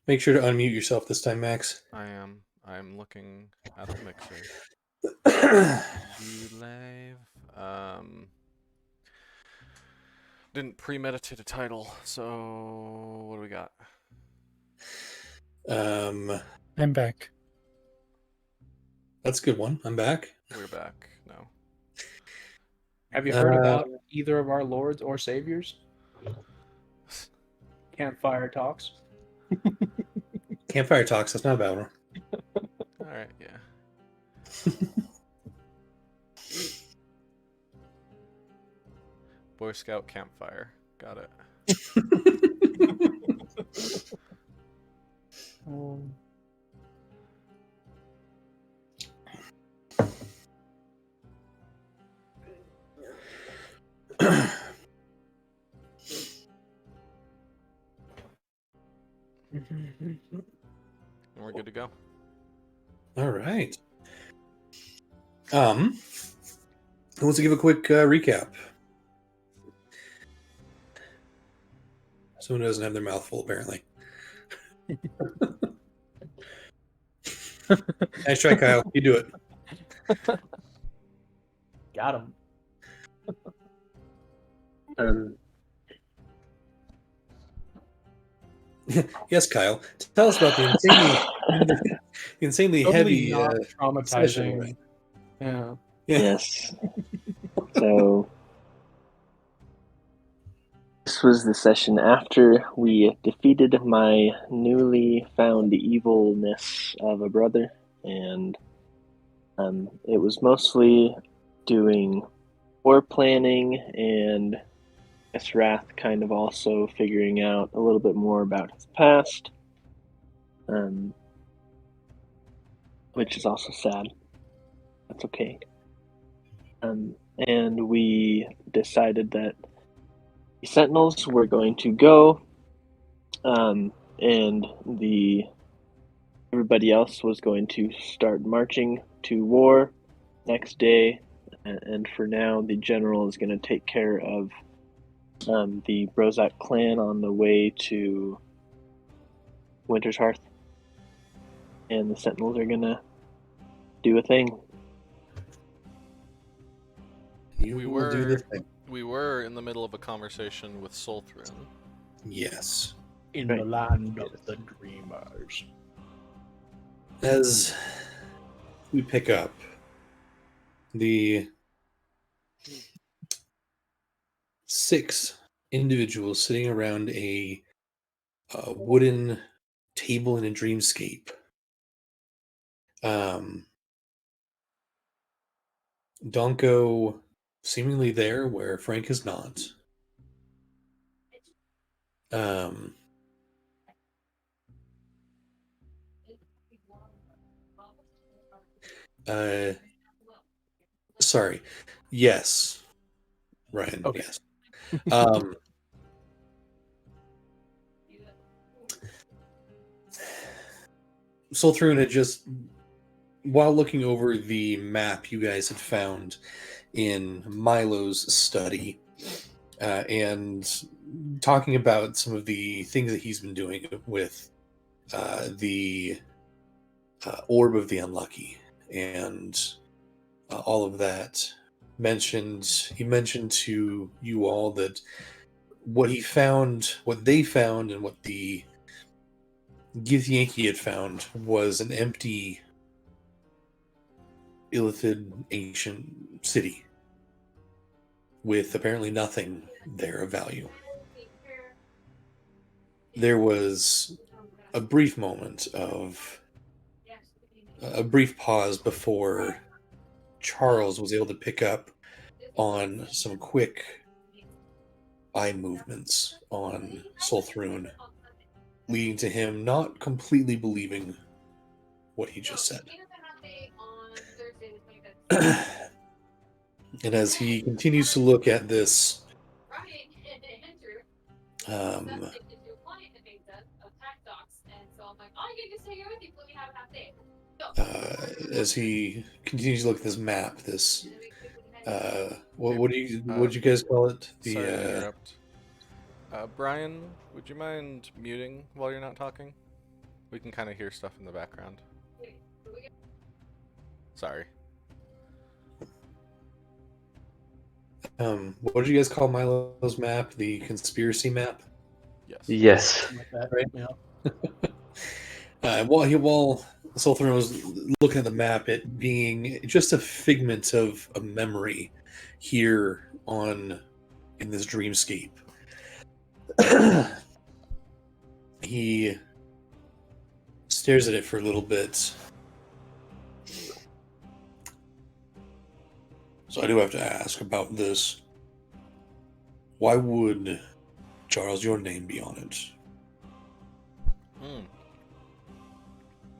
Make sure to unmute yourself this time, Max. I am. I'm looking at the mixer. Do live. Didn't premeditate a title, so what do we got? I'm back. That's a good one. I'm back. We're back now. Have you heard about either of our lords or saviors? Campfire talks. Campfire talks. That's not a bad one. All right, yeah. Boy Scout Campfire. Got it. And we're good to go. All right. Who wants to give a quick recap? Someone who doesn't have their mouth full, apparently. Nice try, Kyle. You do it. Got him. Yes, Kyle. Tell us about the insanely Totally heavy not session. traumatizing. Right? Yeah. Yes. So this was the session after we defeated my newly found evilness of a brother, and it was mostly doing war planning and Wrath kind of also figuring out a little bit more about his past, which is also sad. That's okay. And we decided that the Sentinels were going to go, and everybody else was going to start marching to war next day. And for now, the general is going to take care of the Brozak clan on the way to Winter's Hearth, and the Sentinels are gonna do a thing. We were in the middle of a conversation with Solthrin. Yes. In the land of the dreamers. As we pick up, the 6 individuals sitting around a wooden table in a dreamscape. Donko seemingly there where Frank is not. Sorry. Yes. Ryan, Okay. yes. Solthrun had just, while looking over the map you guys had found in Milo's study, and talking about some of the things that he's been doing with the Orb of the Unlucky and all of that, he mentioned to you all that what they found, and what the Githyanki had found was an empty illithid ancient city with apparently nothing there of value. There was a brief moment of a brief pause before Charles was able to pick up on some quick eye movements on Solthrun, leading to him not completely believing what he just said. And as he continues to look at this as he continues to look at this map, this what do you guys call it? Sorry to interrupt. Brian, would you mind muting while you're not talking? We can kind of hear stuff in the background. Sorry. What did you guys call Milo's map? The conspiracy map? Yes. Yes. Something like that, Right. Yeah. While Sultran was looking at the map, it being just a figment of a memory here in this dreamscape. He stares at it for a little bit. So I do have to ask about this. Why would, Charles, your name be on it?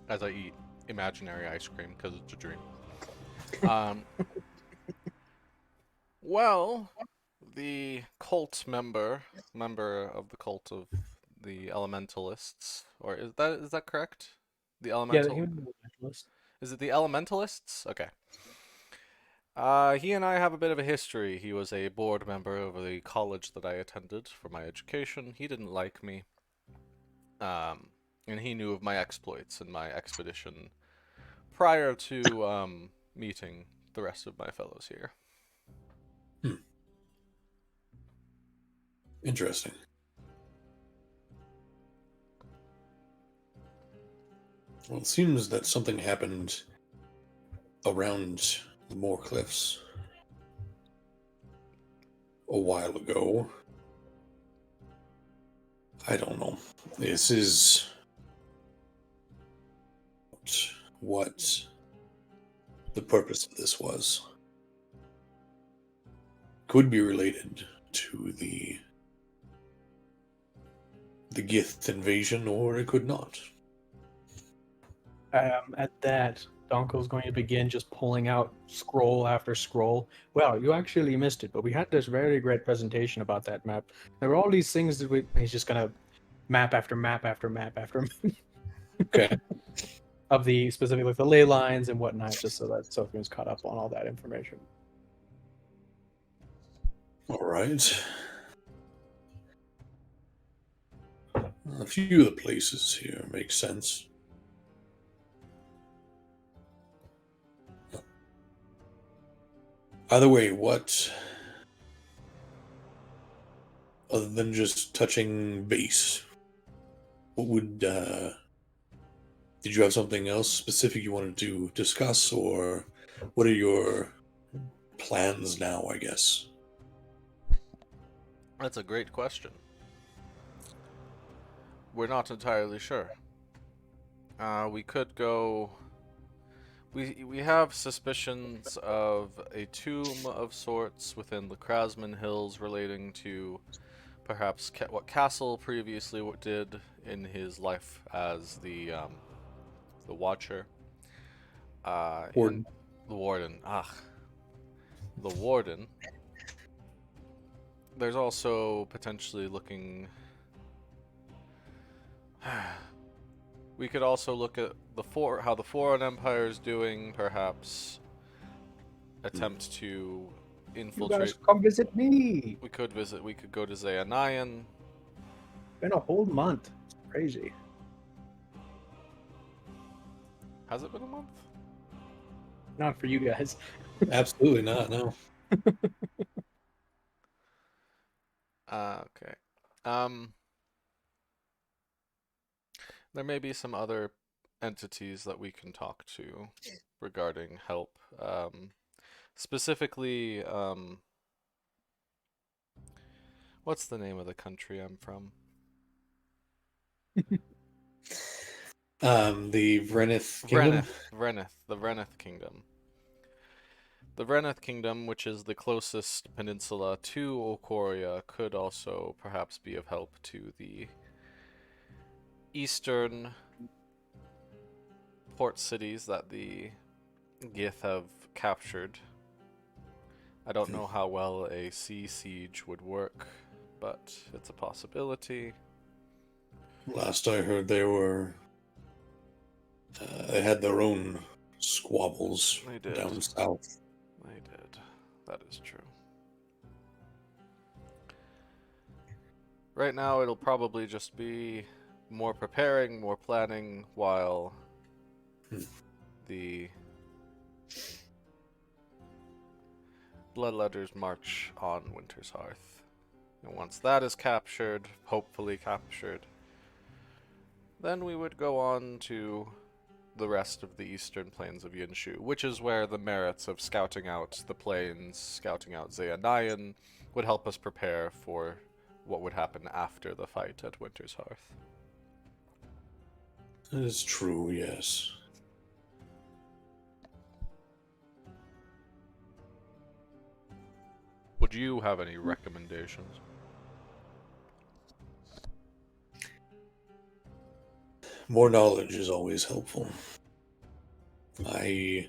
As I eat imaginary ice cream because it's a dream. Well, the cult member of the cult of the elementalists, or is that correct? The Yeah, elemental. he was the mentalist. Is it the elementalists? Okay. He and I have a bit of a history. He was a board member of the college that I attended for my education. He didn't like me. And he knew of my exploits and my expedition prior to meeting the rest of my fellows here. Interesting. Well, it seems that something happened around the Moor Cliffs a while ago. I don't know. This is what the purpose of this was. Could be related to the Gith invasion, or it could not. At that, Donko's going to begin just pulling out scroll after scroll. Well, you actually missed it, but we had this very great presentation about that map. There were all these things that he's just gonna map after map after map after Okay. of the specific like the ley lines and whatnot, just so that Sophie's caught up on all that information. All right. A few of the places here make sense. Either way, what, other than just touching base, what would, did you have something else specific you wanted to discuss, or what are your plans now, I guess? That's a great question. We're not entirely sure. We could go. We have suspicions of a tomb of sorts within the Krasman Hills relating to perhaps what Castle previously did in his life as the Watcher. Warden. The Warden. The Warden. There's also potentially looking. We could also look at how the Foreign Empire is doing. Perhaps attempt to infiltrate. You guys come visit me. We could visit. We could go to Zaanayan. Been a whole month. It's crazy. Has it been a month? Not for you guys. Absolutely not, no. Okay. There may be some other entities that we can talk to regarding help. Specifically, what's the name of the country I'm from? The Vrenith Kingdom? The Vrenith Kingdom. The Vrenith Kingdom, which is the closest peninsula to Okoria, could also perhaps be of help to the eastern port cities that the Gith have captured. I don't know how well a sea siege would work, but it's a possibility. Last I heard, they had their own squabbles They did. down south. They did. That is true. Right now, it'll probably just be more preparing, more planning, while the Bloodletters march on Winter's Hearth. And once that is captured, hopefully captured, then we would go on to the rest of the eastern plains of Yinshu, which is where the merits of scouting out the plains, scouting out Zayanyan, would help us prepare for what would happen after the fight at Winter's Hearth. That is true, yes. Would you have any recommendations? More knowledge is always helpful. I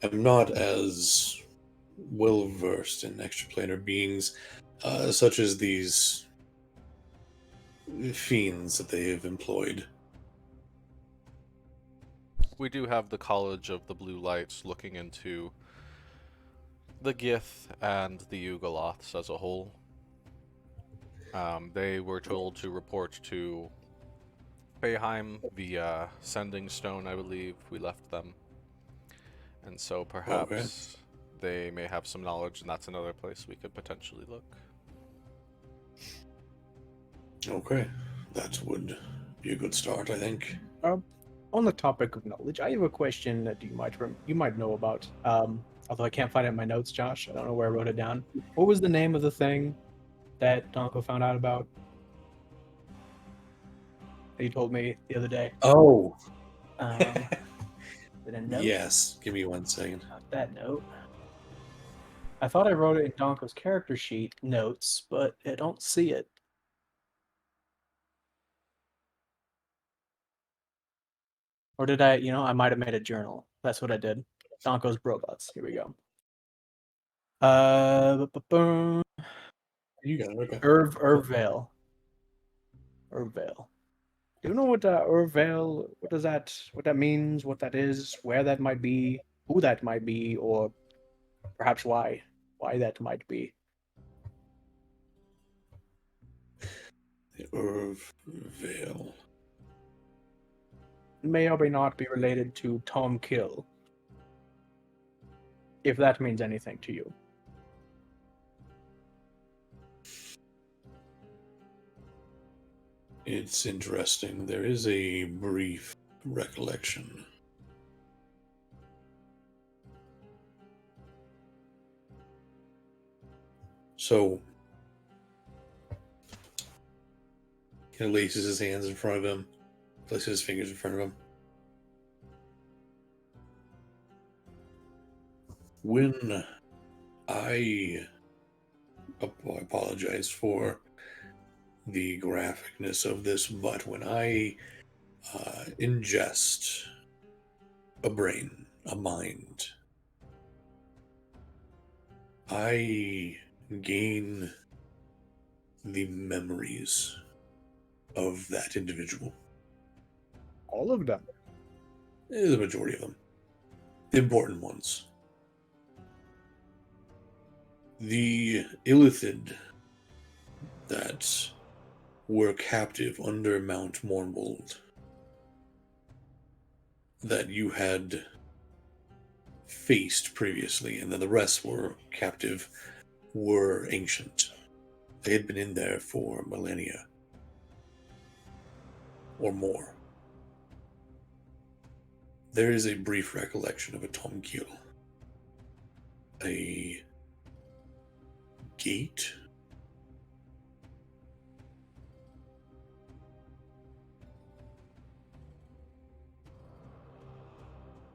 am not as well versed in extraplanar beings, such as these fiends that they have employed. We do have the College of the Blue Lights looking into the Gith and the Yugoloths as a whole. They were told to report to Beheim via Sending Stone, I believe. We left them. And so perhaps they may have some knowledge, and that's another place we could potentially look. Okay, that would be a good start, I think. On the topic of knowledge, I have a question that you might know about. Although I can't find it in my notes, Josh. I don't know where I wrote it down. What was the name of the thing that Donko found out about? That you told me the other day. Oh, Is it a note? yes. Give me 1 second. Not that note. I thought I wrote it in Donko's character sheet notes, but I don't see it. Or did I, I might have made a journal. That's what I did. Donko's Robots. Here we go. You got it, okay. Urvale. Do you know what Urvale, what that means, what that is, where that might be, who that might be, or perhaps why that might be? The Vale. May or may not be related to Tom Kill. If that means anything to you. It's interesting. There is a brief recollection. So, he laces his hands in front of him, places his fingers in front of him. When I apologize for the graphicness of this, but when I ingest a brain, a mind, I gain the memories of that individual. All of them? The majority of them. The important ones. The Illithid that were captive under Mount Mournbold, that you had faced previously, and then the rest were captive, were ancient. They had been in there for millennia or more. There is a brief recollection of a Tomkil, a gate,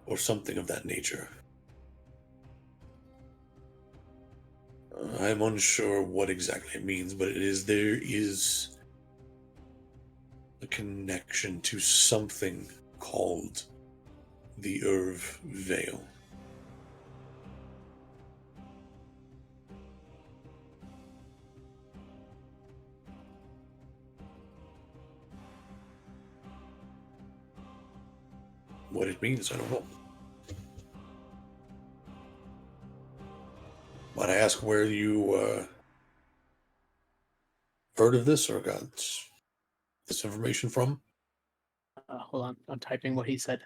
or something of that nature. I'm unsure what exactly it means, but there is a connection to something called the Irv Vale. What it means, I don't know. Might I ask where you heard of this or got this information from? Hold on, I'm typing what he said.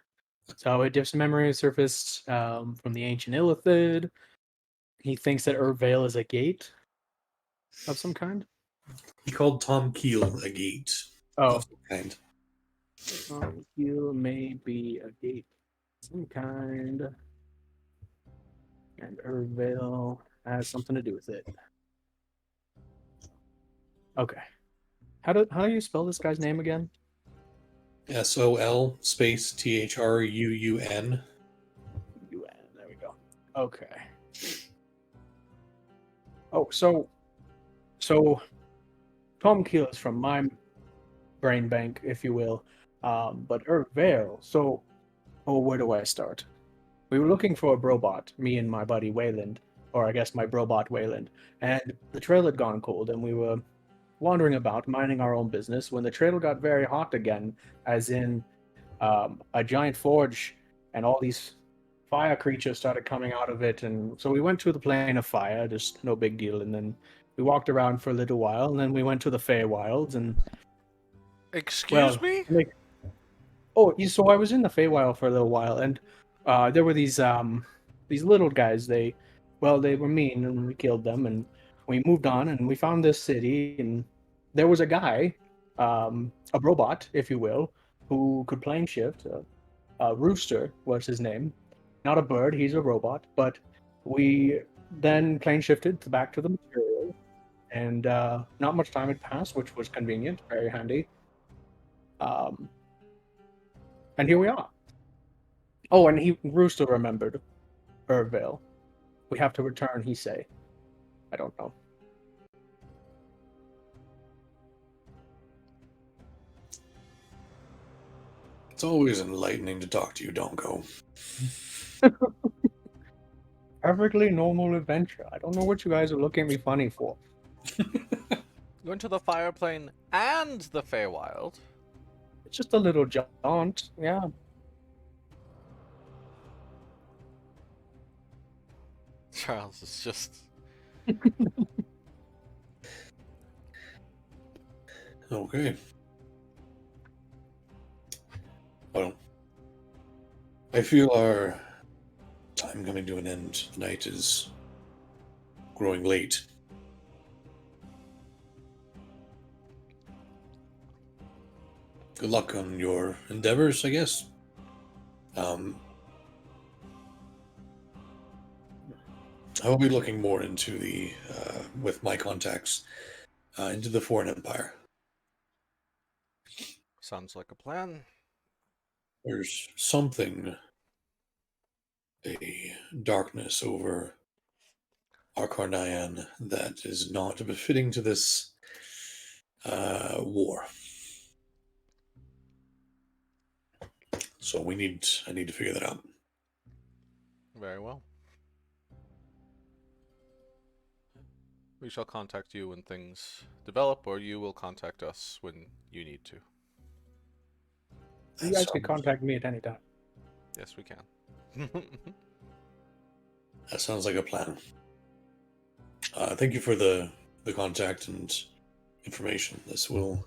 So a different memory surfaced from the ancient Illithid. He thinks that Urvale is a gate of some kind. He called Tom Keel a gate Oh, of some kind. you may be a gate of some kind, and Urvale has something to do with it. Okay. How do you spell this guy's name again? SOL space THRUUN. UN. There we go. Okay. Oh, so Tom Keel is from my brain bank, if you will. But Urvale. So, where do I start? We were looking for a brobot, me and my buddy Wayland, or I guess my brobot Wayland, and the trail had gone cold, and we were wandering about, minding our own business, when the trail got very hot again, as in a giant forge and all these fire creatures started coming out of it. And so we went to the plane of fire, just no big deal. And then we walked around for a little while, and then we went to the Feywilds. And Excuse me? So I was in the Feywild for a little while, and there were these little guys. They were mean, and we killed them, and we moved on, and we found this city, and there was a guy, a robot, if you will, who could plane shift. Rooster was his name, not a bird. He's a robot. But we then plane shifted back to the material, and not much time had passed, which was convenient, very handy. And here we are. Oh, and Rooster remembered Urvale. We have to return, he say. I don't know. It's always enlightening to talk to you, Donko. Perfectly normal adventure. I don't know what you guys are looking at me funny for. Going to the fire plane and the Feywild. It's just a little jaunt, yeah. Charles is just... Okay. Well, I feel our time coming to an end. The night is growing late. Good luck on your endeavors, I guess. I will be looking more into with my contacts, into the Foreign Empire. Sounds like a plan. There's something, a darkness over Arcarnian that is not befitting to this war. So I need to figure that out. Very well. We shall contact you when things develop, or you will contact us when you need to. You guys can contact me at any time. Yes, we can. That sounds like a plan. Thank you for the contact and information. This will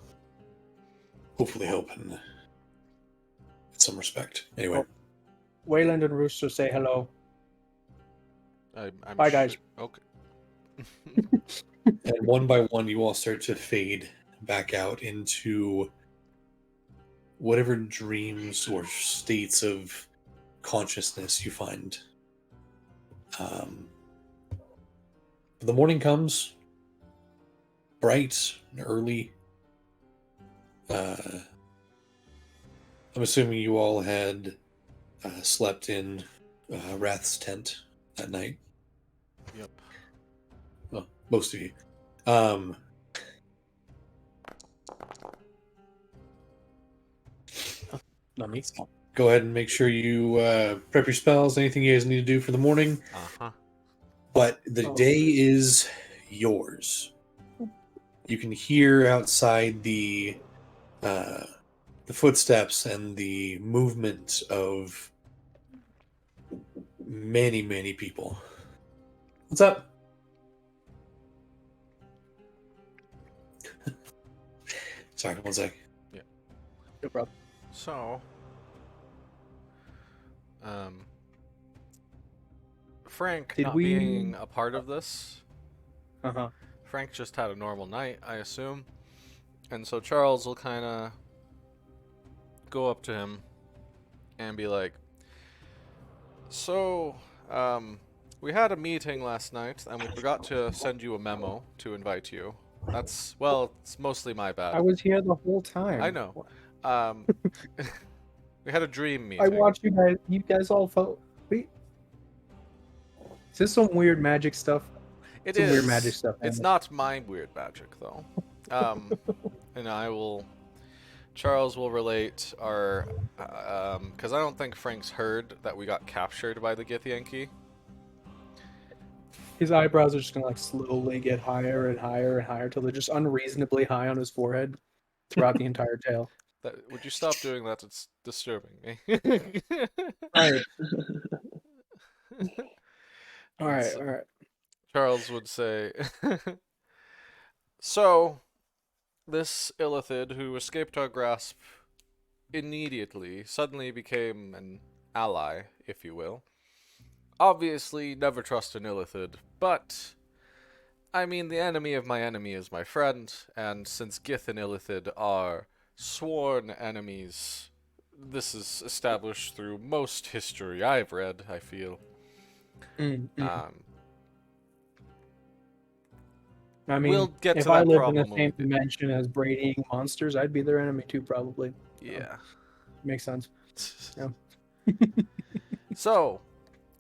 hopefully help in some respect. Anyway. Wayland and Rooster say hello. I'm Bye, guys. Okay. And one by one, you all start to fade back out into whatever dreams or states of consciousness you find. The morning comes, bright and early. I'm assuming you all had slept in Wrath's tent that night. Yep. Well, most of you. Not me. Go ahead and make sure you prep your spells, anything you guys need to do for the morning. Uh-huh. But the day is yours. You can hear outside the footsteps and the movement of many, many people. What's up? Sorry, one sec. No problem. So, Frank Did not we- being a part of this, Uh-huh. Frank just had a normal night, I assume. And so Charles will kind of go up to him and be like, So, we had a meeting last night, and we forgot to send you a memo to invite you. Well, it's mostly my bad. I was here the whole time. I know. We had a dream meeting. I watched you guys. You guys all vote. Wait. Is this some weird magic stuff? It Some is. weird magic stuff. It's not my weird magic, though. And Charles will relate our, because I don't think Frank's heard that we got captured by the Githyanki. His eyebrows are just gonna like slowly get higher and higher and higher till they're just unreasonably high on his forehead throughout the entire tale. Would you stop doing that? It's disturbing me. Alright. Alright. Charles would say, So, this Illithid who escaped our grasp immediately suddenly became an ally, if you will. Obviously, never trust an Illithid, but I mean, the enemy of my enemy is my friend, and since Gith and Illithid are sworn enemies, this is established through most history I've read, I feel. I mean, we'll get if to I that lived in problem the when same we do. dimension as brain eating monsters, I'd be their enemy too, probably. Yeah. Makes sense. Yeah. So,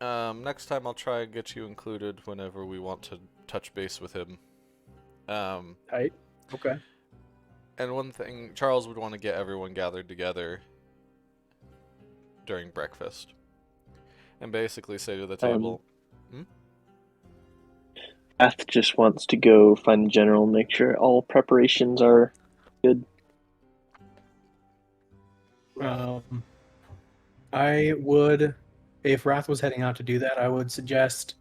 next time I'll try and get you included whenever we want to touch base with him. Tight. Okay. And one thing, Charles would want to get everyone gathered together during breakfast. And basically say to the table, Ath just wants to go find the general, make sure all preparations are good. I would, if Wrath was heading out to do that, I would suggest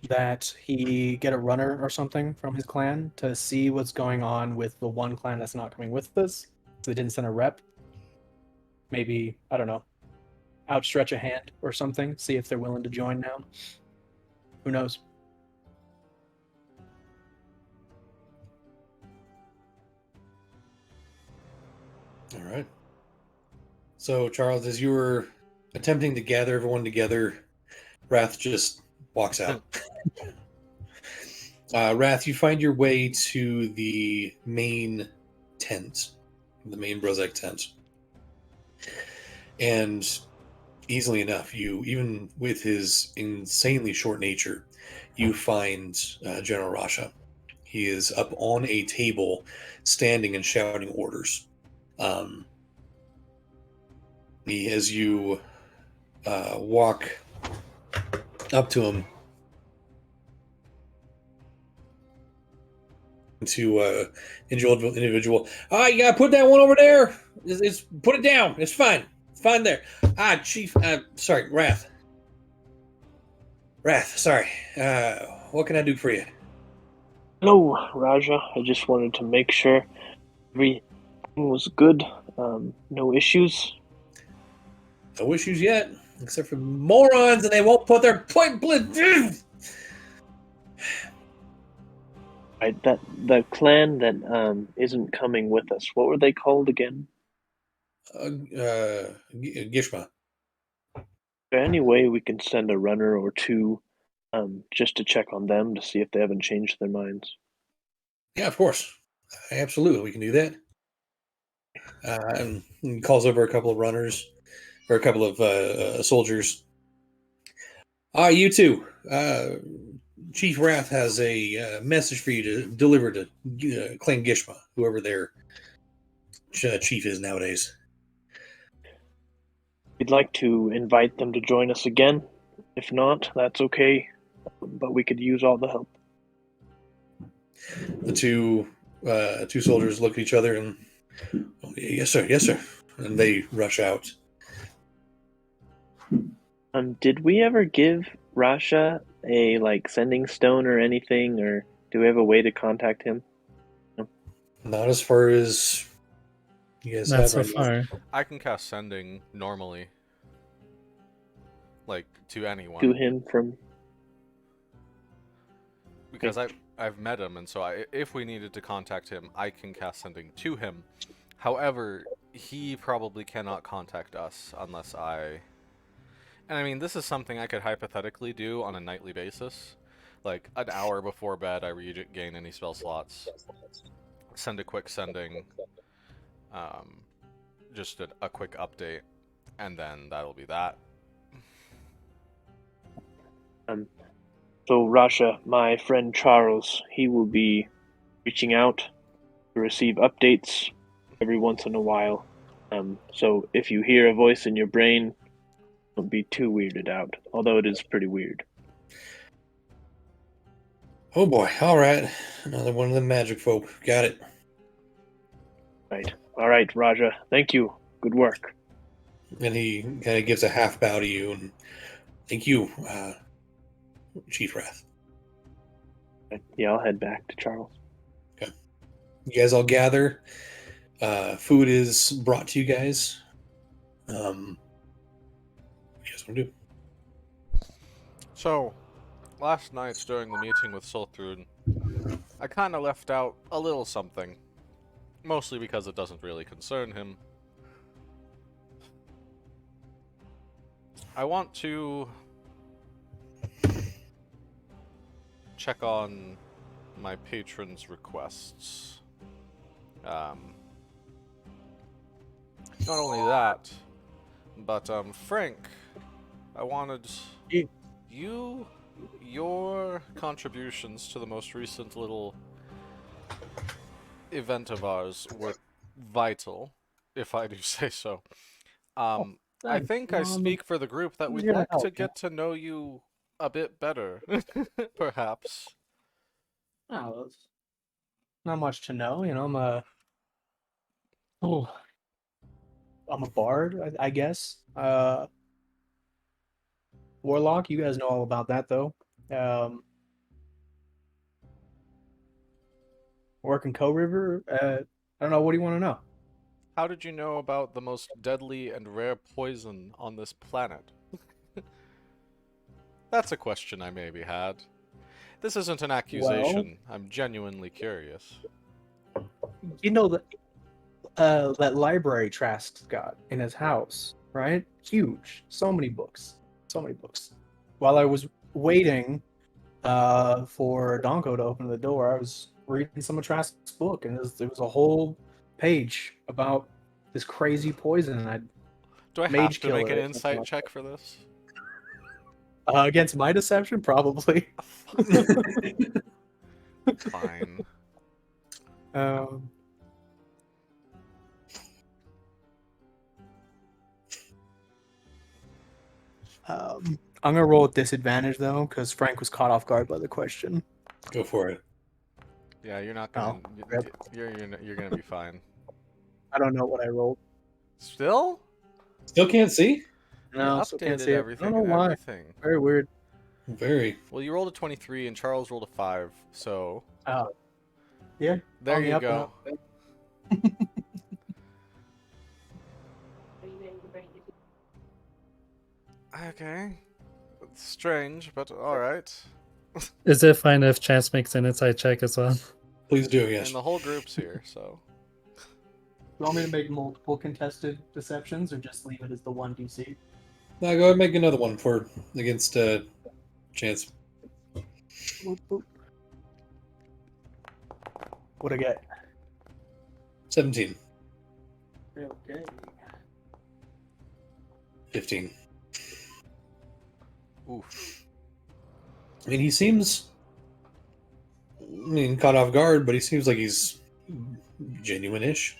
that he get a runner or something from his clan to see what's going on with the one clan that's not coming with us. So they didn't send a rep. Maybe, I don't know, outstretch a hand or something, see if they're willing to join now. Who knows? All right. So, Charles, as you were attempting to gather everyone together, Wrath just walks out. Wrath, you find your way to the main tent, the main Brozek tent. And easily enough, even with his insanely short nature, you find General Rasha. He is up on a table, standing and shouting orders. As you walk up to him to individual, you gotta put that one over there. It's put it down. It's fine. It's fine there. Chief. Sorry, Wrath. Sorry. What can I do for you? Hello, Raja. I just wanted to make sure everything was good. No issues. No issues yet, except for morons, and they won't put their point. Right, that the clan that isn't coming with us. What were they called again? Gishma. Is there any way we can send a runner or two, just to check on them to see if they haven't changed their minds? Yeah, of course. Absolutely, we can do that. And he calls over a couple of runners, or a couple of soldiers. You two. Chief Wrath has a message for you to deliver to Clan Gishma, whoever their chief is nowadays. We'd like to invite them to join us again. If not, that's okay. But we could use all the help. The two soldiers look at each other and, oh, yes, sir, and they rush out. Did we ever give Rasha a sending stone or anything, or do we have a way to contact him? Not as far as You guys Not have so right now. far. I can cast sending normally, like to anyone, To him from. because I've met him, and so if we needed to contact him, I can cast sending to him. However, he probably cannot contact us unless I. And I mean, this is something I could hypothetically do on a nightly basis, like an hour before bed. I regain any spell slots, send a quick sending, just a quick update, and then that'll be that. So Rasha, my friend Charles, he will be reaching out to receive updates every once in a while. So if you hear a voice in your brain, don't be too weirded out, although it is pretty weird. Oh boy! All right, another one of the magic folk. Got it. Right. All right, Raja. Thank you. Good work. And he kind of gives a half bow to you, and thank you, Chief Wrath. Yeah, I'll head back to Charles. You guys all gather. Food is brought to you guys. What do you guys want to do? So, last night during the meeting with Solthrun, I kind of left out a little something. Mostly because it doesn't really concern him. I want to check on my patrons' requests. Not only that, but Frank, I wanted your contributions to the most recent little event of ours were vital, if I do say so. I think I speak for the group that we'd like to get to know you a bit better, perhaps. Oh, there's not much to know. You know, I'm a bard, I guess. Warlock, you guys know all about that, though. Working Co-River, I don't know. What do you want to know? How did you know about the most deadly and rare poison on this planet? That's a question I maybe had. This isn't an accusation. I'm genuinely curious. You know that library Trask's got in his house, right? Huge. So many books. So many books. While I was waiting for Donko to open the door, I was reading some of Trask's book, and there was a whole page about this crazy poison. And Do I have to make an insight check for this? Against my deception, probably. Fine. I'm gonna roll with disadvantage though, because Frank was caught off guard by the question. Go for it. Yeah, you're not gonna. Oh, You're gonna be fine. I don't know what I rolled. Still? Still can't see? No, You still updated can't see it. I everything. don't know and why. everything. Very weird. Very. Well, you rolled a 23 and Charles rolled a 5, so Yeah. there on the you up and go. up. Okay. It's strange, but alright. Is it fine if Chance makes an insight check as well? Please do, yes. And the whole group's here, so. You want me to make multiple contested deceptions, or just leave it as the one DC? Now go ahead and make another one for against Chance. Boop, boop. What'd I get? 17. Okay. 15. Oof. I mean, he seems... caught off guard, but he seems like he's genuine-ish.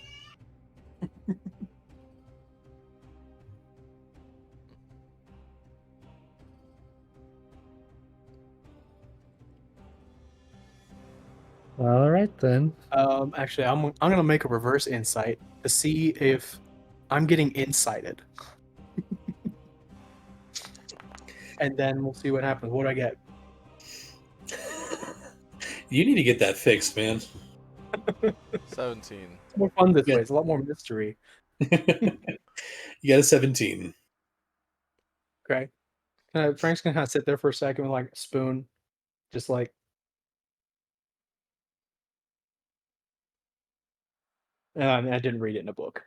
All right then. Actually, I'm gonna make a reverse insight to see if I'm getting incited, and then we'll see what happens. What do I get? You need to get that fixed, man. 17. It's more fun this way. It's a lot more mystery. You got a 17. Okay. Frank's gonna kind of sit there for a second with like a spoon, just like. I didn't read it in a book.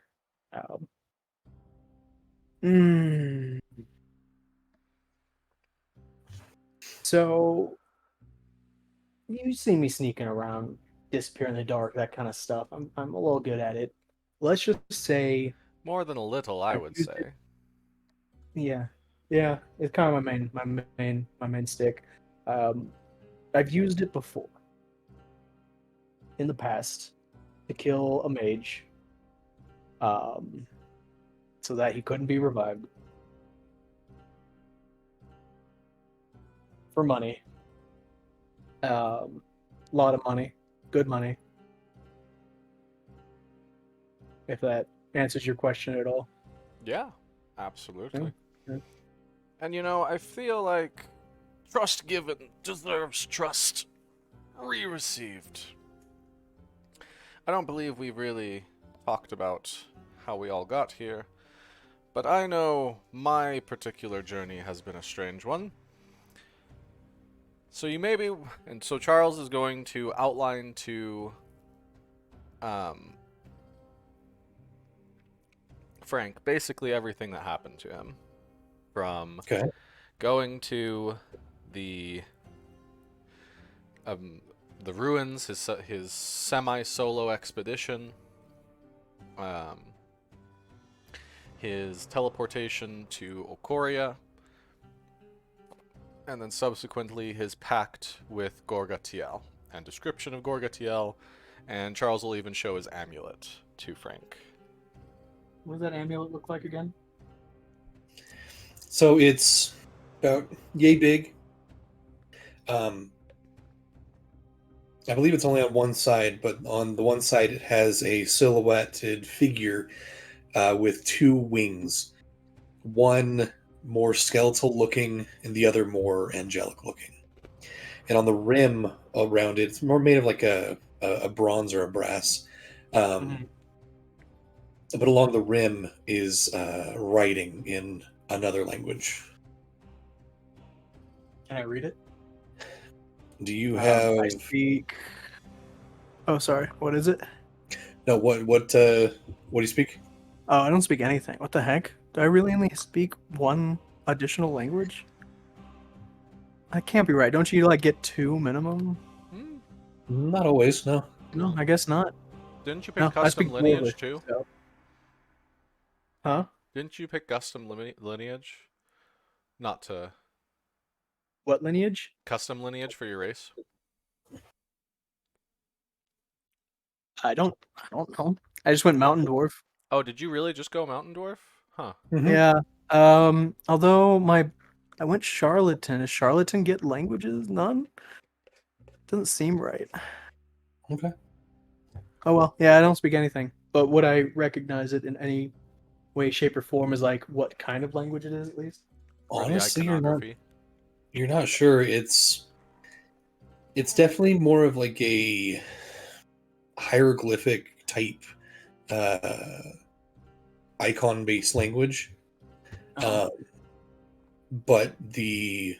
Mm, so you see me sneaking around, disappear in the dark, that kind of stuff. I'm a little good at it. Let's just say More than a little, I I've would used say. it. Yeah, yeah. It's kind of my main stick. Um, I've used it before in the past to kill a mage, um, so that he couldn't be revived for money. A lot of money, good money. If that answers your question at all. Yeah, absolutely. Yeah. And you know, I feel like trust given deserves trust re-received. I don't believe we really talked about how we all got here, but I know my particular journey has been a strange one. So you maybe, and so Charles is going to outline to Frank basically everything that happened to him, from Okay. going to the um, the ruins, his semi-solo expedition, his teleportation to Okoria, and then subsequently his pact with Gorgatiel, and description of Gorgatiel, and Charles will even show his amulet to Frank. What does that amulet look like again? So it's about yay big. I believe it's only on one side, but on the one side it has a silhouetted figure with two wings. One more skeletal looking and the other more angelic looking. And on the rim around it, it's more made of like a bronze or a brass. But along the rim is writing in another language. Can I read it? Do you have? I speak. Oh, sorry. What is it? No. What do you speak? Oh, I don't speak anything. What the heck? Do I really only speak one additional language? That can't be right. Don't you like get two minimum? Not always. No. No, I guess not. Didn't you pick No, I custom speak lineage Dwarvish, too? so- Huh? Didn't you pick custom lineage? Not to What lineage? custom lineage for your race? I don't know. I just went Mountain Dwarf. Oh, did you really just go Mountain Dwarf? Huh. Mhm. Yeah. Although I went Charlatan. Does Charlatan get languages? None? Doesn't seem right. Okay. Oh well, yeah, I don't speak anything. But would I recognize it in any way, shape, or form as like what kind of language it is at least? Or the Honestly, you're not. iconography? You're not sure. It's definitely more of like a hieroglyphic type icon based language. But the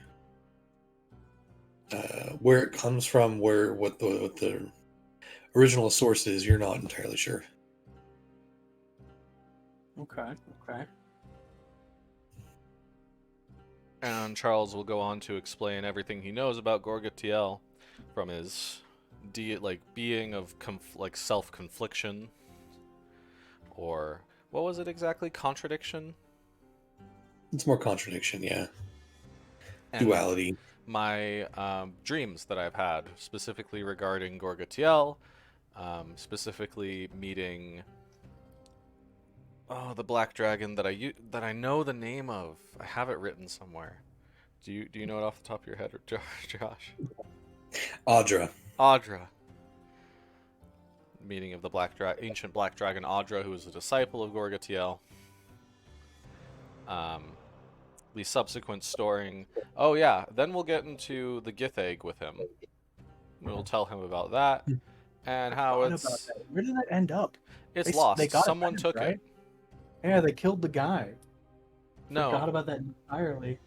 where it comes from, what the original source is, you're not entirely sure. Okay. And Charles will go on to explain everything he knows about Gorgatiel, from his being of self-confliction, or what was it exactly? Contradiction? It's more contradiction, yeah. And Duality. my dreams that I've had, specifically regarding Gorgatiel, specifically meeting the black dragon that I know the name of. I have it written somewhere. Do you know it off the top of your head, Josh? Audra. Audra. Meeting of the ancient black dragon Audra, who was a disciple of Gorgatiel. The subsequent storing. Oh yeah, then we'll get into the Gith egg with him. We'll tell him about that, and I how forgot it's about that. Where did that end up? it's They lost. got it Someone back, took right? it. Yeah, they killed the guy. No, Forgot about that entirely.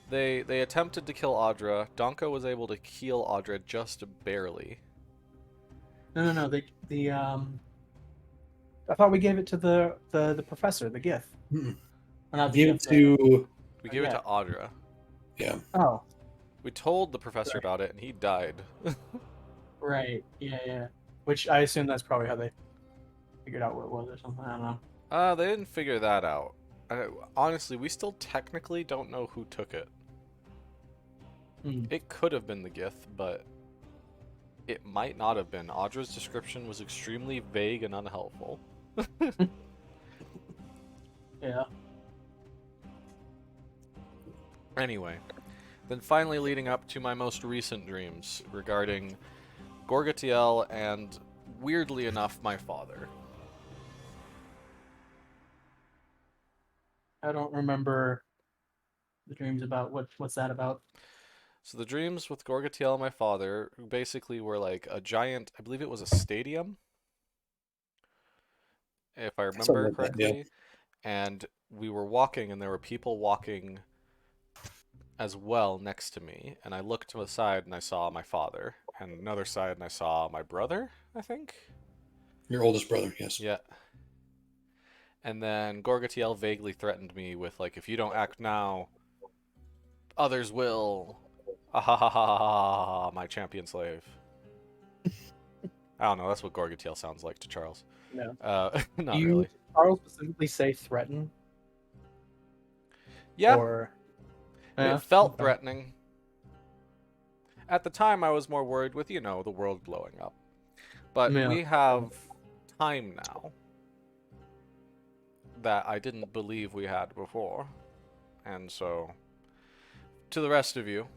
they attempted to kill Audra. Donko was able to kill Audra just barely. No. I thought we gave it to the professor, the Gith. Mm-mm. Or not the Give it Gith, to We gave it to Audra. yeah. Oh, We told the professor Right. about it, and he died. right. Yeah. Which I assume that's probably how they figured out where it was or something. I don't know. They didn't figure that out. Honestly, we still technically don't know who took it. Hmm. It could have been the Gith, but it might not have been. Audra's description was extremely vague and unhelpful. Yeah. Anyway, then finally leading up to my most recent dreams regarding Gorgatiel and, weirdly enough, my father. I don't remember the dreams about what's that about? So the dreams with Gorgatiel and my father basically were like a giant, I believe it was a stadium, if I Something remember like that, yeah. correctly. And we were walking, and there were people walking as well next to me. And I looked to the side, and I saw my father. And another side, and I saw my brother, I think. Your oldest brother, yes. Yeah. And then Gorgatiel vaguely threatened me with, like, if you don't act now, others will. Ah ha ha ha ha ha, my champion slave. I don't know, that's what Gorgatiel sounds like to Charles. No. Not You really. Charles specifically say threaten? Yeah, Or yeah, it felt okay. threatening. At the time, I was more worried with, the world blowing up. But Yeah. we have time now that I didn't believe we had before. And so, to the rest of you,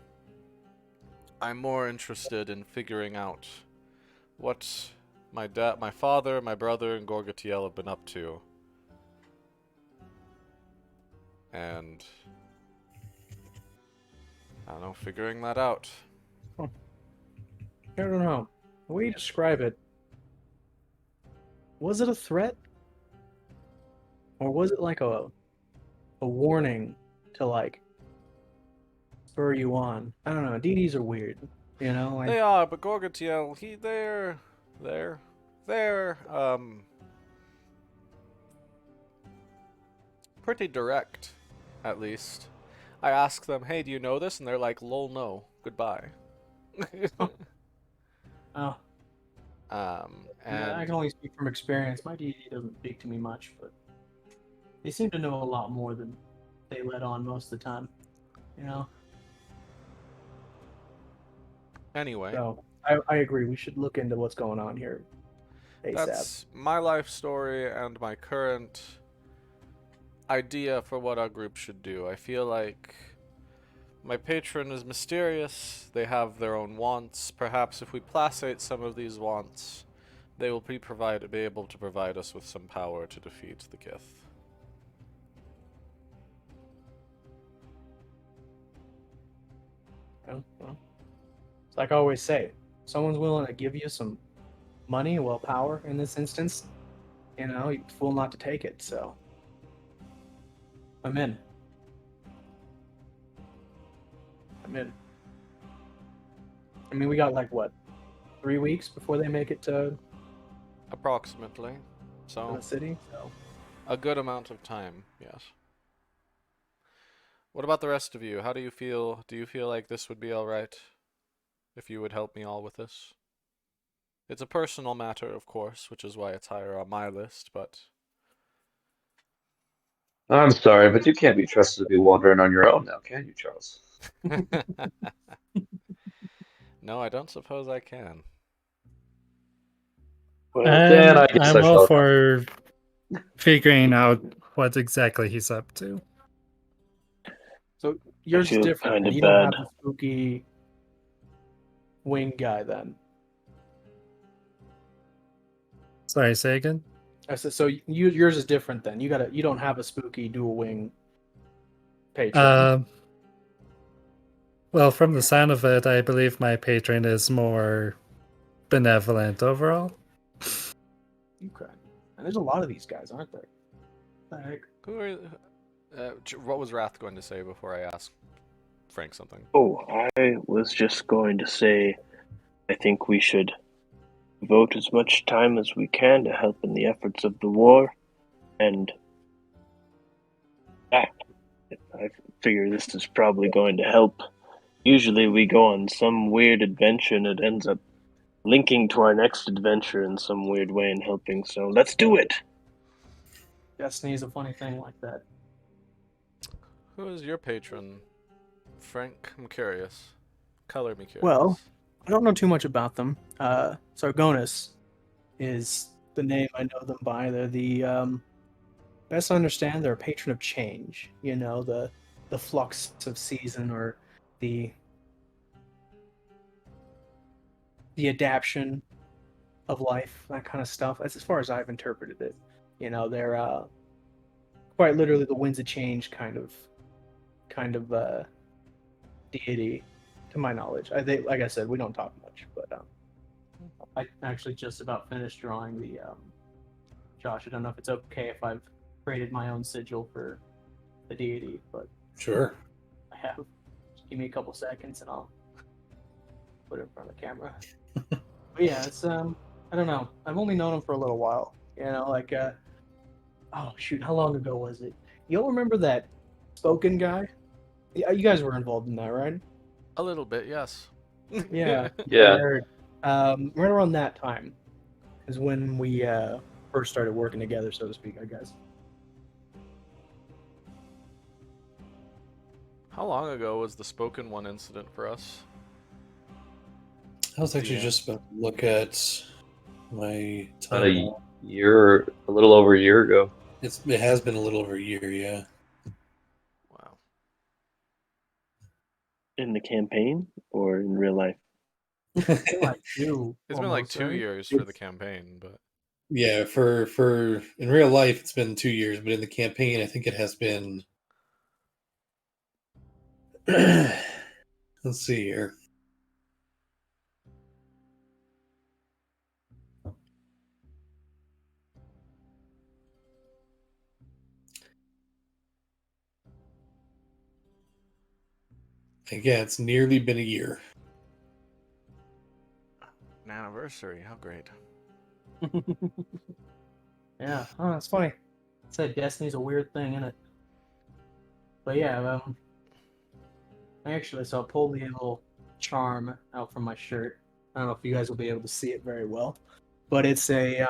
I'm more interested in figuring out what my father, my brother, and Gorgatiel have been up to. And I don't know, figuring that out. I don't know. The way you describe it, was it a threat? Or was it like a warning to like spur you on? I don't know. DDs are weird. Like They are, but Gorgatiel, they're pretty direct, at least. I ask them, hey, do you know this? And they're like, lol, no, goodbye. oh, And I can only speak from experience. My DD doesn't speak to me much, but they seem to know a lot more than they let on most of the time. Anyway, So I agree. We should look into what's going on here ASAP. that's my life story and my current idea for what our group should do. I feel like my patron is mysterious. They have their own wants. Perhaps if we placate some of these wants, they will be able to provide us with some power to defeat the Gith. Well, it's like I always say, someone's willing to give you some money, well, power in this instance, you're fool not to take it. So I'm in. I mean, we got like what, 3 weeks before they make it to Approximately. So, the city. So a good amount of time, yes. What about the rest of you? How do you feel? Do you feel like this would be alright? If you would help me all with this? It's a personal matter, of course, which is why it's higher on my list, but... I'm sorry, but you can't be trusted to be wandering on your own now, can you, Charles? No, I don't suppose I can. Well, then I guess I'm I all shall. for figuring out what exactly he's up to. So yours is feel different. kinda You don't have bad. the spooky wing guy then. Sorry, say again? I said so. Yours is different then. You don't have a spooky dual wing patron. Well, from the sound of it, I believe my patron is more benevolent overall. Okay. And there's a lot of these guys, aren't there? What the heck? Who are? What was Wrath going to say before I asked Frank something? Oh, I was just going to say, I think we should devote as much time as we can to help in the efforts of the war, and I figure this is probably going to help. Usually we go on some weird adventure and it ends up linking to our next adventure in some weird way and helping, so let's do it! Destiny is a funny thing like that. Who is your patron, Frank? I'm curious. Color me curious. Well, I don't know too much about them. Sargonis is the name I know them by. They're the best I understand. They're a patron of change. You know, the flux of season or the adaptation of life, that kind of stuff. That's as far as I've interpreted it. You know, they're quite literally the winds of change kind of deity, to my knowledge. Like I said, we don't talk much, but I actually just about finished drawing the Josh. I don't know if it's okay if I've created my own sigil for the deity, but Sure. I have. Just give me a couple seconds and I'll put it in front of the camera. But yeah, it's I don't know. I've only known him for a little while. You know, like oh shoot, how long ago was it? You'll remember that spoken guy? Yeah, you guys were involved in that, right? A little bit, yes. Yeah. Yeah. Right around that time is when we first started working together, so to speak, I guess. How long ago was the spoken one incident for us? I was actually Yeah. just about to look at my About time. a little over a year ago. It has been a little over a year, yeah. Wow. In the campaign or in real life? It's been like two. It's been like almost, 2 right? years for the campaign, but Yeah, for in real life it's been 2 years, but in the campaign I think it has been. Let's see here. Yeah, it's nearly been a year. an anniversary. How great. Yeah, oh, that's funny. Said Destiny's a weird thing, isn't it? But yeah, actually, so I pulled the little charm out from my shirt. I don't know if you guys will be able to see it very well, but it's a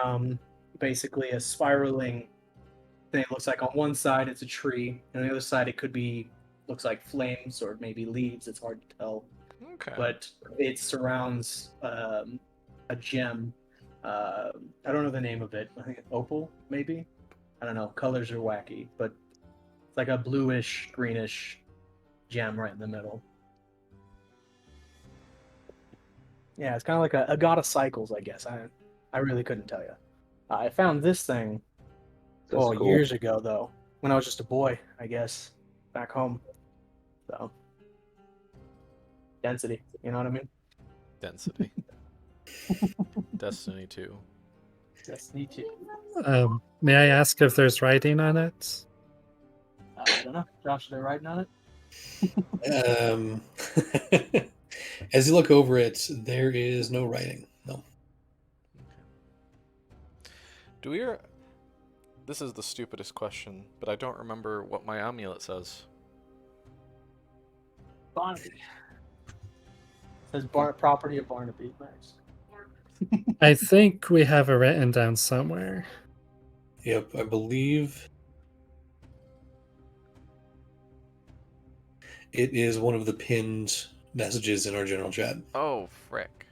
basically a spiraling thing. It looks like on one side it's a tree, and on the other side it could be looks like flames or maybe leaves. It's hard to tell, Okay. but it surrounds a gem. I don't know the name of it. I think opal, maybe. I don't know. Colors are wacky, but it's like a bluish, greenish gem right in the middle. Yeah, it's kind of like a god of cycles, I guess. I really couldn't tell you. I found this thing That's cool. years ago, though, when I was just a boy, I guess, back home. So, density, you know what I mean? Density. Destiny 2. Destiny 2. May I ask if there's writing on it? I don't know. Josh, they're writing on it? As you look over it, there is no writing. No. Do we? This is the stupidest question, but I don't remember what my amulet says. Barnaby. It says property of Barnaby. Nice. I think we have it written down somewhere. Yep, I believe it is one of the pinned messages in our general chat. Oh, frick.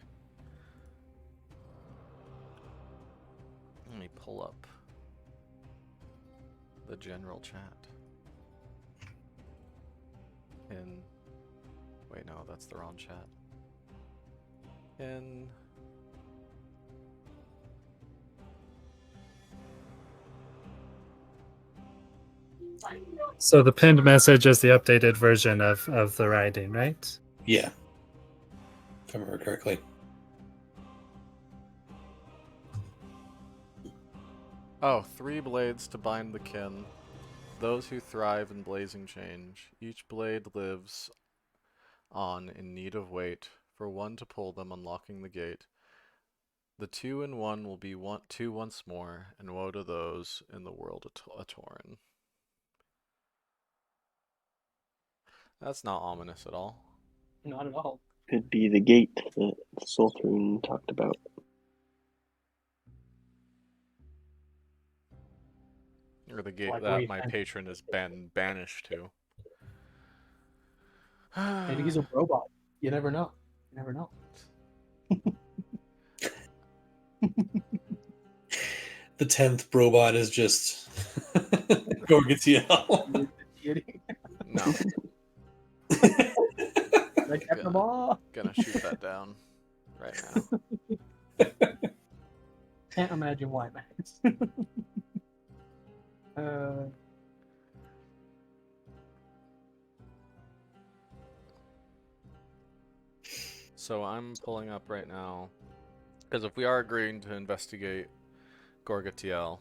Let me pull up the general chat. Wait, no, that's the wrong chat. So the pinned message is the updated version of the writing, right? Yeah. If I remember correctly. Oh, 3 blades to bind the kin. Those who thrive in blazing change. Each blade lives on in need of weight. For 1 to pull them, unlocking the gate. The 2 in 1 will be 2 once more, and woe to those in the world a torn. That's not ominous at all. Not at all. Could be the gate that Solthorn talked about. Or the gate Like that we my think. patron has been banished to. Maybe he's a robot. You never know. You never know. The 10th robot is just Gorgatiel. No. I kept them all. Gonna shoot that down right now. Can't imagine why, Max. So I'm pulling up right now, because if we are agreeing to investigate Gorgatiel,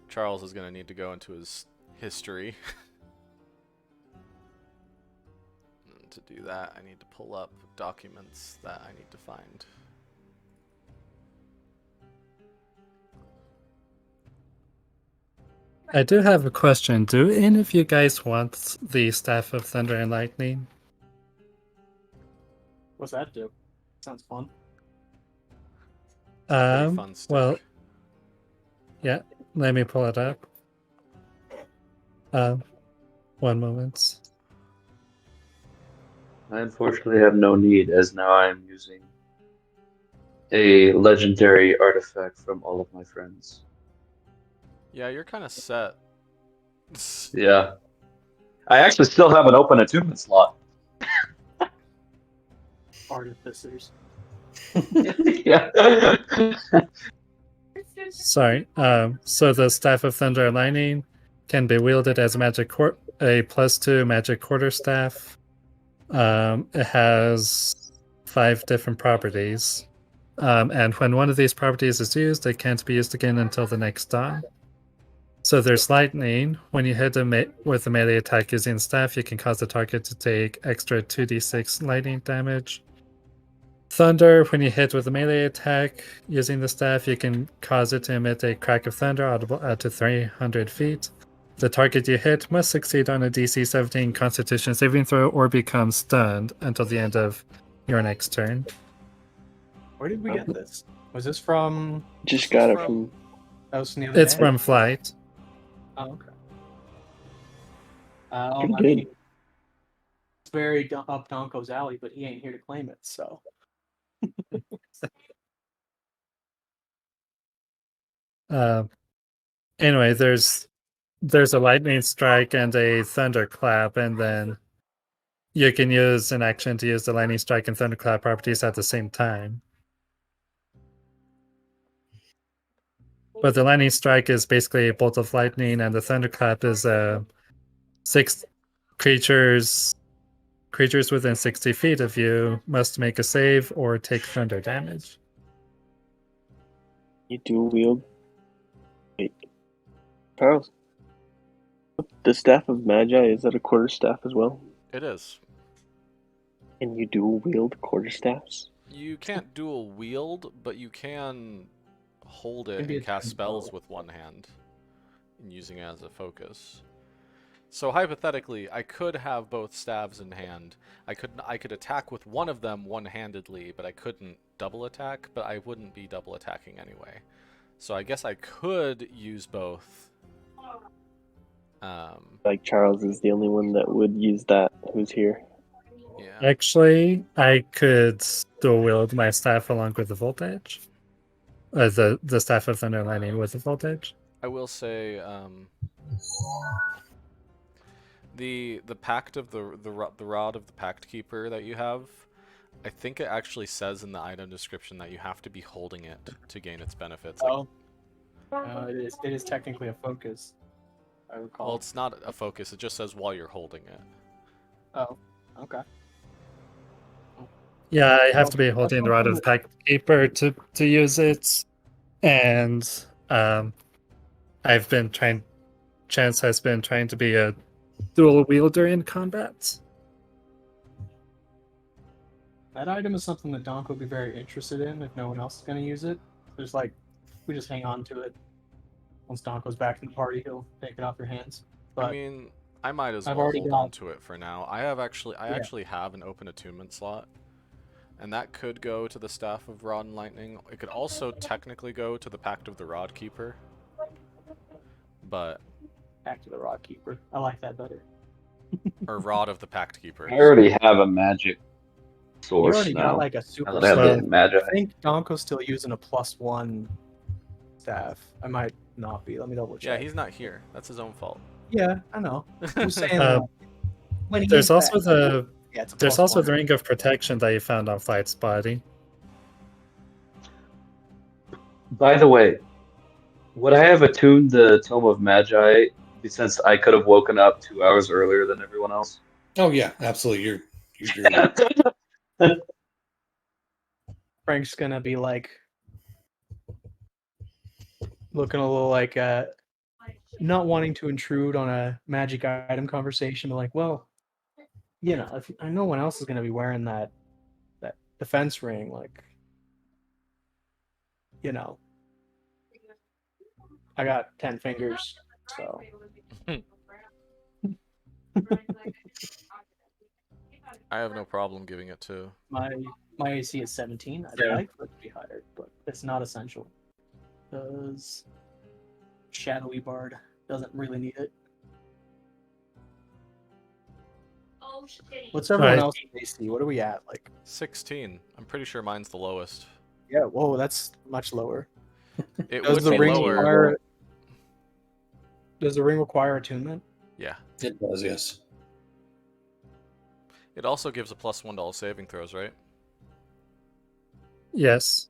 Charles is going to need to go into his history. And to do that, I need to pull up documents that I need to find. I do have a question. Do any of you guys want the Staff of Thunder and Lightning? What's that do? Sounds fun. Pretty fun stick. Well, yeah, let me pull it up. One moment. I unfortunately have no need, as now I am using a legendary artifact from all of my friends. Yeah, you're kind of set. Yeah. I actually still have an open attunement slot. Artificers. Yeah. Sorry. So the Staff of Thunder and Lightning can be wielded as a a +2 magic quarterstaff. It has 5 different properties. And when one of these properties is used, it can't be used again until the next dawn. So there's lightning. When you hit with a melee attack using the staff, you can cause the target to take extra 2d6 lightning damage. Thunder, when you hit with a melee attack using the staff, you can cause it to emit a crack of thunder audible out to 300 feet. The target you hit must succeed on a DC 17 Constitution saving throw or become stunned until the end of your next turn. Where did we get this? Was this from? Just got it from. That was from the other It's day? from Flight. Oh, okay. Pretty I good. mean, it's very up Donko's alley, but he ain't here to claim it, so. Anyway, there's a lightning strike and a thunderclap, and then you can use an action to use the lightning strike and thunderclap properties at the same time. But the lightning strike is basically a bolt of lightning, and the thunderclap is 6 creatures within 60 feet of you must make a save or take thunder damage. You dual wield. Wait. Charles. The Staff of Magi, is that a quarterstaff as well? It is. And you dual wield quarterstaffs? You can't dual wield, but you can hold it Maybe and it's cast a spells bow. with one hand and using it as a focus. So hypothetically, I could have both staves in hand. I could attack with one of them one-handedly, but I couldn't double attack, but I wouldn't be double attacking anyway. So I guess I could use both. Like Charles is the only one that would use that who's here. Yeah. Actually, I could dual wield my staff along with the voltage. The Staff of Thunder and Lightning with the voltage. I will say, the pact of the rod of the Pact Keeper that you have, I think it actually says in the item description that you have to be holding it to gain its benefits. Like, It is technically a focus, I recall. well, it's not a focus. It just says while you're holding it. Oh, okay. Yeah, I have to be holding the Rod of the Pact Keeper to use it, and Chance has been trying to be a dual wielder in combat. That item is something that Donk would be very interested in if no one else is going to use it. There's like, we just hang on to it. Once Donk goes back in the party, he'll take it off your hands. But I mean, I might as I've well already hold got- on to it for now. I actually have an open attunement slot, and that could go to the Staff of Rod and Lightning. It could also technically go to the Pact of the Rod Keeper, but back to the Rod Keeper. I like that better. or Rod of the Pact Keeper. I already have a magic You source already now. got like a Now super. that I have Well, the magi. I think Donko's still using a +1 staff. I might not be. Let me double Yeah, check. he's not here. That's his own fault. Yeah, I know. I'm saying when he's There's also back, the yeah, it's a there's also +1. the Ring of Protection that you found on Flight's body. By the way, would I have attuned the Tome of Magi since I could have woken up 2 hours earlier than everyone else? Oh yeah, absolutely. You're Frank's gonna be like looking a little like not wanting to intrude on a magic item conversation, but like, well, if I know one else is gonna be wearing that defense ring, like, I got 10 fingers, so I have no problem giving it to. my AC is 17. I'd Yeah. like for it to be higher, but it's not essential. Because Shadowy Bard doesn't really need it. What's everyone Right. else's AC? What are we at? Like, 16. I'm pretty sure mine's the lowest. yeah, whoa, that's much lower. It Does would the be ring lower. require? Does the ring require attunement? Yeah. it does, yes. It also gives a +1 to all saving throws, right? Yes.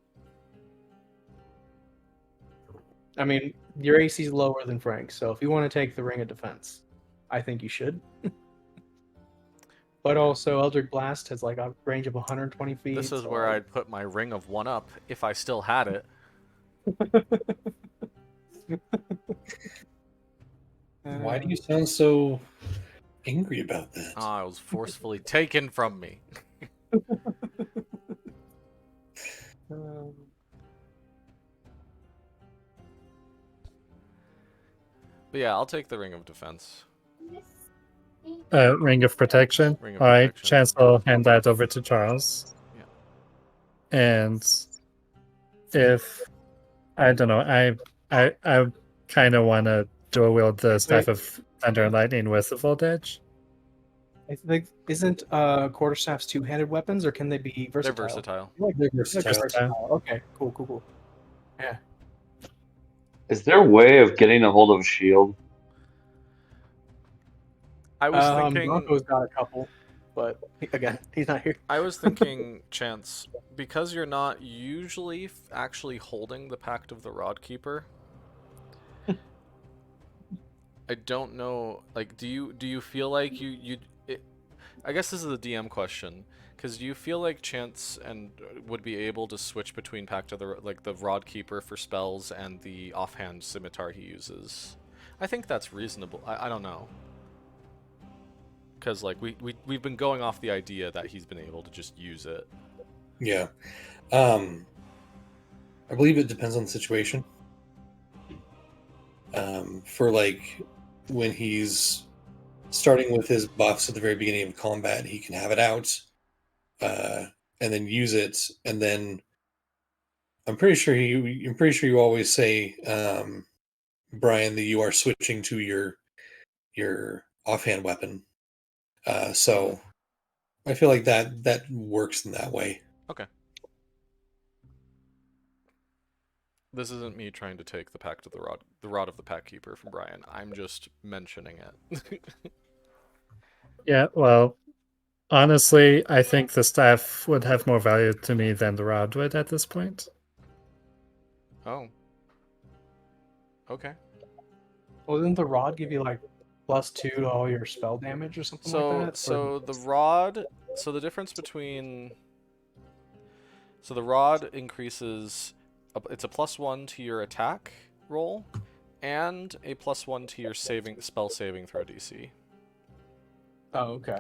I mean, your AC is lower than Frank's, so if you want to take the ring of defense, I think you should. But also, Eldritch Blast has like a range of 120 feet. This is so, where like, I'd put my Ring of 1-Up if I still had it. Why do you sound so angry about that? Ah, it was forcefully taken from me. Um, But yeah, I'll take the Ring of Defense. Ring of Protection. Ring of All right, Protection. Chance will hand that over to Charles. Yeah. And if I don't know, I kind of want to dual wield the Staff of Thunder and Lightning with the Voltage. I think isn't quarterstaffs two-handed weapons, or can they be They're versatile? versatile. They're They're versatile. versatile. Okay, cool. Yeah. Is there a way of getting a hold of a shield? I was thinking. Bronco's got a couple, but again, he's not here. I was thinking, Chance, because you're not usually actually holding the Pact of the Rod Keeper. I don't know. Like, do you feel like I guess this is a DM question, because do you feel like Chance would be able to switch between Pact of the Rod Keeper for spells and the offhand scimitar he uses? I think that's reasonable. I don't know. Because like we've been going off the idea that he's been able to just use it. Yeah. I believe it depends on the situation. For like when he's starting with his buffs at the very beginning of combat, he can have it out, and then use it, and then I'm pretty sure you always say, Brian, that you are switching to your offhand weapon. So I feel like that works in that way. Okay. This isn't me trying to take the Pact of the Rod of the Pact Keeper from Brian. I'm just mentioning it. Yeah, well, honestly, I think the staff would have more value to me than the rod would at this point. Oh. Okay. Well, didn't the rod give you like +2 to all your spell damage or something like that? So the rod. So the difference between. So the rod increases. It's a +1 to your attack roll, and a +1 to your spell saving throw DC. Oh, okay.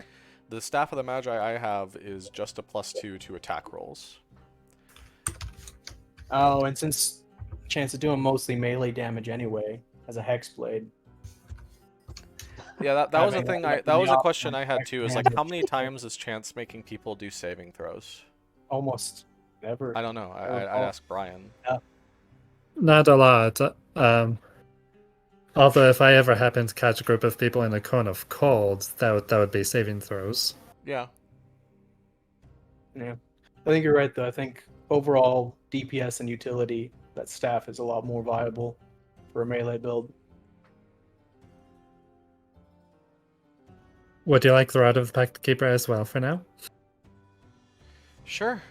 The Staff of the Magi I have is just a +2 to attack rolls. Oh, and since Chance of doing mostly melee damage anyway, as a hex blade. Yeah, that was a Having thing. that That was a off question I had extra too. Is like, damage. how many times is Chance making people do saving throws? Almost never. I don't know. I'd Oh. ask Brian. Not a lot. Although if I ever happen to catch a group of people in a cone of cold, that would be saving throws. Yeah. Yeah. I think you're right, though. I think overall DPS and utility, that staff is a lot more viable for a melee build. Would you like the Rod of the Pact Keeper as well for now? Sure.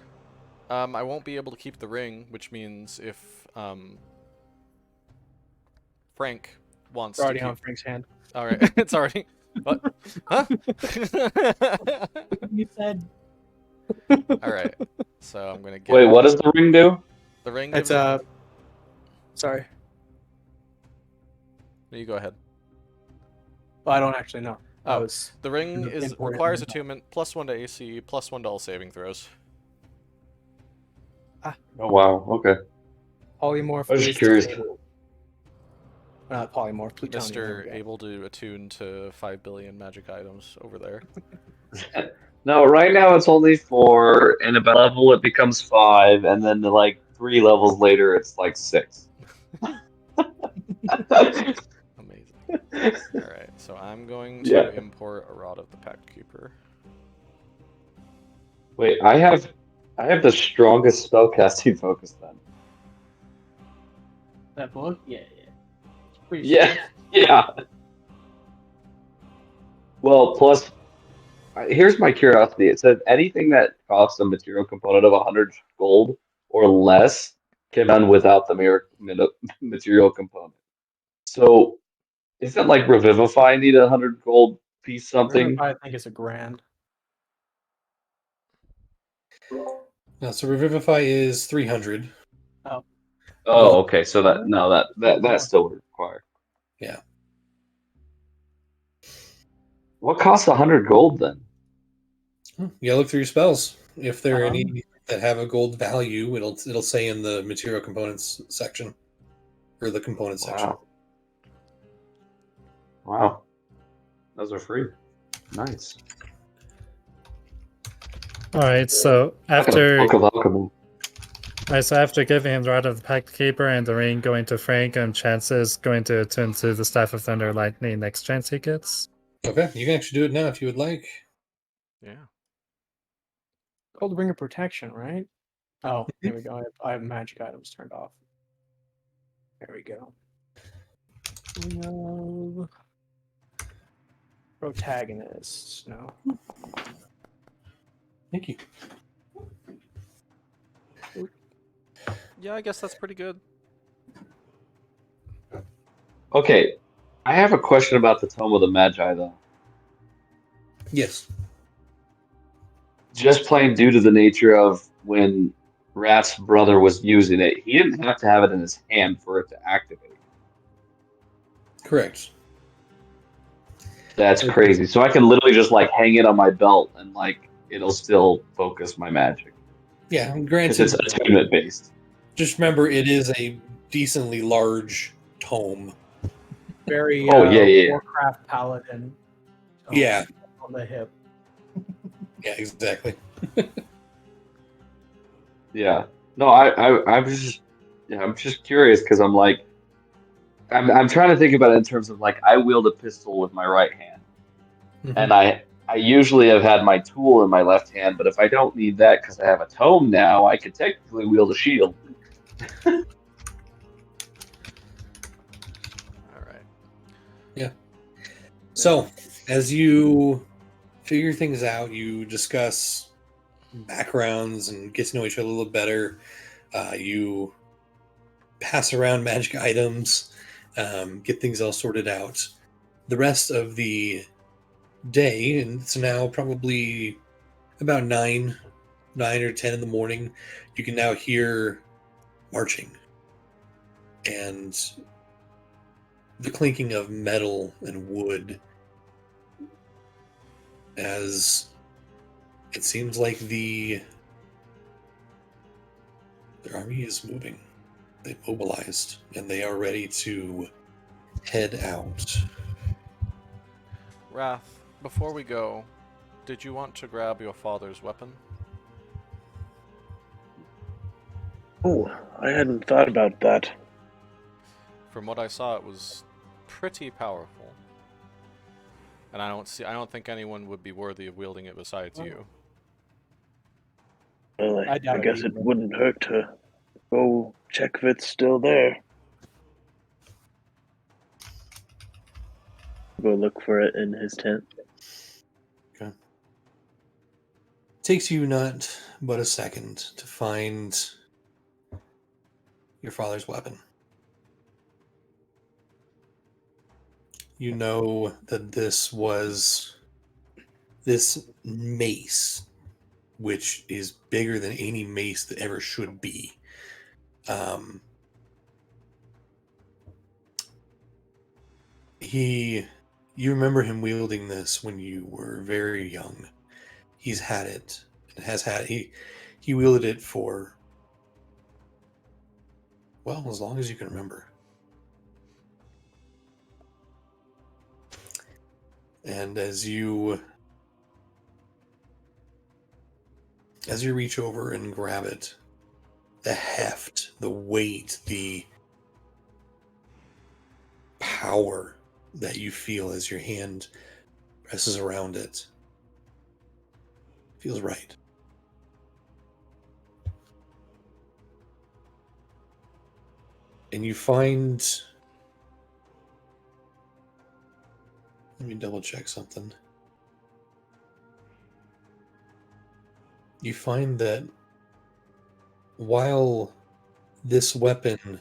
I won't be able to keep the ring, which means if Frank wants It's already to keep... on Frank's hand. All right, it's already. What? Huh? You said. All right. So I'm gonna get. Wait, what does the ring do? The ring It's gives. Sorry. You go ahead. Well, I don't actually know. I Oh, was. the ring Important requires info. attunement, +1 to AC, +1 to all saving throws. Oh wow, okay. Polymorph. I was just is curious. disabled. Not polymorph. Plutonium. there Mr. we go. Able to attune to 5 billion magic items over there. No, right now it's only 4, and about level it becomes 5, and then like 3 levels later it's like 6. Amazing. Alright, so I'm going to Yeah. import a Rod of the Pact Keeper. Wait, I have the strongest spellcasting focus then. That book? Yeah. It's pretty Yeah, strong. yeah. Well, plus, here's my curiosity. It says anything that costs a material component of 100 gold or less can be done without the material component. So, isn't like Revivify need 100 gold piece something? I think it's a grand. No, so Revivify is 300. Oh, okay. So that still would require. Yeah. What costs 100 gold then? You gotta look through your spells. If there are any that have a gold value, it'll say in the material components section. Or the component section. Wow. Those are free. Nice. Alright, so after Book of Alchemy. so after giving him the Rod of the Pact Keeper and the ring going to Frank, and Chance's going to attune to the Staff of Thunder and Lightning next chance he gets. Okay, you can actually do it now if you would like. Yeah. Called Ring of Protection, right? Oh, there we go. I have magic items turned off. There we go. No. Protagonist. No. Thank you. Yeah, I guess that's pretty good. Okay. I have a question about the Tome of the Magi, though. Yes. Just plain due to the nature of when Rat's brother was using it, he didn't have to have it in his hand for it to activate. Correct. That's crazy. So I can literally just like hang it on my belt and like it'll still focus my magic. Yeah, Because granted, it's attunement based. just remember it is a decently large tome. Very yeah. Warcraft paladin. Yeah. On the hip. Yeah, exactly. Yeah. No, I'm just curious because I'm like I'm trying to think about it in terms of like I wield a pistol with my right hand. And I usually have had my tool in my left hand, but if I don't need that because I have a tome now, I can technically wield a shield. All right. Yeah. So, as you figure things out, you discuss backgrounds and get to know each other a little better. You pass around magic items, get things all sorted out. The rest of the day, and it's now probably about 9 or 10 in the morning, you can now hear marching. And the clinking of metal and wood as it seems like their army is moving. They've mobilized and they are ready to head out. Wrath, before we go, did you want to grab your father's weapon? Oh, I hadn't thought about that. From what I saw, it was pretty powerful. And I don't think anyone would be worthy of wielding it besides you. Well, I I doubt it guess it either. wouldn't hurt to go check if it's still there. Go look for it in his tent. Takes you not but a second to find your father's weapon. You know that this mace, which is bigger than any mace that ever should be. You remember him wielding this when you were very young. He's had it and has had it. He wielded it for, well, as long as you can remember. And as you reach over and grab it, the heft, the weight, the power that you feel as your hand presses around it feels right. And you find, let me double check something. You find that while this weapon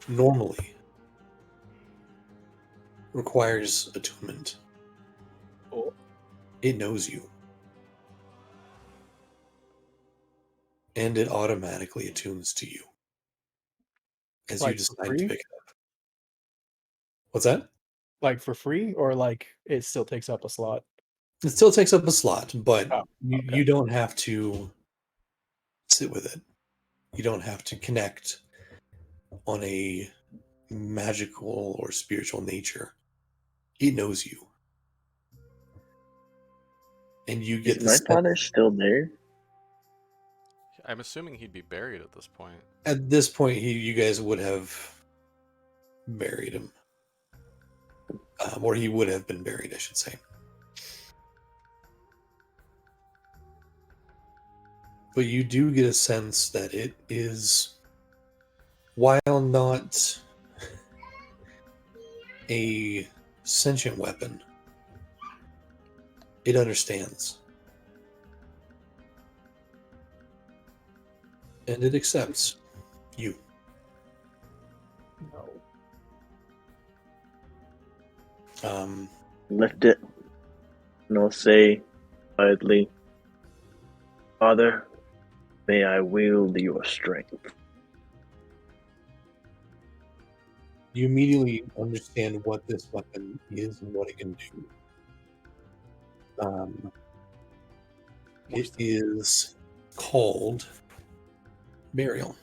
normally requires attunement, it knows you. And it automatically attunes to you as you Like for decide to free? pick it up. What's that? Like for free, or like it still takes up a slot? It still takes up a slot, but Oh, you don't have to sit with it. You don't have to connect on a magical or spiritual nature. It knows you. And you get Is the my sense, father still there? I'm assuming he'd be buried at this point. at this point, you guys would have buried him. Or he would have been buried, I should say. But you do get a sense that it is, while not a sentient weapon, it understands. And it accepts you. No. Lift it, and I'll say quietly, Father, may I wield your strength. You immediately understand what this weapon is and what it can do. It is called Burial.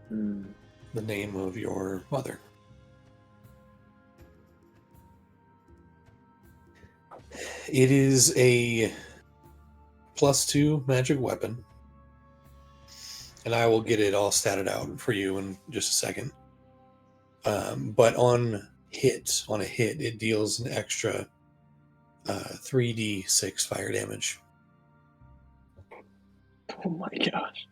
The name of your mother. It is a +2 magic weapon. And I will get it all statted out for you in just a second. But on a hit, it deals an extra 3d6 fire damage. Oh my gosh.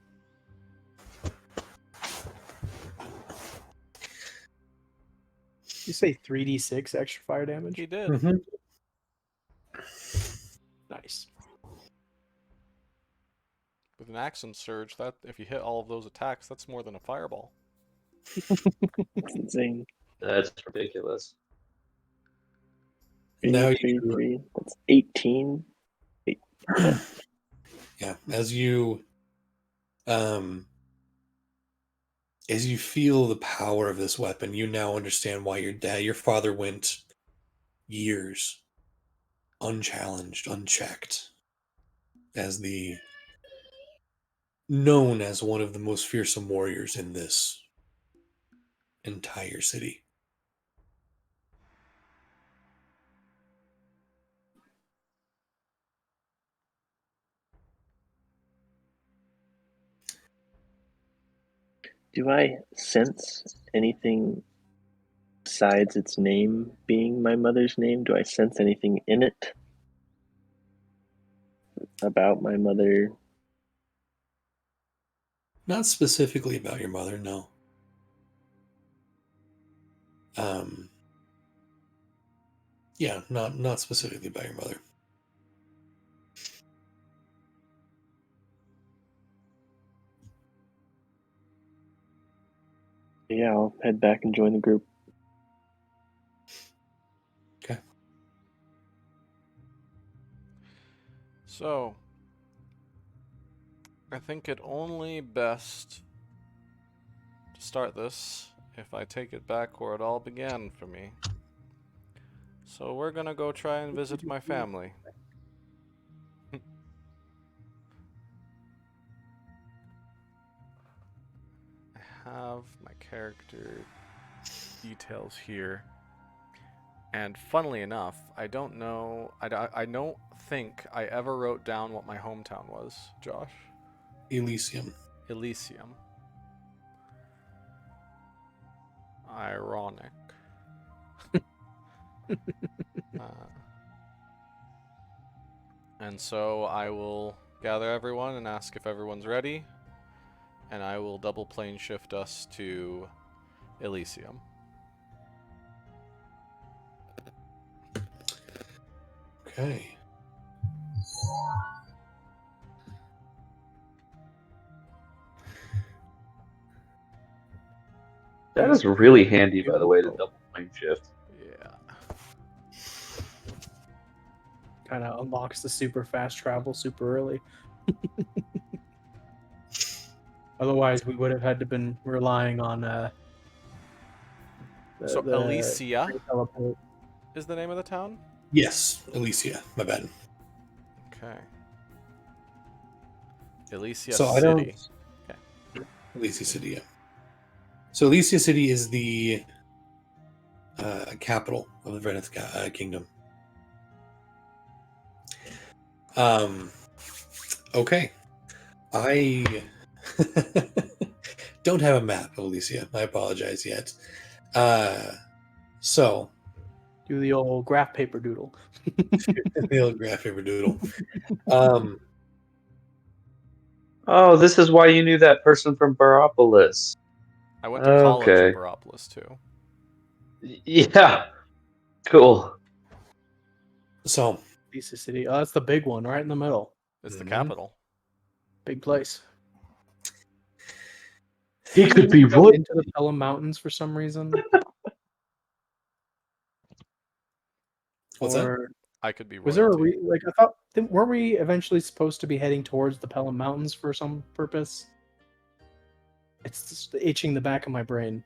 You say 3d6 extra fire damage? He did. Mm-hmm. Nice. With an accent surge, that if you hit all of those attacks, that's more than a fireball. That's insane. That's ridiculous. Now Three, you, three. That's 18. Yeah, as you feel the power of this weapon, you now understand why your father went years unchallenged, unchecked, as the known as one of the most fearsome warriors in this entire city. Do I sense anything besides its name being my mother's name? Do I sense anything in it about my mother? Not specifically about your mother, no. Yeah, not specifically about your mother. Yeah, I'll head back and join the group. Okay. So, I think it only best to start this if I take it back where it all began for me. So we're gonna go try and visit my family. I have my character details here. And funnily enough, I don't think I ever wrote down what my hometown was, Josh. Elysium. Elysium. Ironic. And so I will gather everyone and ask if everyone's ready, and I will double plane shift us to Elysium. Okay. That is really handy, by the way, to double plane shift. Yeah. Kind of unlocks the super fast travel super early. Otherwise, we would have had to been relying on So Elysia teleport. is the name of the town? Yes, Elysia. My bad. Okay. Elysia So I City. Elysia City, yeah. So Elysia City is the capital of the Venice Kingdom. Okay. I don't have a map of Elysia. I apologize yet. So Do the old graph paper doodle. the old graph paper doodle. Oh, this is why you knew that person from Baropolis. I went to college in Okay. Baropolis too. Yeah. Cool. So Pizza City. Oh, that's the big one right in the middle. It's the Mhm. capital. Big place. He could be Go what? into the Pelham Mountains for some reason. What's that? Or I could be was there a royalty. like I thought? Weren't we eventually supposed to be heading towards the Pelham Mountains for some purpose? It's just itching the back of my brain.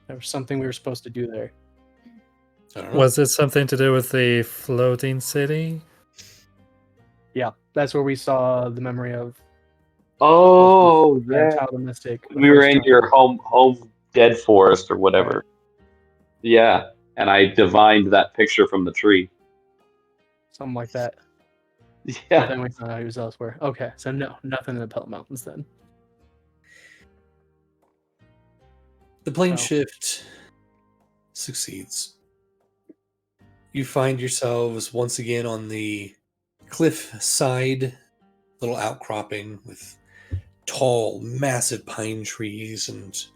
There was something we were supposed to do there. I don't know. Was it something to do with the floating city? Yeah, that's where we saw the memory of Oh, yeah. Child of Mystic. the We were first in time. your home dead forest or whatever. Yeah, and I divined that picture from the tree. Something like that. But Yeah. then we found out he was elsewhere. Okay, so no, nothing in the Pelham Mountains then. The plane Oh. shift succeeds. You find yourselves once again on the cliff side, little outcropping with tall, massive pine trees and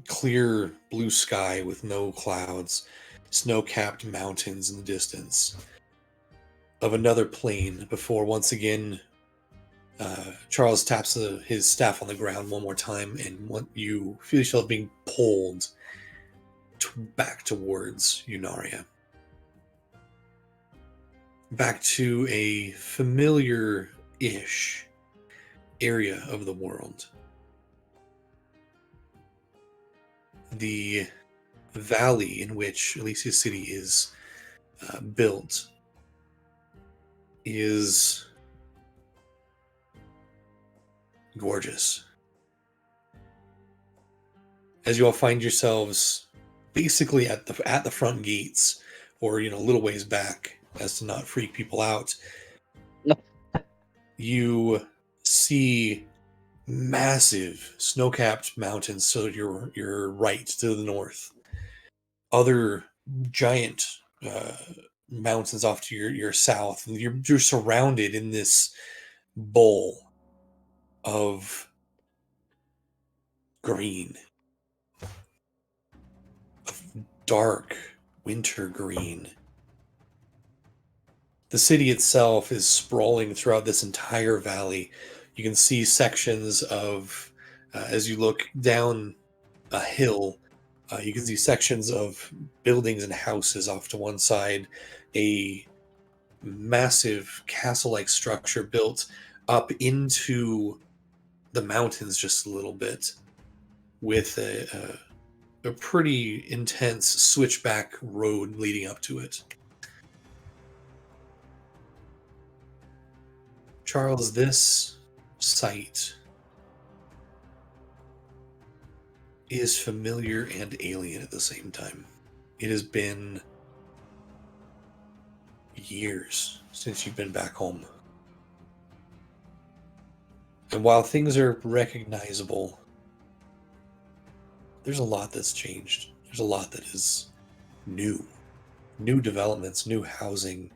clear blue sky with no clouds, snow-capped mountains in the distance of another plane before once again Charles taps his staff on the ground one more time, and you feel yourself being pulled back towards Unaria. back to a familiar-ish area of the world. The valley in which Elysia City is built is gorgeous. As you all find yourselves basically at the front gates, or a little ways back, as to not freak people out, you see massive snow-capped mountains to your right, to the north. Other giant mountains off to your south, and you're surrounded in this bowl of green, of dark winter green. The city itself is sprawling throughout this entire valley. You can see sections of, as you look down a hill, you can see sections of buildings and houses off to one side, a massive castle-like structure built up into the mountains just a little bit, with a pretty intense switchback road leading up to it. Charles, this site is familiar and alien at the same time. It has been years since you've been back home. And while things are recognizable, there's a lot that's changed. There's a lot that is new. New developments, new housing,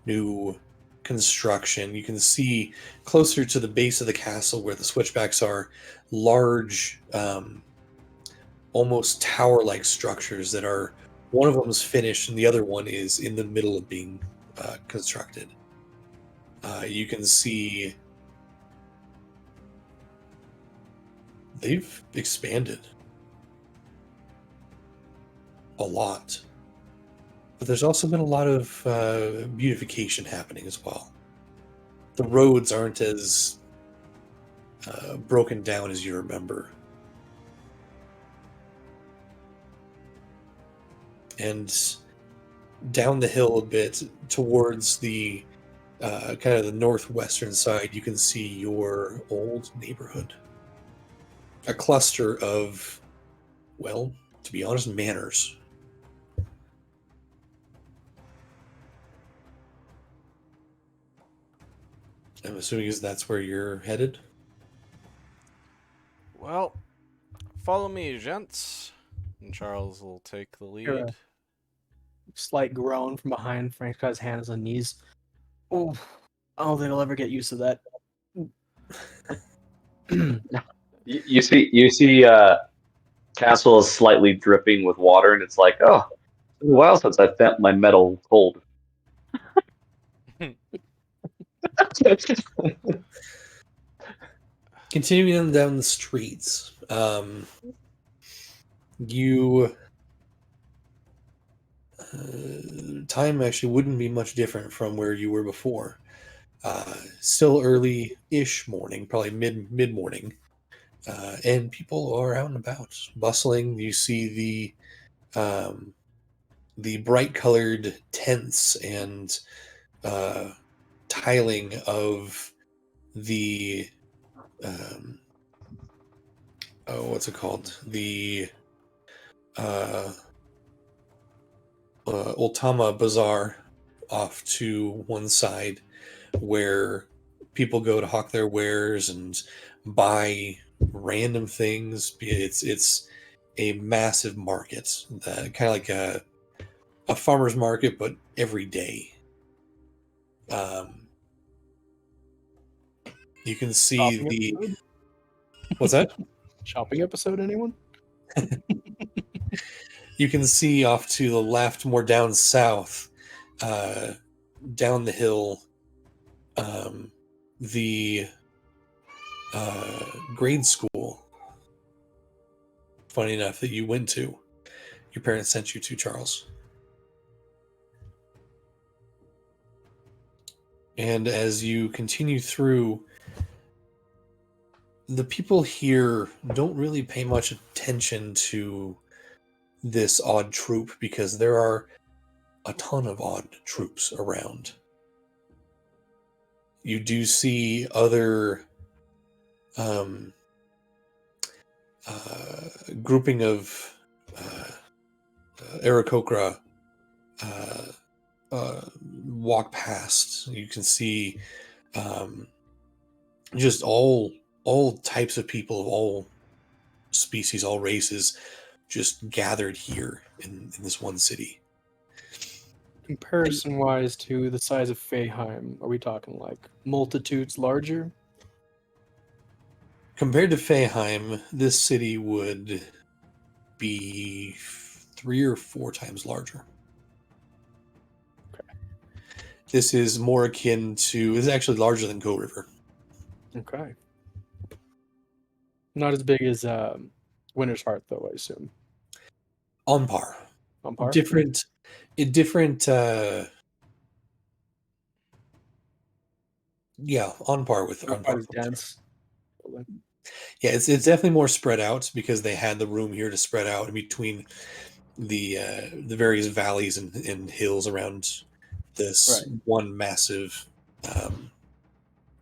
new construction. You can see closer to the base of the castle where the switchbacks are, large, almost tower-like structures that are, one of them is finished and the other one is in the middle of being constructed. You can see they've expanded a lot. But there's also been a lot of beautification happening as well. The roads aren't as broken down as you remember. And down the hill a bit towards the kind of the northwestern side, you can see your old neighborhood. A cluster of, well, to be honest, manors. I'm assuming that's where you're headed? Well, follow me, gents. And Charles will take the Hear lead. a slight groan from behind. Frank's got his hands on knees. Oh, I don't think I'll ever get used to that. You see, Castle is slightly dripping with water, and it's like, oh, it's been a while since I felt my metal cold. Continuing down the streets, you time actually wouldn't be much different from where you were before. Still early-ish morning, probably mid-morning, and people are out and about, bustling. You see the bright-colored tents and tiling of the what's it called? The Ultama Bazaar off to one side, where people go to hawk their wares and buy random things. It's a massive market, that kind of like a farmer's market, but every day. You can see Shopping the episode? what's that? Shopping episode, anyone? You can see off to the left, more down south, down the hill, the grade school. Funny enough, that you went to. Your parents sent you to, Charles. And as you continue through, the people here don't really pay much attention to this odd troop because there are a ton of odd troops around. You do see other grouping of Aarakocra walk past. You can see just all types of people of all species, all races, just gathered here in this one city. Comparison-wise to the size of Feyheim, are we talking like multitudes larger? Compared to Feyheim, this city would be 3 or 4 times larger. Okay. This is more akin to... This is actually larger than Go River. Okay. Not as big as Winter's Heart, though, I assume. On par. On par? Different... yeah, on par with... Not quite as dense. Yeah, it's definitely more spread out because they had the room here to spread out in between the various valleys and hills around this one massive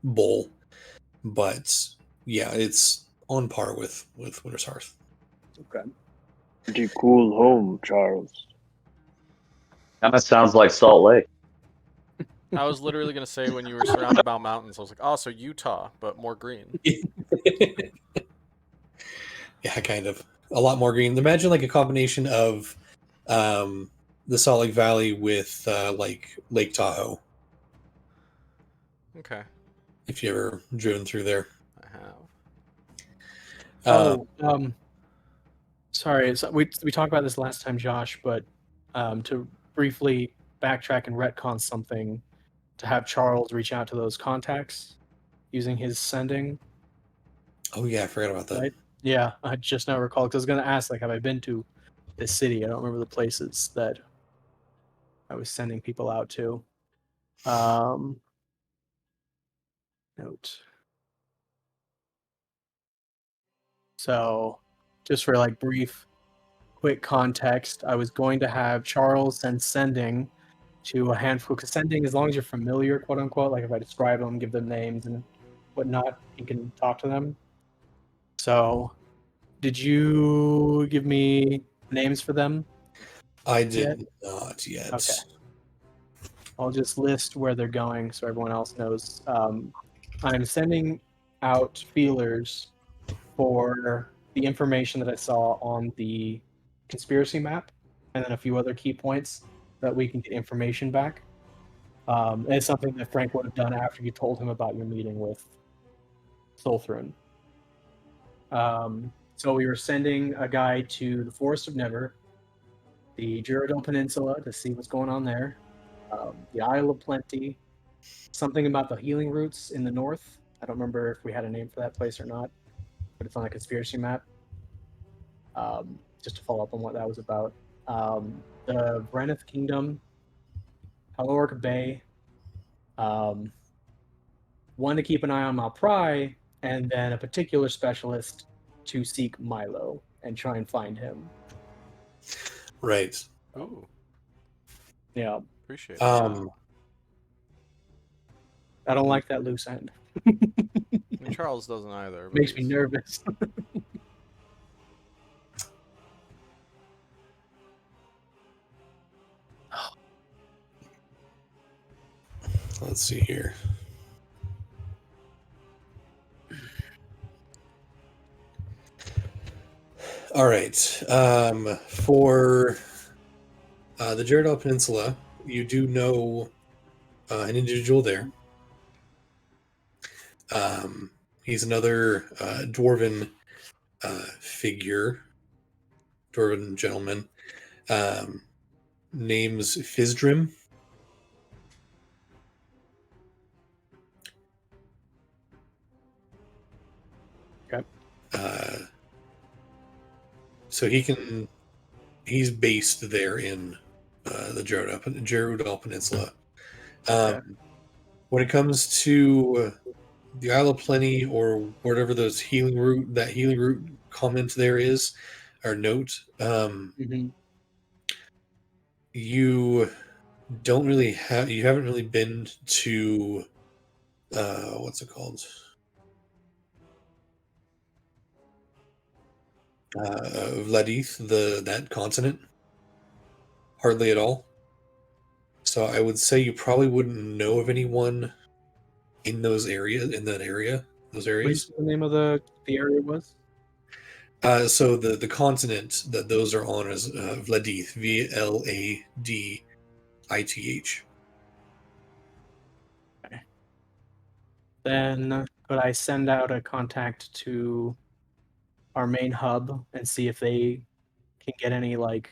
bowl. But yeah, it's on par with Winter's Hearth. Okay. Pretty cool home, Charles. Kind of sounds like Salt Lake. I was literally going to say when you were surrounded by mountains, I was like, oh, so Utah, but more green. Yeah, kind of. A lot more green. Imagine like a combination of the Salt Lake Valley with like Lake Tahoe. Okay. If you ever driven through there. I have. Sorry, we talked about this last time, Josh, but to briefly backtrack and retcon something, to have Charles reach out to those contacts using his sending. Oh yeah, I forgot about that. Right? Yeah, I just now recall because I was going to ask, like, have I been to this city? I don't remember the places that I was sending people out to. Note. So, just for like brief, quick context, I was going to have Charles send sending to a handful, because sending, as long as you're familiar, quote unquote, like if I describe them, give them names and whatnot, you can talk to them. So, did you give me names for them? I did not yet. Okay. I'll just list where they're going so everyone else knows. I'm sending out feelers for the information that I saw on the conspiracy map, and then a few other key points that we can get information back. It's something that Frank would have done after you told him about your meeting with Solthrun. So we were sending a guy to the Forest of Never, the Juradil Peninsula to see what's going on there, the Isle of Plenty, something about the healing roots in the north. I don't remember if we had a name for that place or not, but it's on a conspiracy map. Just to follow up on what that was about. The Brenneth Kingdom, Halork Bay, one to keep an eye on Malpry, and then a particular specialist to seek Milo and try and find him. Right. Ooh. Yeah. Appreciate it. I don't like that loose end. I mean, Charles doesn't either. Makes me nervous. Let's see here. All right. For the Juradil Peninsula, you do know an individual there. He's another dwarven figure, dwarven gentleman. Name's Fizdrim. Okay. So he's based there in the Juradil Peninsula. Okay. When it comes to the Isle of Plenty or whatever those healing root comment there is, or note, Mm-hmm. you haven't really been to what's it called? Vladith, that continent, hardly at all. So I would say you probably wouldn't know of anyone in those areas, those What areas. the name of the area was? So the continent that those are on is Vladith, Vladith. Then could I send out a contact to our main hub and see if they can get any like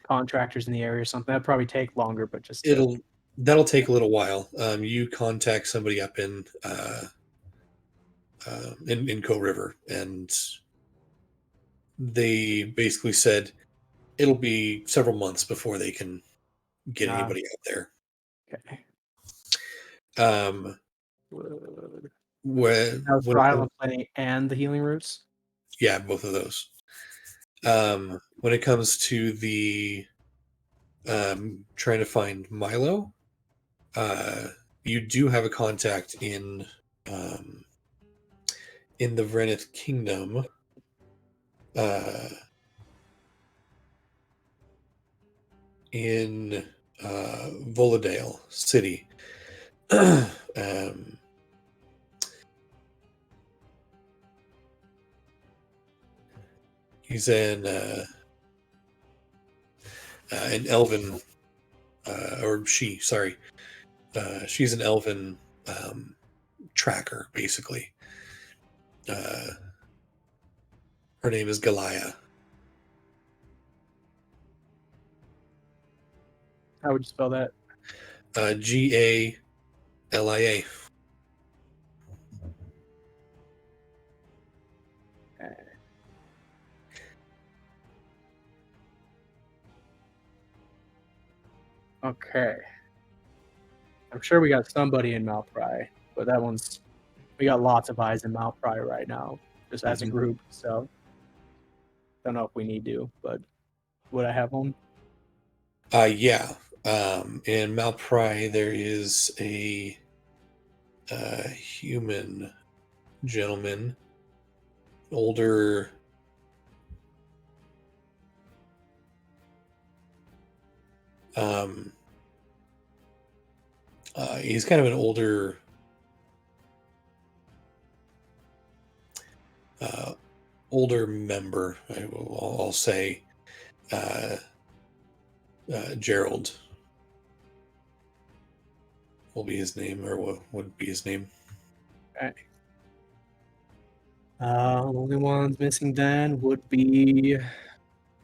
contractors in the area or something? That'd probably take longer, but just That'll take a little while. You contact somebody up in Coe River, and they basically said it'll be several months before they can get anybody out there. okay. When For Isle of Plenty and the healing roots? Yeah, both of those. When it comes to the trying to find Milo, you do have a contact in the Vrenith Kingdom. In Volodale City. He's in an elven, or she, sorry. She's an elven tracker, basically. Her name is Galia. How would you spell that? Galia. Okay. I'm sure we got somebody in Malpry, but we got lots of eyes in Malpry right now, just as a group, so don't know if we need to, but would I have one? Yeah. In Malpry, there is a human gentleman, older. He's kind of an older, member. I'll say, Gerald will be his name, or what would be his name. Okay. Only ones missing then would be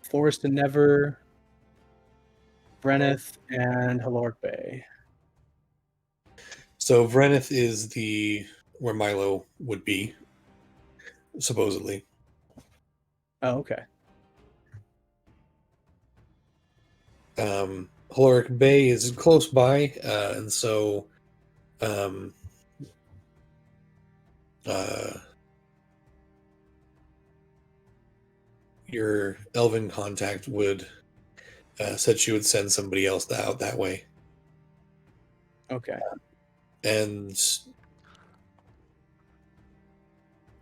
Forest and Never, Brenneth, and Halork Bay. So Vrenith is where Milo would be, supposedly. Oh, okay. Haloric Bay is close by, and so your elven contact said she would send somebody else out that way. Okay. And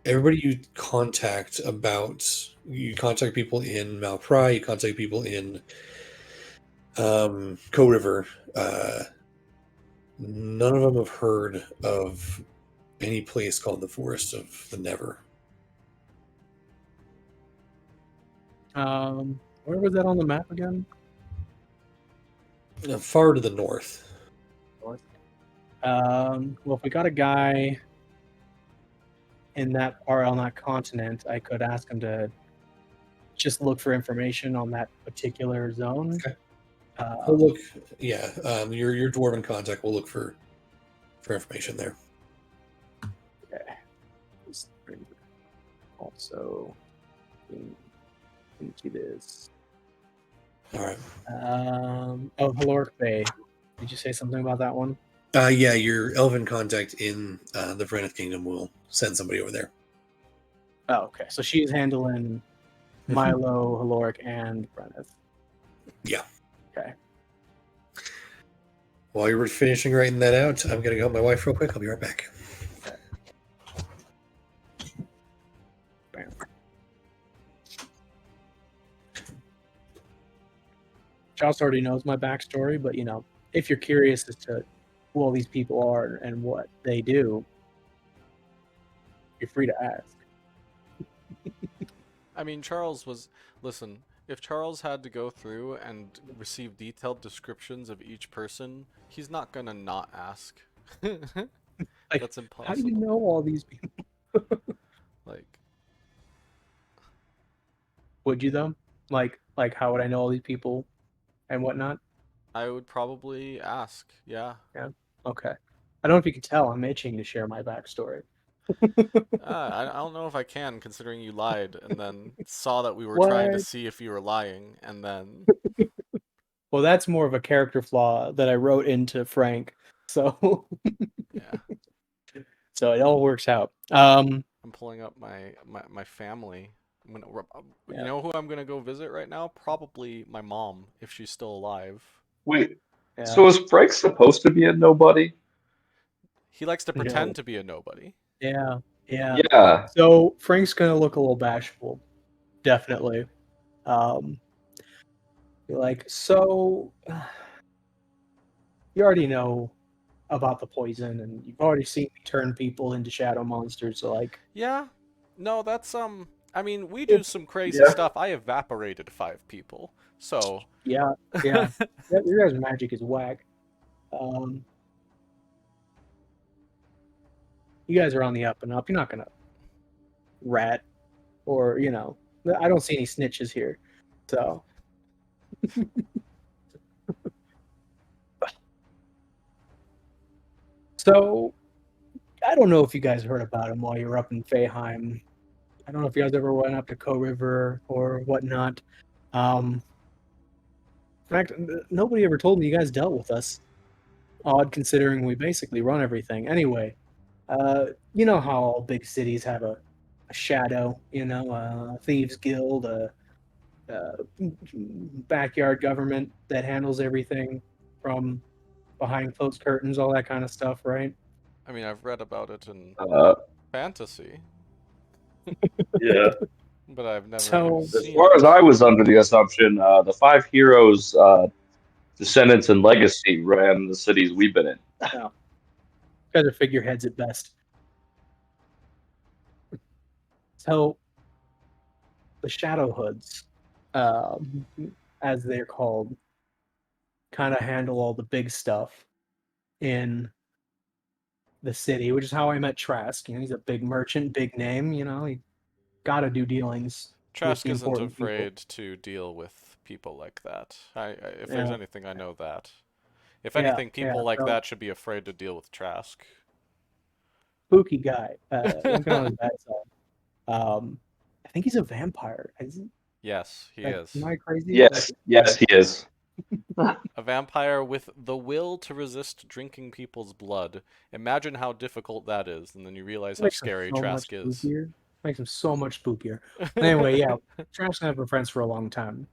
everybody you contact people in Malpry, you contact people in Coe River. None of them have heard of any place called the Forest of the Never. Where was that on the map again? Far to the north. Well, if we got a guy in that part on that continent, I could ask him to just look for information on that particular zone. Okay. We'll look. Yeah, your dwarven contact will look for information there. Okay. Also, into this. All right. Halork Bay. Did you say something about that one? Yeah, your elven contact in the Vreneth Kingdom will send somebody over there. Oh, okay. So she's handling Milo, Haloric, and Brenneth. Yeah. Okay. While you're finishing writing that out, I'm going to go help my wife real quick. I'll be right back. Bam. Joss already knows my backstory, but if you're curious as to who all these people are and what they do, you're free to ask. I mean, listen, if Charles had to go through and receive detailed descriptions of each person, he's not gonna not ask. That's impossible. How do you know all these people? Like, Would you though? Like how would I know all these people and whatnot? I would probably ask, yeah. Yeah. Okay. I don't know if you can tell, I'm itching to share my backstory. I don't know if I can, considering you lied and then saw that we were What? trying to see if you were lying, and then... Well, that's more of a character flaw that I wrote into Frank. So Yeah. So it all works out. I'm pulling up my family. You Yeah. know who I'm gonna go visit right now? Probably my mom, if she's still alive. Wait, Yeah. so is Frank supposed to be a nobody? He likes to pretend No. to be a nobody. Yeah. Yeah. So Frank's gonna look a little bashful, definitely. Like, so you already know about the poison, and you've already seen me turn people into shadow monsters. So like, Yeah. No, that's I mean, we do some crazy stuff. I evaporated 5 people. So yeah. Your guys' magic is whack. You guys are on the up and up. You're not gonna rat, or I don't see any snitches here. So So, I don't know if you guys heard about him while you were up in Feyheim. I don't know if you guys ever went up to Co River or whatnot. In fact, nobody ever told me you guys dealt with us. Odd, considering we basically run everything. Anyway, you know how all big cities have a shadow, a thieves guild, a backyard government that handles everything from behind closed curtains, all that kind of stuff, right? I mean, I've read about it in fantasy, Yeah. but I've never So- As seen far it. as I was under the assumption, the 5 heroes, descendants and legacy ran the cities we've been in. You guys are figureheads at best. So, the Shadow Hoods, as they're called, kind of handle all the big stuff in the city, which is how I met Trask. He's a big merchant, big name. He got to do dealings with Trask the isn't important people. afraid to deal with people like that. If Yeah. there's anything, I know that. If Yeah, anything, people yeah, like so- that should be afraid to deal with Trask. Spooky guy. Don't get on his bad side. I think he's a vampire. Yes, he is. Am I crazy? Yes, he is. A vampire with the will to resist drinking people's blood. Imagine how difficult that is, and then you realize how Makes him scary so Trask much is. spookier. Makes him so much spookier. Anyway, yeah, Trask and I have been friends for a long time.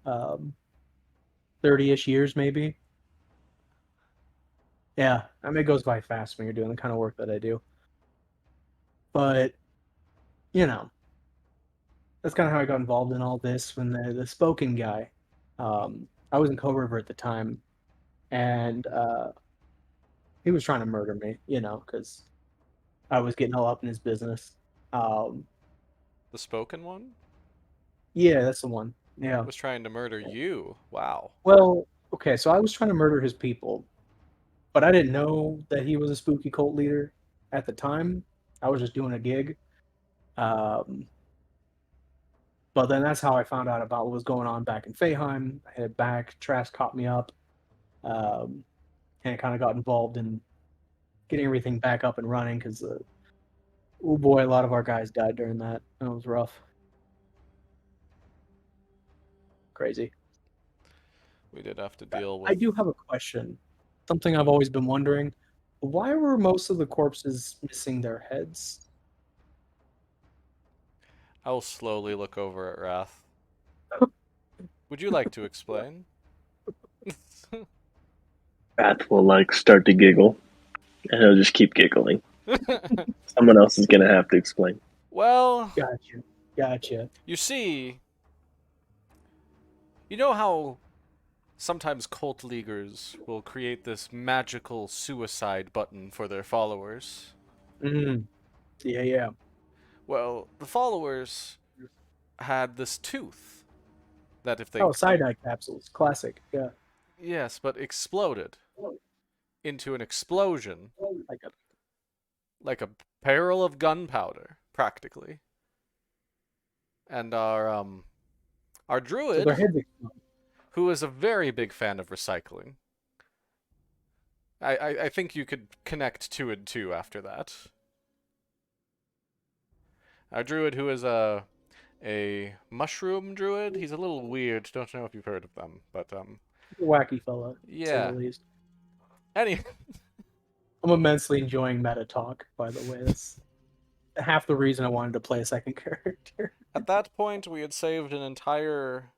30-ish years, maybe. Yeah, I mean, it goes by fast when you're doing the kind of work that I do. But, that's kind of how I got involved in all this when the spoken guy. I was in Co River at the time, and he was trying to murder me, because I was getting all up in his business. The spoken one Yeah, that's the one. Yeah. was trying to murder you. Wow. Well, okay, so I was trying to murder his people, but I didn't know that he was a spooky cult leader at the time. I was just doing a gig. But then that's how I found out about what was going on back in Feyheim. I headed back. Trask caught me up, and kind of got involved in getting everything back up and running because, oh boy, a lot of our guys died during that. That was rough. Crazy. We did have to deal with... I do have a question. Something I've always been wondering. Why were most of the corpses missing their heads? I will slowly look over at Wrath. Would you like to explain? Wrath will like start to giggle, and he'll just keep giggling. Someone else is gonna have to explain. Well, Gotcha. you see, you know how sometimes cult leaguers will create this magical suicide button for their followers? Mm. Yeah. Well, the followers had this tooth that if they Oh, cyanide capsules. Classic. Yeah. yes, but exploded into an explosion Like a, like a barrel of gunpowder, practically. And our so druid, their heads explode. who is a very big fan of recycling. I think you could connect two and two after that. Our druid, who is a mushroom druid, he's a little weird. Don't know if you've heard of them, but Wacky fellow, to say yeah. the least. Any I'm immensely enjoying meta talk, by the way. That's half the reason I wanted to play a second character. at that point, we had saved an entire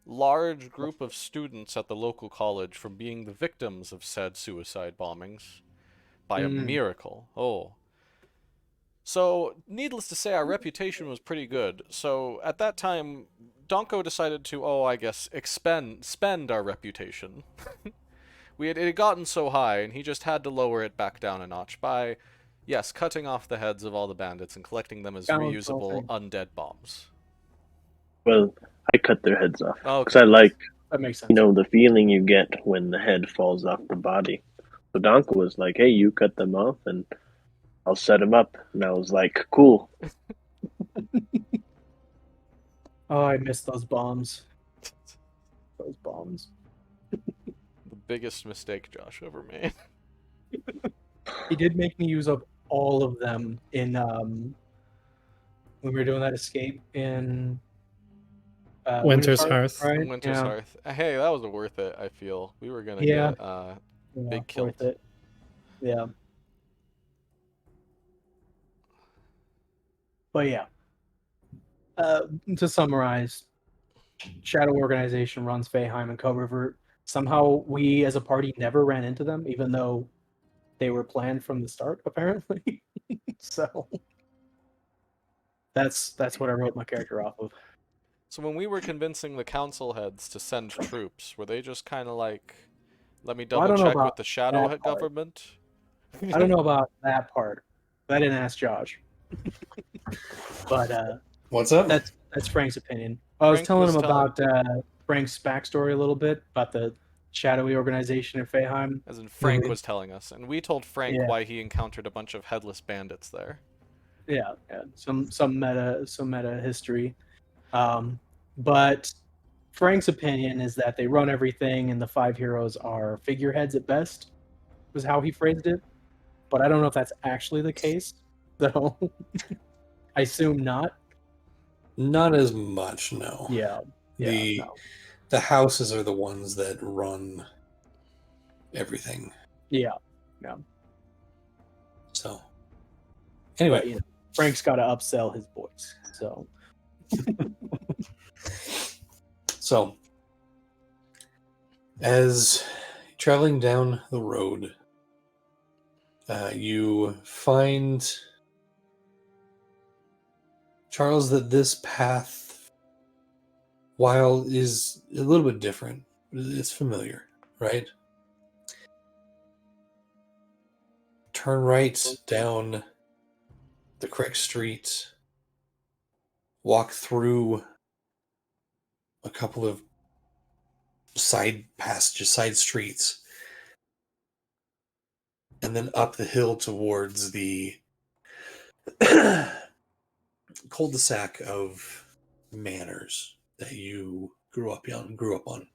large group of students at the local college from being the victims of said suicide bombings by a miracle. Oh. So, needless to say, our reputation was pretty good. So, at that time, Donko decided to, I guess, spend our reputation. It had gotten so high, and he just had to lower it back down a notch by, yes, cutting off the heads of all the bandits and collecting them as reusable undead bombs. Well, I cut their heads off because Okay. I like, That makes sense. the feeling you get when the head falls off the body. So Donko was like, "Hey, you cut them off, and I'll set them up." And I was like, "Cool." Oh, I missed those bombs. Those bombs. The biggest mistake Josh ever made. He did make me use up all of them in when we were doing that escape in Winter's Hearth. right? Winter's Yeah. Hearth. Hey, that was worth it, I feel. We were gonna Yeah. get Yeah, big killed. worth it. Yeah. But yeah. To summarize, Shadow Organization runs Feyheim and Covert. Somehow we as a party never ran into them, even though they were planned from the start, apparently. So that's what I wrote my character off of. So when we were convincing the council heads to send troops, were they just kind of like, let me Well, I double don't know check with about the shadow that part. government? I don't know about that part. I didn't ask Josh. But What's up? that's Frank's opinion. I was Frank telling was him about Frank's backstory a little bit about the shadowy organization in Feyheim. As in Frank Mhm. was telling us, and we told Frank Yeah. why he encountered a bunch of headless bandits there. Yeah. Some meta history. But Frank's opinion is that they run everything and the 5 heroes are figureheads at best, was how he phrased it. But I don't know if that's actually the case. So I assume not. Not as much, no. Yeah. The houses are the ones that run everything. Yeah. So anyway, But, Frank's got to upsell his boys. So so as traveling down the road, you find, Charles, that this path, while is a little bit different, it's familiar, right? Turn right down the correct street, walk through a couple of side passages, side streets, and then up the hill towards the cul-de-sac of manors that you grew up on.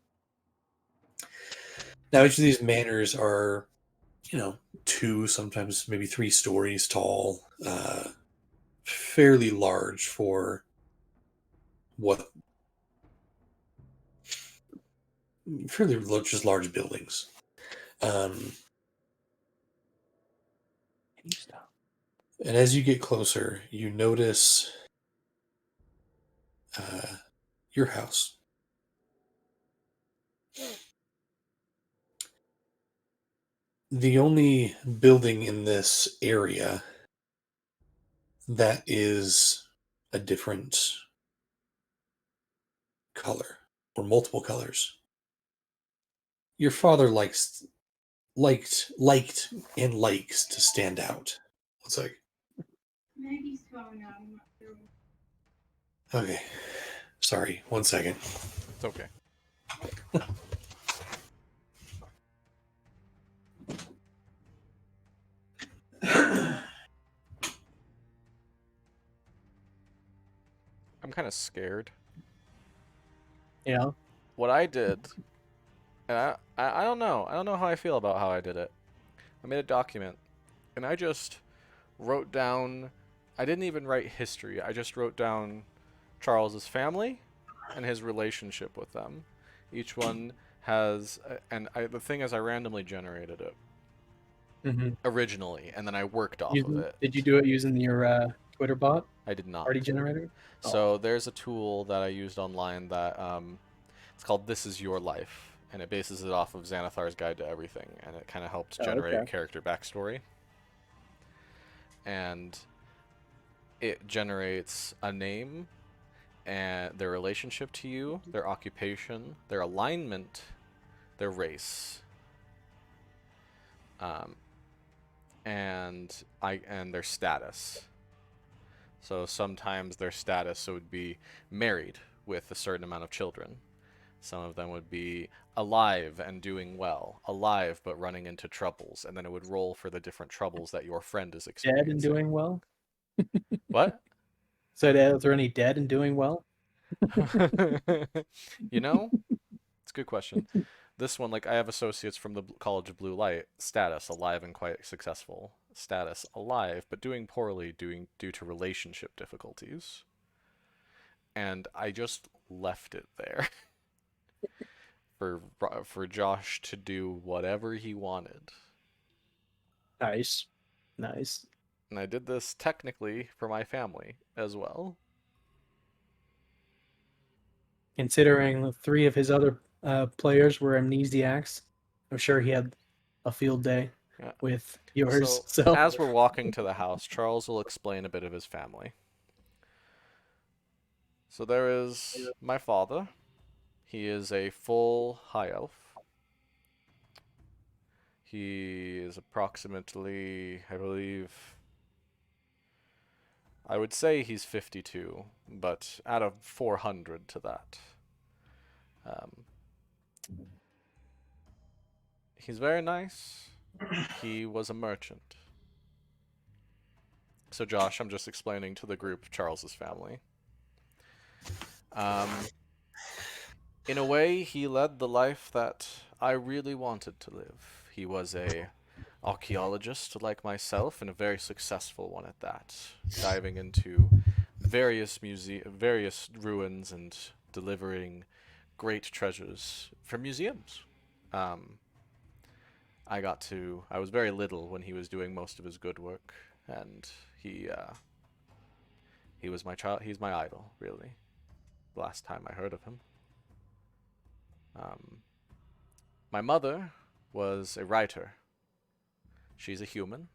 Now, each of these manors are, 2, sometimes maybe 3 stories tall, fairly large for what fairly just large buildings. And as you get closer, you notice your house. The only building in this area that is a different color or multiple colors. Your father liked and likes to stand out. One sec. Maggie's calling out. I'm not sure. Okay. Sorry, 1 second. It's okay. I'm kind of scared. Yeah. What I did, and I don't know. I don't know how I feel about how I did it. I made a document, and I just wrote down. I didn't even write history. I just wrote down Charles's family and his relationship with them. Each one has, the thing is, I randomly generated it originally, and then I worked off of it. Did you do it using your Twitter bot? I did not. Party generator? So there's a tool that I used online that it's called This Is Your Life, and it bases it off of Xanathar's Guide to Everything, and it kind of helped generate character backstory. And it generates a name and their relationship to you, their occupation, their alignment, their race, and their status. So sometimes their status would be married with a certain amount of children. Some of them would be alive and doing well, alive but running into troubles, and then it would roll for the different troubles that your friend is experiencing. Dead and doing well? What? So is there any dead and doing well? You know, it's a good question. This one, like, I have associates from the College of Blue Light. Status, alive and quite successful. Status, alive, but doing poorly due to relationship difficulties. And I just left it there for Josh to do whatever he wanted. Nice. Nice. And I did this technically for my family as well. Considering 3 of his other players were amnesiacs, I'm sure he had a field day with yours. So as we're walking to the house, Charles will explain a bit of his family. So there is my father. He is a full high elf. He is approximately, I believe, I would say he's 52, but add a 400 to that. He's very nice. He was a merchant. So Josh, I'm just explaining to the group Charles's family. In a way, he led the life that I really wanted to live. He was a archaeologist like myself, and a very successful one at that, diving into various ruins and delivering great treasures from museums. I was very little when he was doing most of his good work, and he was my child. He's my idol, really. The last time I heard of him. My mother was a writer. She's a human,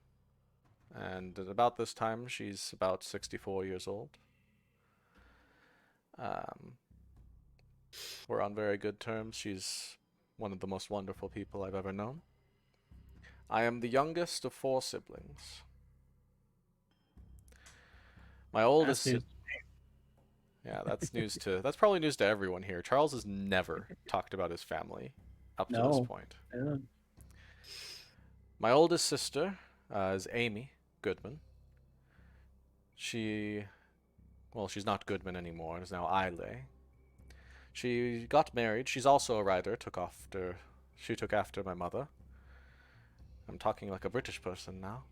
and at about this time, she's about 64 years old. We're on very good terms. She's one of the most wonderful people I've ever known. I am the youngest of 4 siblings. My oldest... Yeah, that's that's probably news to everyone here. Charles has never talked about his family up to this point. Yeah. My oldest sister is Amy Goodman. She's not Goodman anymore. It's now Aile. She got married. She's also a writer. She took after my mother. I'm talking like a British person now.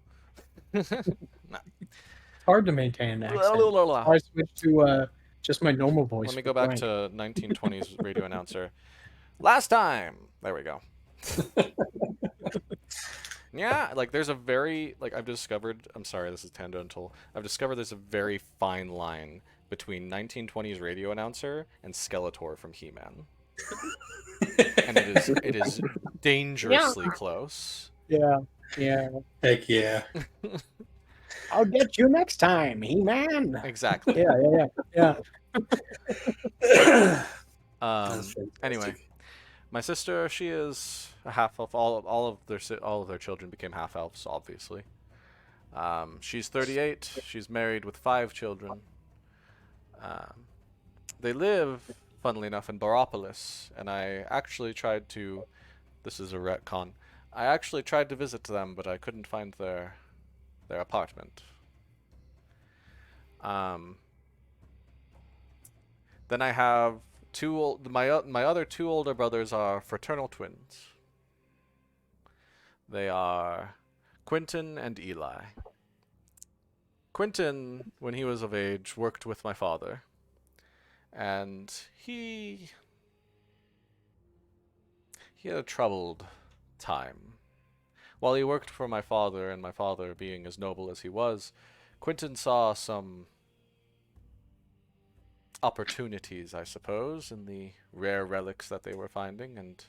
Nah. It's hard to maintain an accent. I switched to just my normal voice. Let me go back to 1920s radio announcer. Last time! There we go. Yeah, like there's a very like I've discovered. I'm sorry, this is tangential. I've discovered there's a very fine line between 1920s radio announcer and Skeletor from He-Man, and it is dangerously close. Yeah, yeah. Heck yeah. I'll get you next time, He-Man. Exactly. Yeah. That's Anyway, fantastic. my sister, she is a half elf. All of their children became half elves, obviously. She's 38. She's married with 5 children. Um, they live, funnily enough, in Baropolis, and I actually tried to. This is a retcon. I actually tried to visit them, but I couldn't find their apartment. Then I have my other 2 older brothers are fraternal twins. They are Quentin and Eli. Quentin, when he was of age, worked with my father, and he had a troubled time. While he worked for my father, and my father being as noble as he was, Quentin saw some opportunities, I suppose, in the rare relics that they were finding, and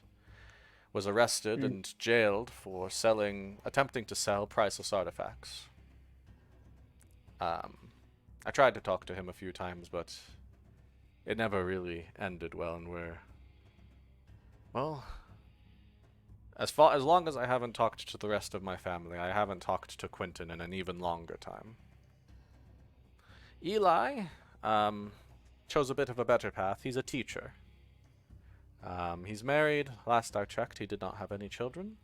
was arrested and jailed for attempting to sell priceless artifacts. I tried to talk to him a few times, but it never really ended well, and well, as long as I haven't talked to the rest of my family, I haven't talked to Quentin in an even longer time. Eli, chose a bit of a better path. He's a teacher. He's married. Last I checked, he did not have any children.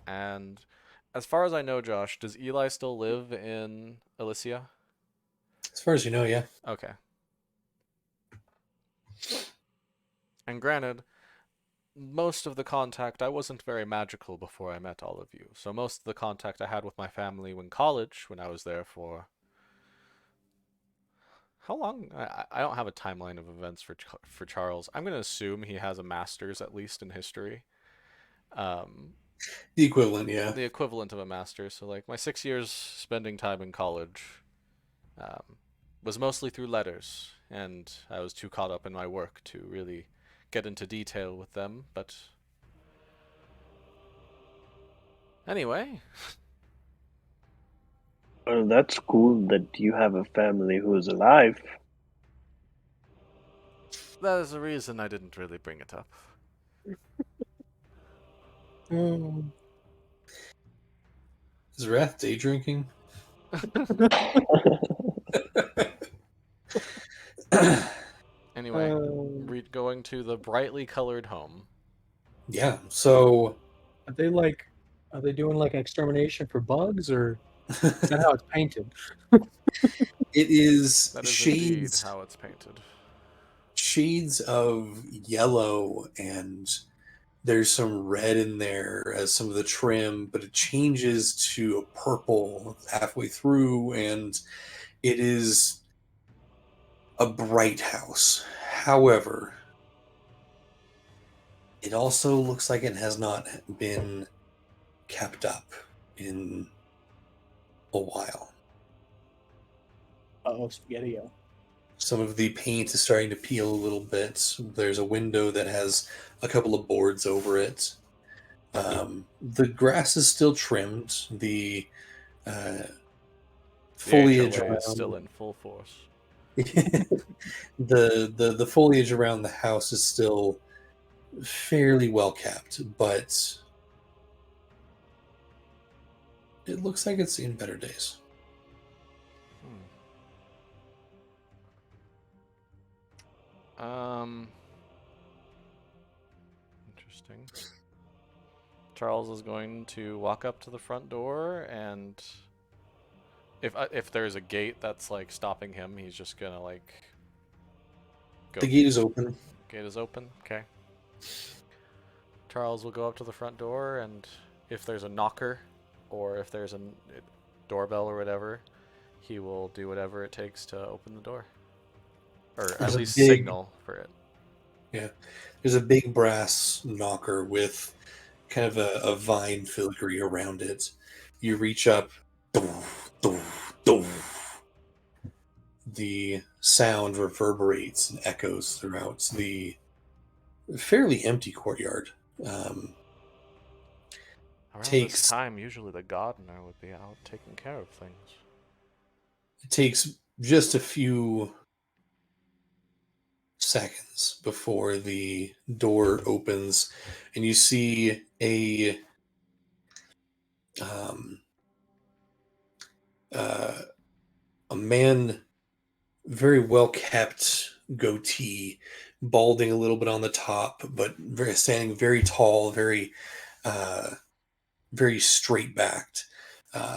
And as far as I know, Josh, does Eli still live in Elysia? As far as you know, yeah. Okay. And granted, most of the contact, I wasn't very magical before I met all of you. So most of the contact I had with my family in college, when I was there for... How long? I don't have a timeline of events for Charles. I'm going to assume he has a master's, at least, in history. The equivalent, yeah. The equivalent of a master's. So, like, my 6 years spending time in college was mostly through letters, and I was too caught up in my work to really get into detail with them, but... Anyway... Well, that's cool that you have a family who is alive. That is the reason I didn't really bring it up. Is Wrath day drinking? Anyway, going to the brightly colored home. Yeah, so... Are they doing like extermination for bugs, or is that how it's painted? It is That is indeed shades how it's painted. shades of yellow, and there's some red in there as some of the trim, but it changes to a purple halfway through, and it is a bright house. However, it also looks like it has not been kept up in a while. Oh, spaghetti-o. Some of the paint is starting to peel a little bit. There's a window that has a couple of boards over it. The grass is still trimmed. The foliage HOA around, is still in full force. the foliage around the house is still fairly well kept, but it looks like it's seen better days. Interesting. Charles is going to walk up to the front door, and if there's a gate that's like stopping him, he's just gonna like go. The gate is open. Gate is open. Okay. Charles will go up to the front door, and if there's a knocker, or if there's a doorbell or whatever, he will do whatever it takes to open the door, or There's at a least big- signal for it. Yeah. There's a big brass knocker with kind of a vine filigree around it. You reach up, doof, doof, doof. The sound reverberates and echoes throughout the fairly empty courtyard. Um, Around this takes time, usually the gardener would be out taking care of things. it takes just a few seconds before the door opens, and you see um, uh, a man, very well kept, goatee, balding a little bit on the top, but standing very tall, uh, very straight backed,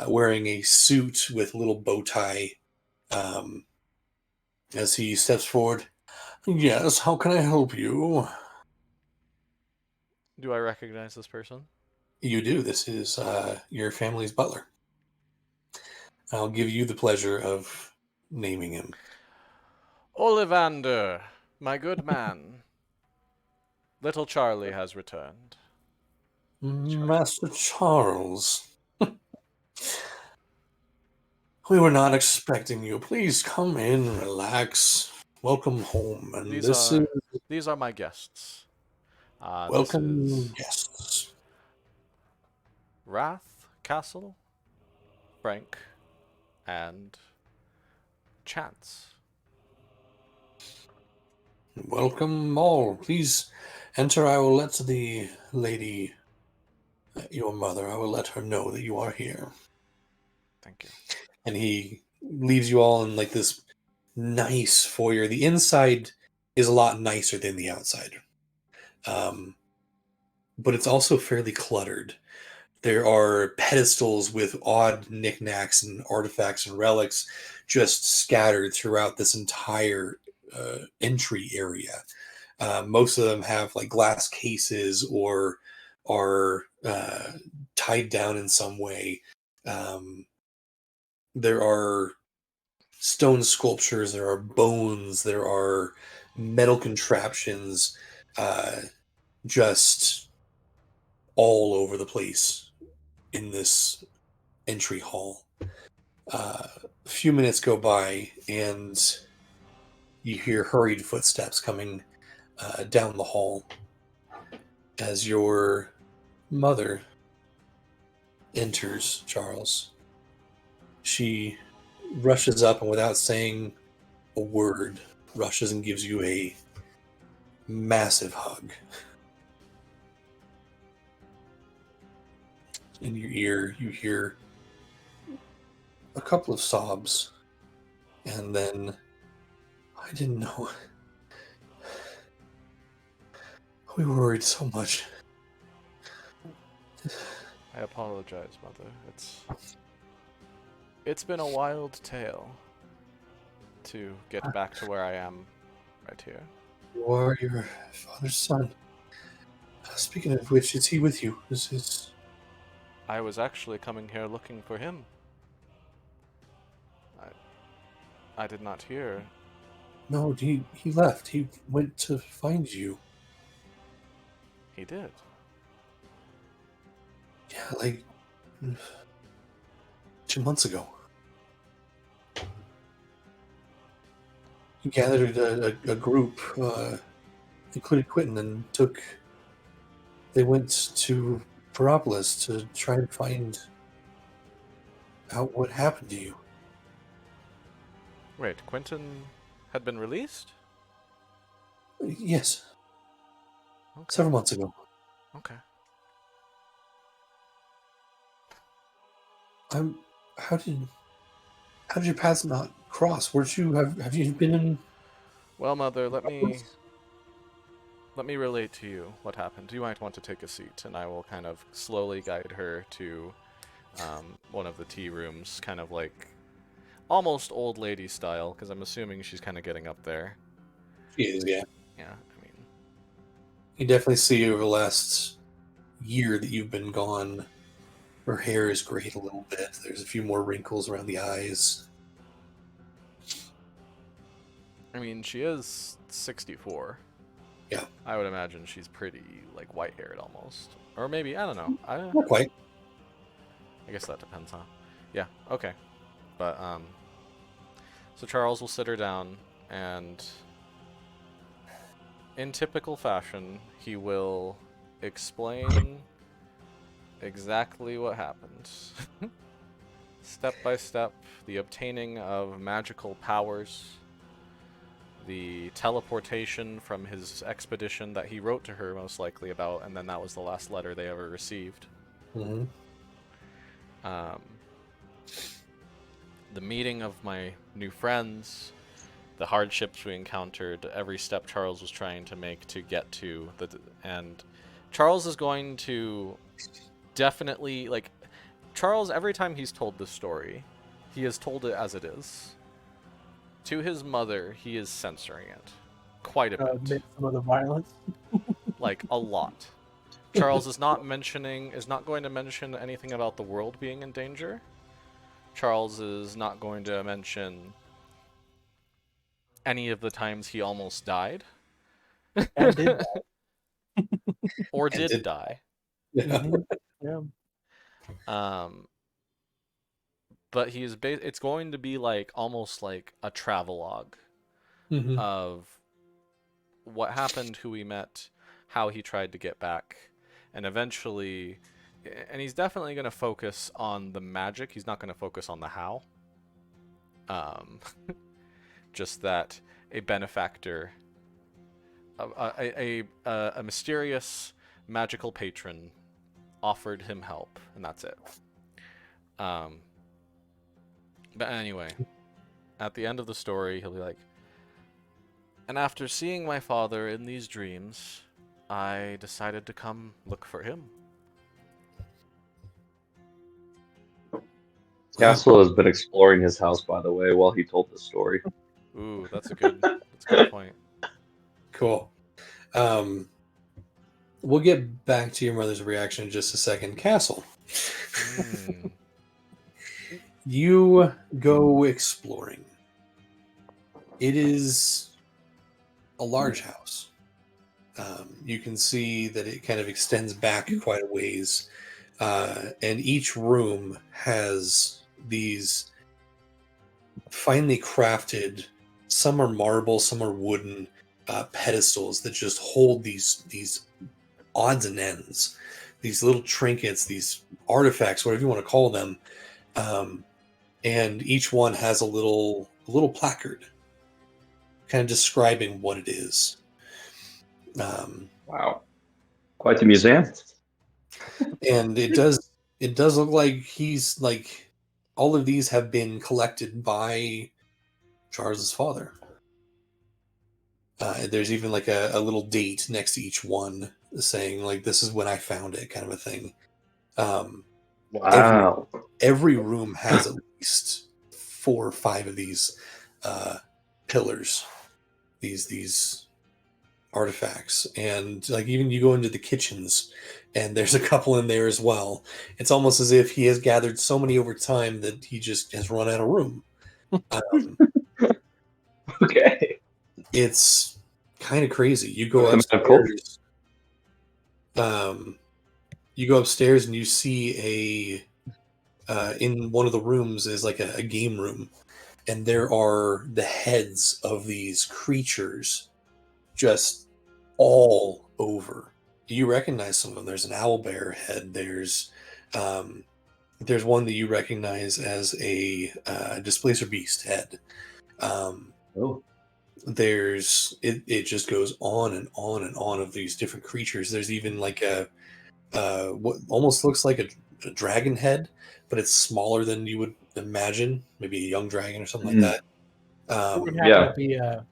wearing a suit with a little bow tie. Um, as he steps forward, yes, how can I help you? Do I recognize this person? You do. This is your family's butler. I'll give you the pleasure of naming him. Ollivander, my good man. Little Charlie has returned. Master Charles. We were not expecting you. Please come in, relax. Welcome home. And These are my guests. This welcome is guests. Wrath, Castle, Frank, and Chance. Welcome all. Please enter. I will let the lady, your mother, I will let her know that you are here. Thank you. And he leaves you all in like this nice foyer. The inside is a lot nicer than the outside. But it's also fairly cluttered. There are pedestals with odd knickknacks and artifacts and relics just scattered throughout this entire entry area. Most of them have like glass cases or are tied down in some way. There are stone sculptures, there are bones, there are metal contraptions, just all over the place in this entry hall. A few minutes go by, and you hear hurried footsteps coming down the hall as your mother enters, Charles. She rushes up and, without saying a word, rushes and gives you a massive hug. In your ear, you hear a couple of sobs, and then, I didn't know. We were worried so much. I apologize, Mother. It's been a wild tale to get back to where I am right here. You are your father's son. Speaking of which, is he with you? I was actually coming here looking for him. I did not hear. No, he left. He went to find you. He did. Yeah, like 2 months ago. He gathered a group, including Quentin, and they went to Perapolis to try to find out what happened to you. Wait, Quentin had been released? Yes, Okay. several months ago. Okay. How did your paths not cross? Weren't you have you been in? Well, Mother, let me relate to you what happened. You might want to take a seat, and I will kind of slowly guide her to one of the tea rooms, kind of like almost old lady style, because I'm assuming she's kind of getting up there. She is, yeah. Yeah, I mean, You definitely see over the last year that you've been gone, her hair is grayed a little bit. There's a few more wrinkles around the eyes. she is 64. Yeah. I would imagine she's pretty, like, white-haired almost. Or maybe, I don't know. Not quite. I guess that depends, huh? Yeah, okay. But, so Charles will sit her down, and in typical fashion, he will explain exactly what happened. Step by step, the obtaining of magical powers, the teleportation from his expedition that he wrote to her most likely about, and then that was the last letter they ever received. Mm-hmm. The meeting of my new friends, the hardships we encountered, every step Charles was trying to make to get to and Charles is going to definitely, like, Charles, every time he's told this story, he has told it as it is. To his mother, he is censoring it quite a bit. Some of the violence. Like, a lot. Charles is not going to mention anything about the world being in danger. Charles is not going to mention any of the times he almost died. And did Or And did did- die. Yeah. yeah. But it's going to be like almost like a travelogue Mm-hmm. of what happened, who he met, how he tried to get back, and eventually, and he's definitely going to focus on the magic. He's not going to focus on the how. Just that a benefactor, a mysterious magical patron offered him help, and that's it. But anyway, at the end of the story, he'll be like, and after seeing my father in these dreams, I decided to come look for him. Castle has been exploring his house, by the way, while he told this story. Ooh, that's a good point. Cool. We'll get back to your mother's reaction in just a second. Castle. You go exploring. It is a large house. You can see that it kind of extends back quite a ways. And each room has these finely crafted, some are marble, some are wooden, pedestals that just hold these odds and ends, these little trinkets, these artifacts, whatever you want to call them. And each one has a little placard kind of describing what it is. Wow. Quite the museum. And it does look like he's like, all of these have been collected by Charles's father. There's even like a little date next to each one saying like, this is when I found it, kind of a thing. Wow. Every room has at least 4 or 5 of these pillars, these artifacts, and like even you go into the kitchens and there's a couple in there as well. It's almost as if he has gathered so many over time that he just has run out of room. Okay. It's kind of crazy. You go That's upstairs. You go upstairs and you see in one of the rooms is like a game room, and there are the heads of these creatures just all over. You recognize some of them. There's an owlbear head. There's one that you recognize as a displacer beast head. Oh. It just goes on and on and on of these different creatures. There's even like a what almost looks like a dragon head, but it's smaller than you would imagine. Maybe a young dragon or something like that. It would happen to be a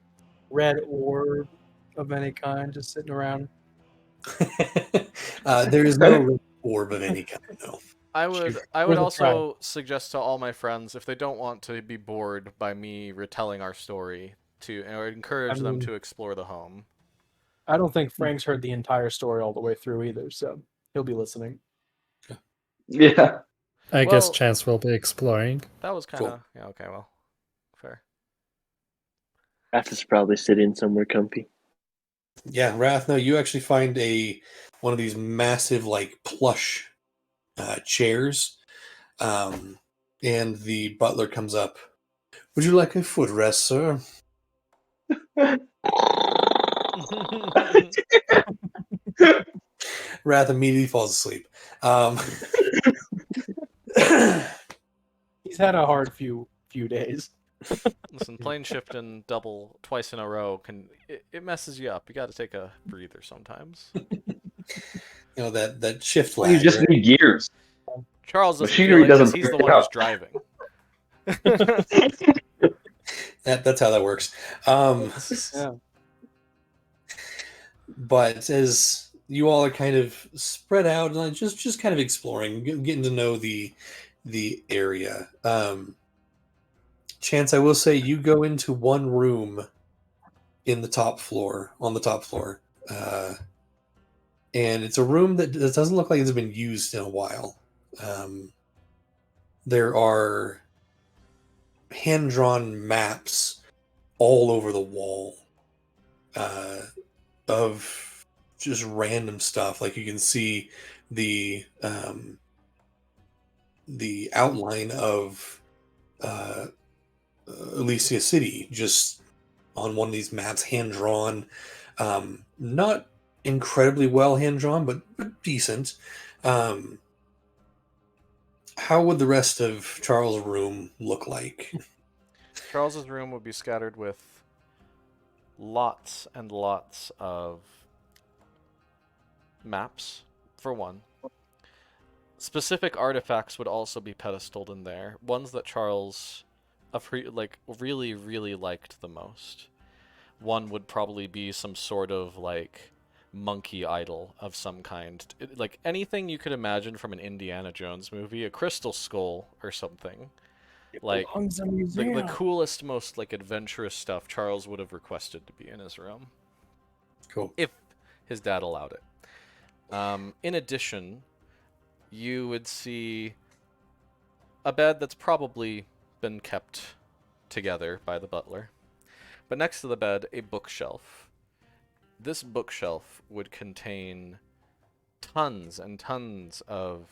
red orb of any kind just sitting around. There is no red orb of any kind. No. I would Worth a also suggest to all my friends, if they don't want to be bored by me retelling our story, or encourage them to explore the home. I don't think Frank's heard the entire story all the way through either, so he'll be listening. Yeah. I guess Well- Chance will be exploring. That was kind of Cool. yeah. Okay, well, fair. Athos probably sitting somewhere comfy. Yeah, Wrath. No, you actually find one of these massive, like plush chairs, and the butler comes up. Would you like a footrest, sir? Wrath immediately falls asleep. He's had a hard few days. Listen, plane shift and double twice in a row it messes you up. You got to take a breather sometimes. You know that shift Well, you lag. just Right? need gears. Charles doesn't Machinery feel it because doesn't he's the break one who's up. driving. That's how that works. Yeah. But as you all are kind of spread out and just kind of exploring, getting to know the area. Chance, I will say you go into one room in the top floor, on the top floor. And it's a room that doesn't look like it's been used in a while. There are hand-drawn maps all over the wall of just random stuff. Like you can see the outline of Elysia City just on one of these maps, hand-drawn. Not incredibly well hand-drawn, but decent. How would the rest of Charles' room look like? Charles's room would be scattered with lots and lots of maps, for one. Specific artifacts would also be pedestaled in there. Ones that Charles really, really liked the most. One would probably be some sort of like monkey idol of some kind. Like anything you could imagine from an Indiana Jones movie, a crystal skull or something. Like the coolest, most like adventurous stuff Charles would have requested to be in his room. Cool. If his dad allowed it. In addition, you would see a bed that's probably been kept together by the butler. But next to the bed, a bookshelf. This bookshelf would contain tons and tons of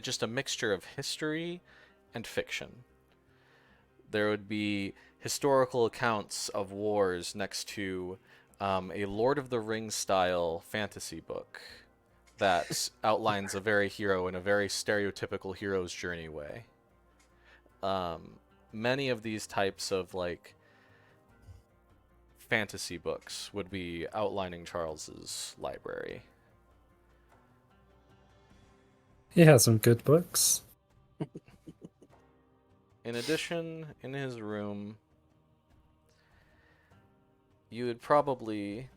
just a mixture of history and fiction. There would be historical accounts of wars next to a Lord of the Rings style fantasy book that outlines a very hero in a very stereotypical hero's journey way. Many of these types of like fantasy books would be outlining Charles's library. He has some good books. In addition, in his room, you would probably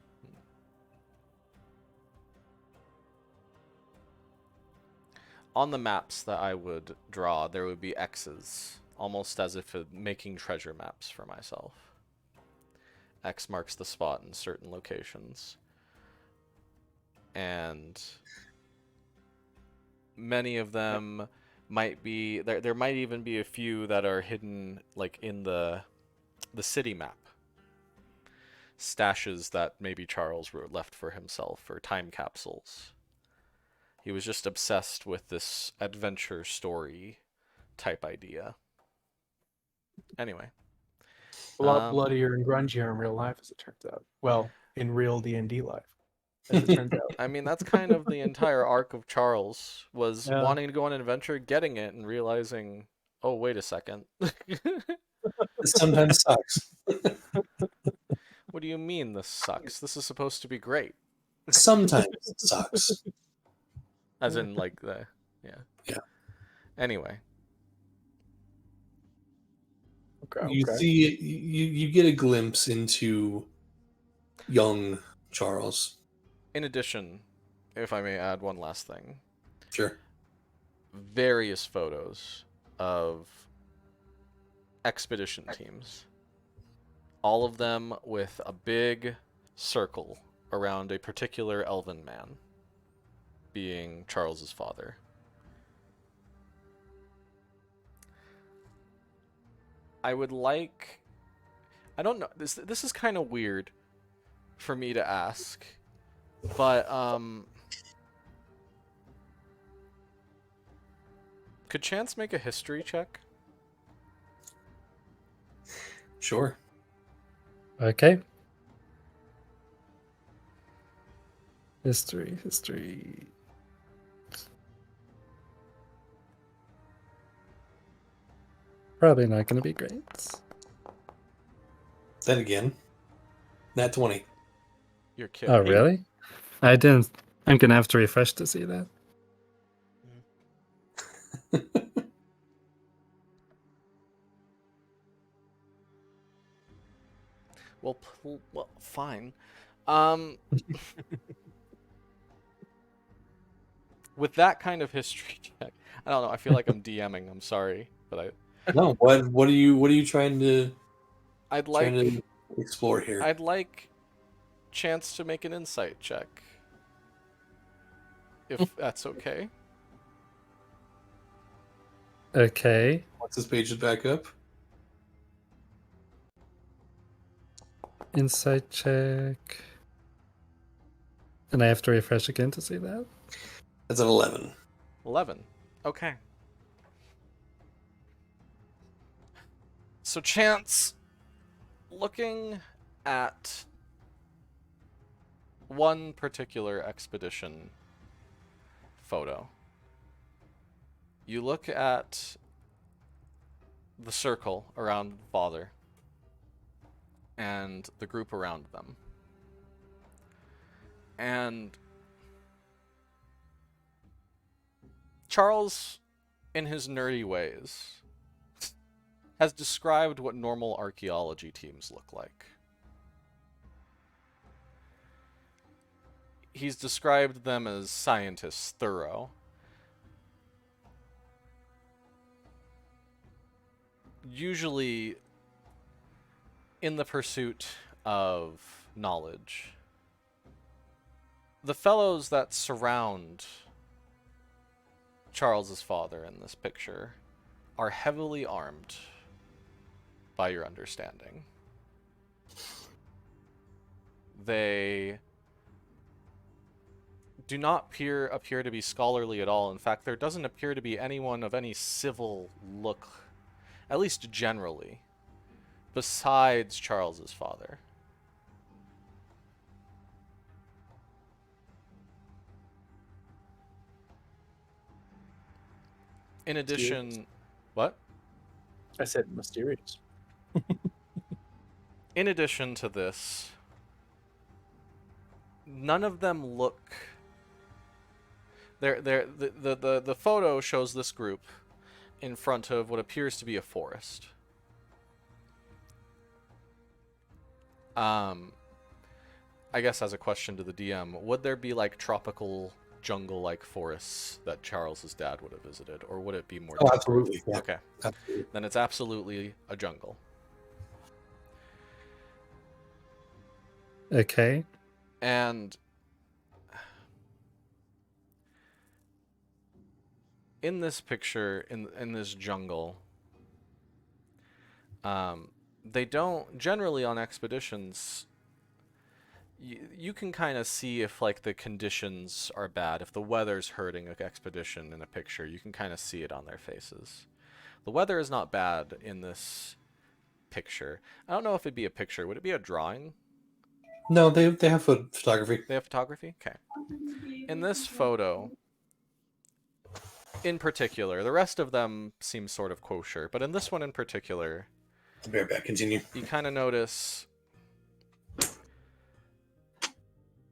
on the maps that I would draw, there would be X's, almost as if making treasure maps for myself. X marks the spot in certain locations. And many of them might be there might even be a few that are hidden like in the city map. Stashes that maybe Charles left for himself or time capsules. He was just obsessed with this adventure story type idea. Anyway. A lot bloodier and grungier in real life, as it turns out. Well, in real D&D life, as it turns out. I mean, that's kind of the entire arc of Charles, was Yeah. wanting to go on an adventure, getting it, and realizing, oh, wait a second. It sometimes sucks. What do you mean this sucks? This is supposed to be great. Sometimes it sucks. As in, like, yeah. Yeah. Anyway. Okay. You see, you get a glimpse into young Charles. In addition, if I may add one last thing. Sure. Various photos of expedition teams. All of them with a big circle around a particular elven man, being Charles's father. I would like... I don't know. This is kind of weird for me to ask. But could Chance make a history check? Sure. Okay. History. Probably not going to be great. Then again, nat 20. You're kidding. Oh, really? I didn't. I'm going to have to refresh to see that. Well, fine. With that kind of history check, I don't know. I feel like I'm DMing. I'm sorry, but No, what are you trying to I'd explore here? I'd like Chance to make an insight check, if that's okay. Okay. Once this page is back up. Insight check. And I have to refresh again to see that. That's an 11. 11. Okay. So Chance, looking at one particular expedition photo, you look at the circle around Father and the group around them. And Charles, in his nerdy ways, has described what normal archaeology teams look like. He's described them as scientists, thorough. Usually in the pursuit of knowledge. The fellows that surround Charles's father in this picture are heavily armed, by your understanding. They do not appear to be scholarly at all. In fact, there doesn't appear to be anyone of any civil look, at least generally, besides Charles's father. In addition, Mysterious. what? I said mysterious. In addition to this, none of them look. The photo shows this group in front of what appears to be a forest. I guess as a question to the DM, would there be like tropical jungle-like forests that Charles's dad would have visited, or would it be more? Oh, absolutely. Yeah. Okay. Absolutely. Then it's absolutely a jungle. Okay. And in this picture, in this jungle, they don't generally on expeditions. You can kind of see if like the conditions are bad, if the weather's hurting an expedition in a picture, you can kind of see it on their faces. The weather is not bad in this picture. I don't know if it'd be a picture. Would it be a drawing? No, they have photography. They have photography? Okay. In this photo, in particular, the rest of them seem sort of kosher, but in this one in particular, I'll be right back. Continue. you kind of notice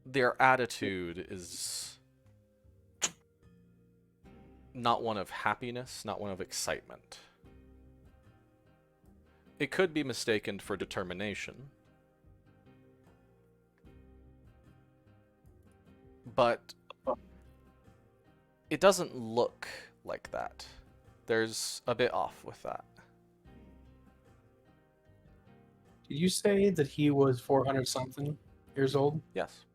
their attitude is not one of happiness, not one of excitement. It could be mistaken for determination. But it doesn't look like that. There's a bit off with that. Did you say that he was 400 something years old? Yes.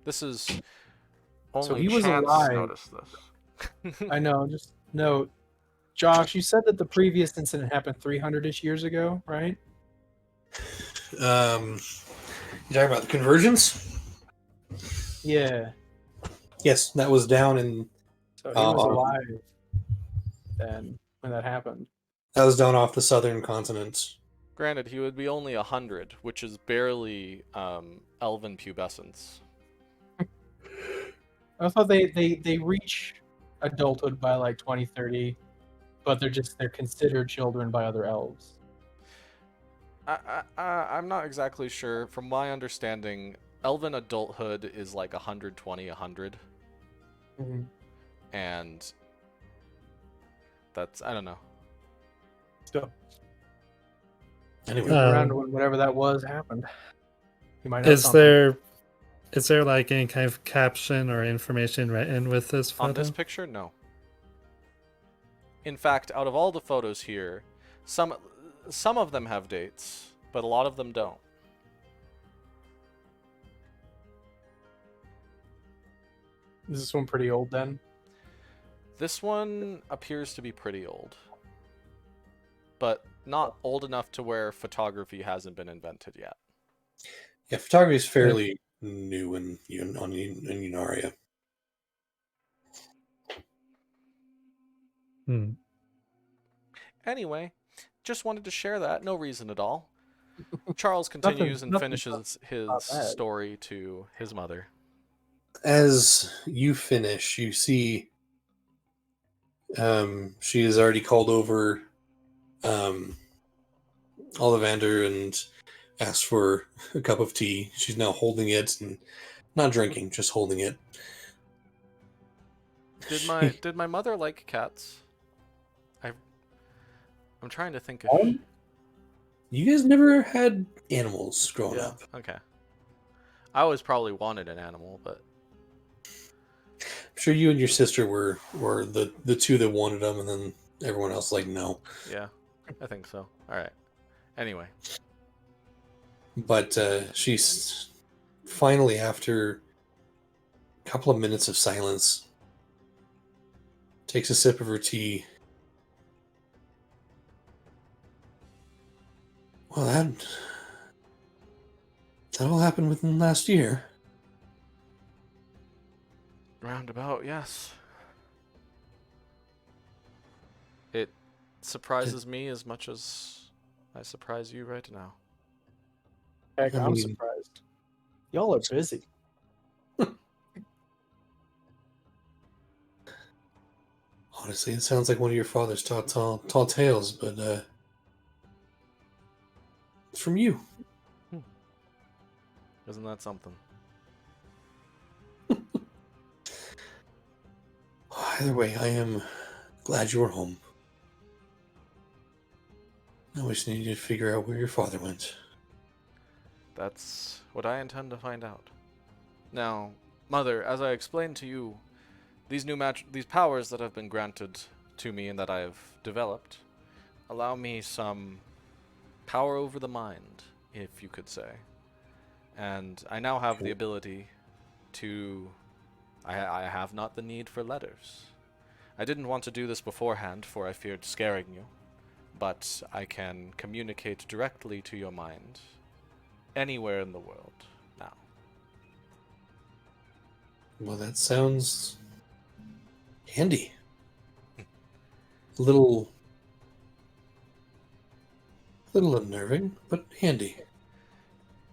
This is only he was Chance alive. noticed this. I know. Just no. Josh, you said that the previous incident happened 300-ish years ago, right? You talking about the conversions? Yeah. Yes, that was down in. So he was alive then when that happened. That was down off the southern continent. Granted, he would be only 100, which is barely elven pubescence. I thought they reach adulthood by like 2030, but they're considered children by other elves. I'm not exactly sure. From my understanding, elven adulthood is like 120, 100. Mm-hmm. And that's, I don't know. So Anyway, around when whatever that was happened. You might know Is something. there like any kind of caption or information written with this photo? On this picture, no. In fact, out of all the photos here, some of them have dates, but a lot of them don't. Is this one pretty old then? This one appears to be pretty old, but not old enough to where photography hasn't been invented yet. Yeah, photography is fairly new in Unaria. Anyway, just wanted to share that. No reason at all. Charles continues and finishes his story to his mother. As you finish, you see she has already called over Ollivander and asked for a cup of tea. She's now holding it and not drinking, just holding it. Did my mother like cats? I'm trying to think if You guys never had animals growing up. Okay. I always probably wanted an animal, but I'm sure you and your sister were the two that wanted them, and then everyone else like no. yeah, I think so. All right. Anyway, But she's finally, after a couple of minutes of silence, takes a sip of her tea. Well, that all happened within last year. roundabout, yes. It surprises me as much as I surprise you right now. Heck, I I'm mean- surprised. Y'all are busy. Honestly, it sounds like one of your father's tall tales, but it's from you. Isn't that something? Either way, I am glad you were home. I just needed to figure out where your father went. That's what I intend to find out. Now, Mother, as I explained to you, these powers that have been granted to me and that I have developed allow me some power over the mind, if you could say. And I now have the ability to... I have not the need for letters. I didn't want to do this beforehand, for I feared scaring you. But I can communicate directly to your mind anywhere in the world now. Well, that sounds handy. A little unnerving, but handy.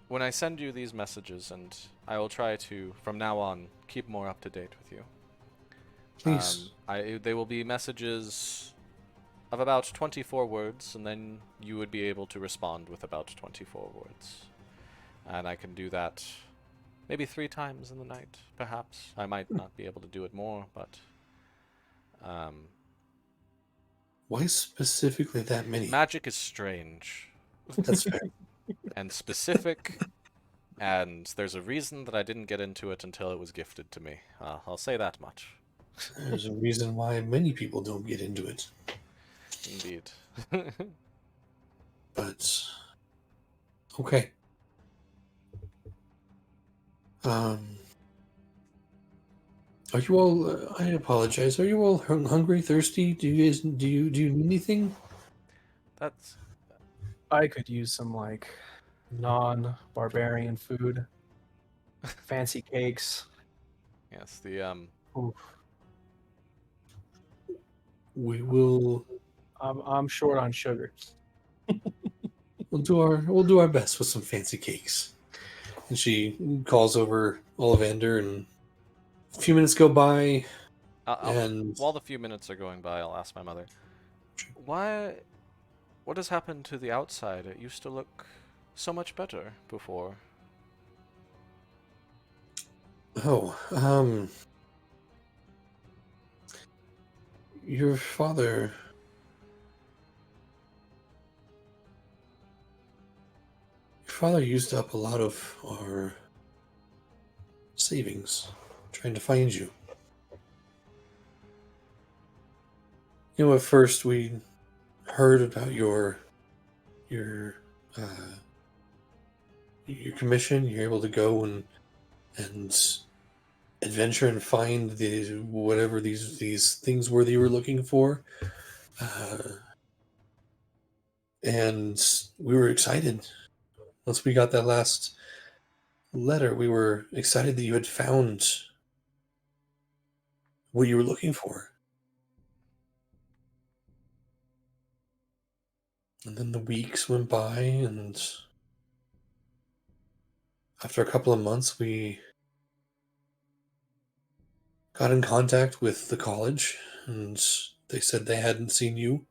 When I send you these messages, and I will try to, from now on, keep more up to date with you. Please. They will be messages of about 24 words, and then you would be able to respond with about 24 words. And I can do that maybe 3 times in the night, perhaps. I might not be able to do it more, but... Why specifically that many? magic is strange. That's fair. And specific, and there's a reason that I didn't get into it until it was gifted to me. I'll say that much. There's a reason why many people don't get into it. Indeed. But okay. Are you all? I apologize. Are you all hungry, thirsty? Do you guys do you need anything? That's... I could use some like non-barbarian food, fancy cakes. Yes, the Oof. We will I'm short on sugar. we'll do our best with some fancy cakes. And she calls over Ollivander, and a few minutes go by, and while the few minutes are going by, I'll ask my mother, why? What has happened to the outside? It used to look so much better before. oh, your father. Your father used up a lot of our savings trying to find you. You know, at first we heard about your uh, your commission. You're able to go and adventure and find the whatever these things were that you were looking for. Uh, and we were excited. Once we got that last letter, we were excited that you had found what you were looking for. And then the weeks went by, and after a couple of months, we got in contact with the college, and they said they hadn't seen you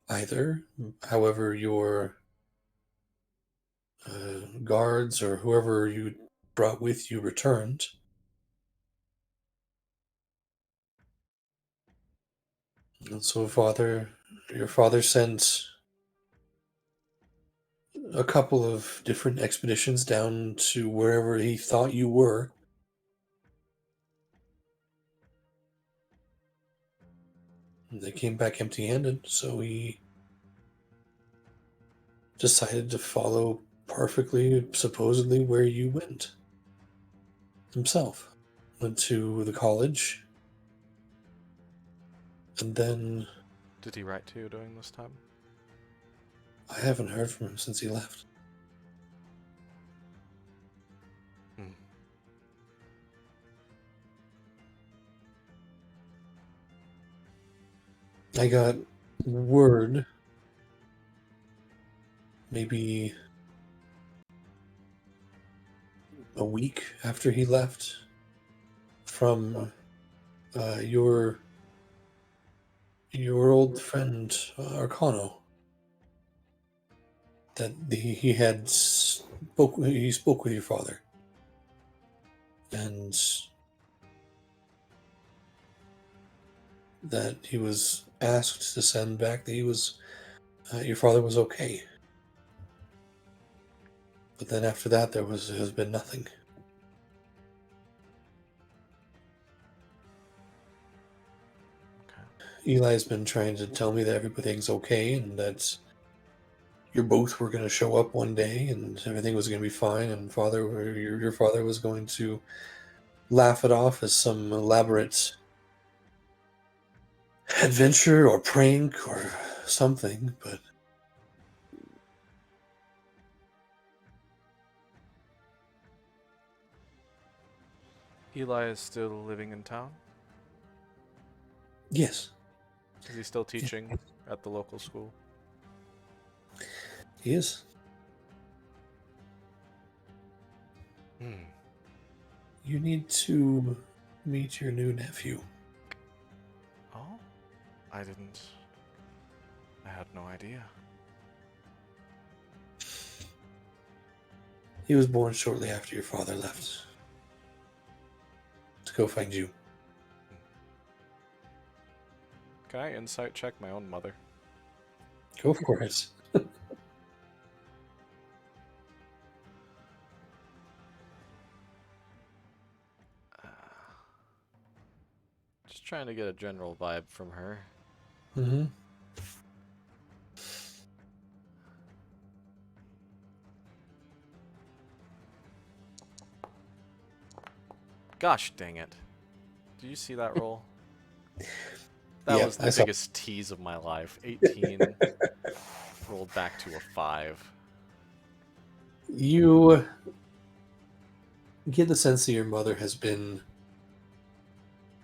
either. However, your guards or whoever you brought with you returned. And so, your father sent a couple of different expeditions down to wherever he thought you were. And they came back empty-handed, so he decided to follow perfectly, supposedly, where you went himself. Went to the college, and then Did he write to you during this time? I haven't heard from him since he left. Hmm. I got word maybe a week after he left from your old friend Arcano that he spoke with your father, and that he was asked to send back that your father was okay. But then after that, has been nothing. Okay. Eli's been trying to tell me that everything's okay and that you both were going to show up one day and everything was going to be fine, and your father was going to laugh it off as some elaborate adventure or prank or something, but Eli is still living in town? yes, Is he still teaching at the local school? he is. You need to meet your new nephew. Oh? I had no idea. He was born shortly after your father left to go find you. Can I insight check my own mother? Go for it. Just trying to get a general vibe from her. Mm-hmm. Gosh dang it. Did you see that roll? That Yeah, was I the saw. biggest tease of my life. 18 rolled back to a 5. You get the sense that your mother has been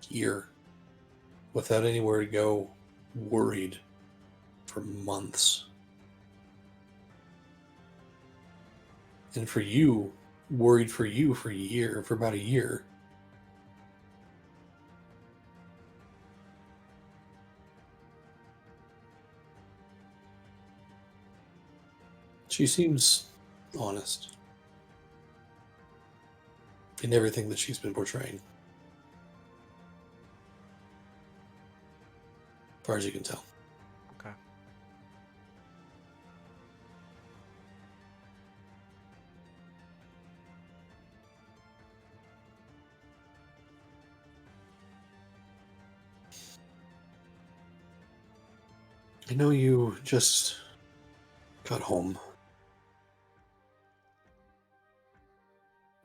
here without anywhere to go, worried for months. And for you, worried for you for about a year. She seems honest in everything that she's been portraying. As far as you can tell. Okay. I know you just got home.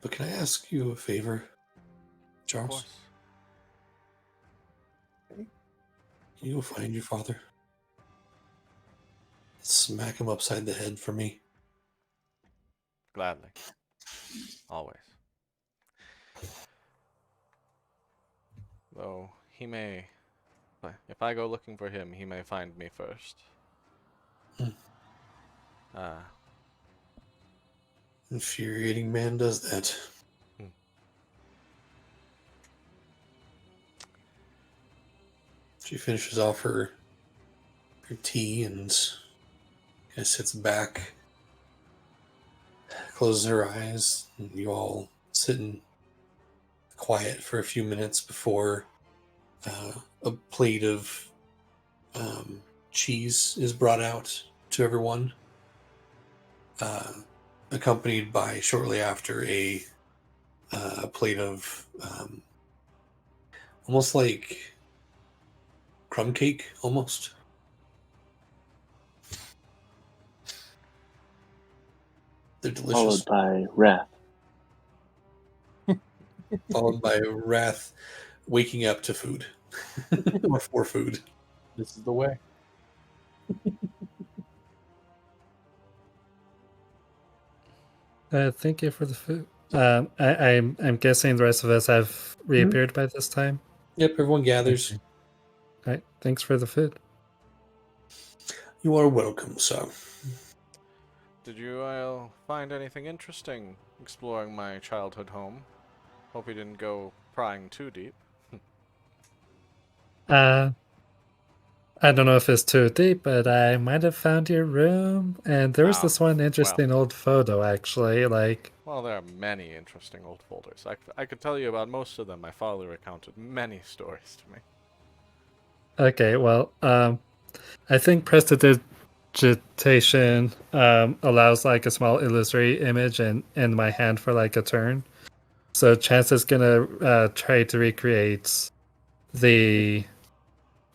But can I ask you a favor, Of Charles? course. Can you go find your father? Smack him upside the head for me. Gladly. Always. Though he may, if I go looking for him, he may find me first. Hmm. Infuriating man does that. She finishes off her tea and kind of sits back, closes her eyes, and you all sit in quiet for a few minutes before a plate of cheese is brought out to everyone, accompanied by shortly after a plate of almost like crumb cake, almost. They're delicious. Followed by wrath. Followed by Wrath waking up to food. Or for food. This is the way. Thank you for the food. I'm guessing the rest of us have reappeared by this time. Yep, everyone gathers. Okay. All right, thanks for the food. You are welcome, sir. Did you find anything interesting exploring my childhood home? Hope you didn't go prying too deep. I don't know if it's too deep, but I might have found your room, and there was Oh, this one interesting old photo, actually. Like, Well, there are many interesting old folders. I could tell you about most of them. My father recounted many stories to me. okay, well, I think prestidigitation allows like a small illusory image in my hand for like a turn. So Chance is gonna try to recreate the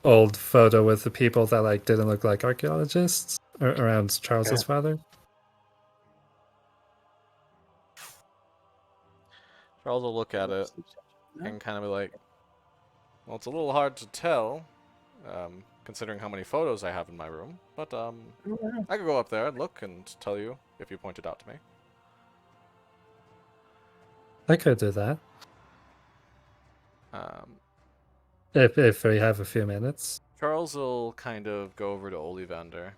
old photo with the people that like didn't look like archaeologists around Charles's Okay. father. Charles will look at it and kind of be like, well, it's a little hard to tell, considering how many photos I have in my room, but I could go up there and look and tell you if you point it out to me. I could do that Um, if we have a few minutes. Charles will kind of go over to Ollivander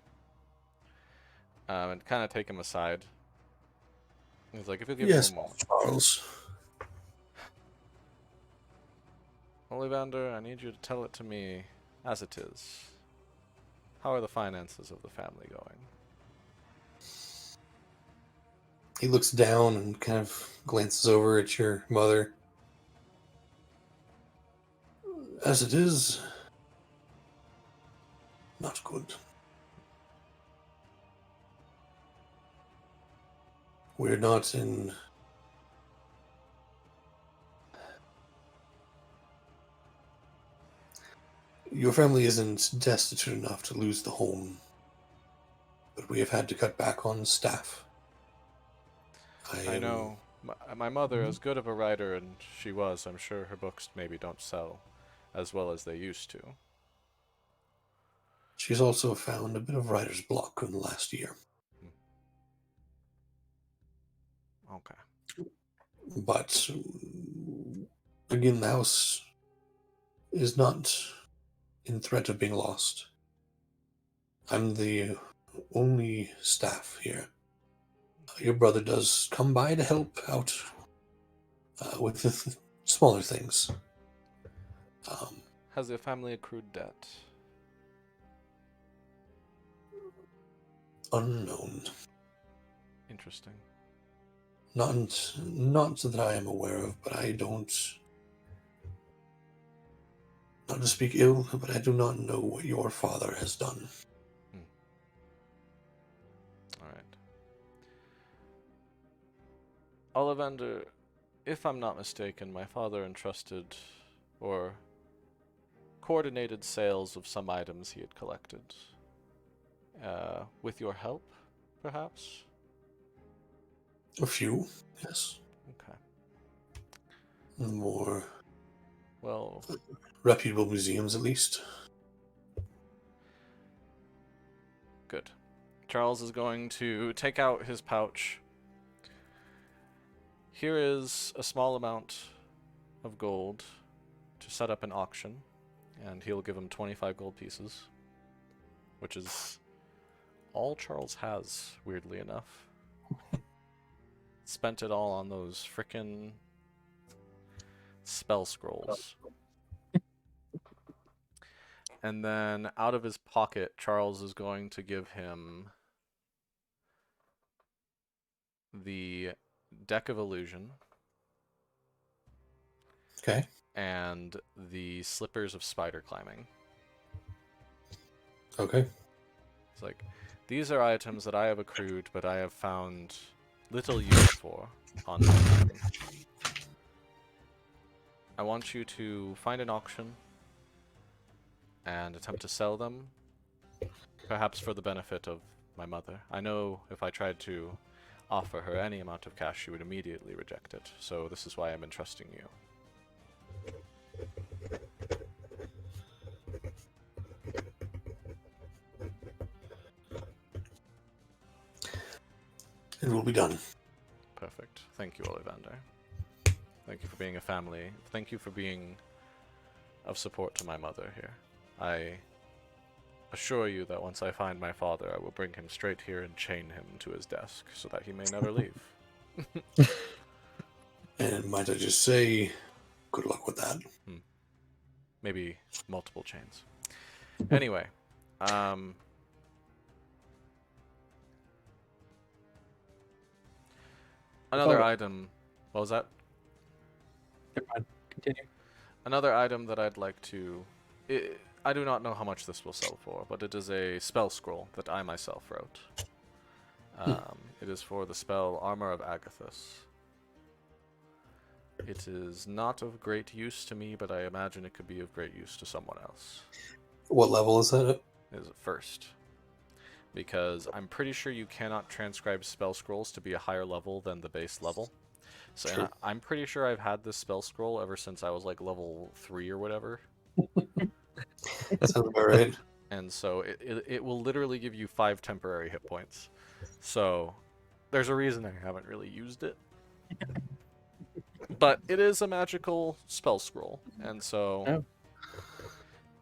and kind of take him aside. He's like, if you'll give Yes, me a moment. Charles. Ollivander, I need you to tell it to me as it is. How are the finances of the family going? He looks down and kind of glances over at your mother. As it is, not good. We're not in... Your family isn't destitute enough to lose the home, but we have had to cut back on staff. I know. My mother, as good of a writer and she was, I'm sure her books maybe don't sell as well as they used to. She's also found a bit of writer's block in the last year. Okay. But again, the house is not in threat of being lost. I'm the only staff here. Your brother does come by to help out with the smaller things. Has the family accrued debt? Unknown. Interesting. Not that I am aware of, but I don't. Not to speak ill, but I do not know what your father has done. All right. Ollivander, if I'm not mistaken, my father entrusted or coordinated sales of some items he had collected. With your help, perhaps? A few, yes. Okay. More Well, reputable museums, at least. good. Charles is going to take out his pouch. Here is a small amount of gold to set up an auction, and he'll give him 25 gold pieces, which is all Charles has, weirdly enough. Spent it all on those frickin' spell scrolls. And then out of his pocket, Charles is going to give him the Deck of Illusion. Okay. And the Slippers of Spider Climbing. Okay. It's like, these are items that I have accrued, but I have found little use for on my own. I want you to find an auction and attempt to sell them, perhaps for the benefit of my mother. I know if I tried to offer her any amount of cash, she would immediately reject it, so this is why I'm entrusting you. It will be done. Perfect. Thank you, Ollivander. Thank you for being a family. Thank you for being of support to my mother here. I assure you that once I find my father, I will bring him straight here and chain him to his desk so that he may never leave. And might I just say, good luck with that. Maybe multiple chains. Anyway, another item. What was that? Never mind. Continue. Another item that I'd like to... I do not know how much this will sell for, but it is a spell scroll that I myself wrote. It is for the spell Armor of Agathis. It is not of great use to me, but I imagine it could be of great use to someone else. What level is that? It is at first. Because I'm pretty sure you cannot transcribe spell scrolls to be a higher level than the base level. So Sure. I'm pretty sure I've had this spell scroll ever since I was like level 3 or whatever. That sounds about right. And so it will literally give you 5 temporary hit points. So there's a reason I haven't really used it. But it is a magical spell scroll. And so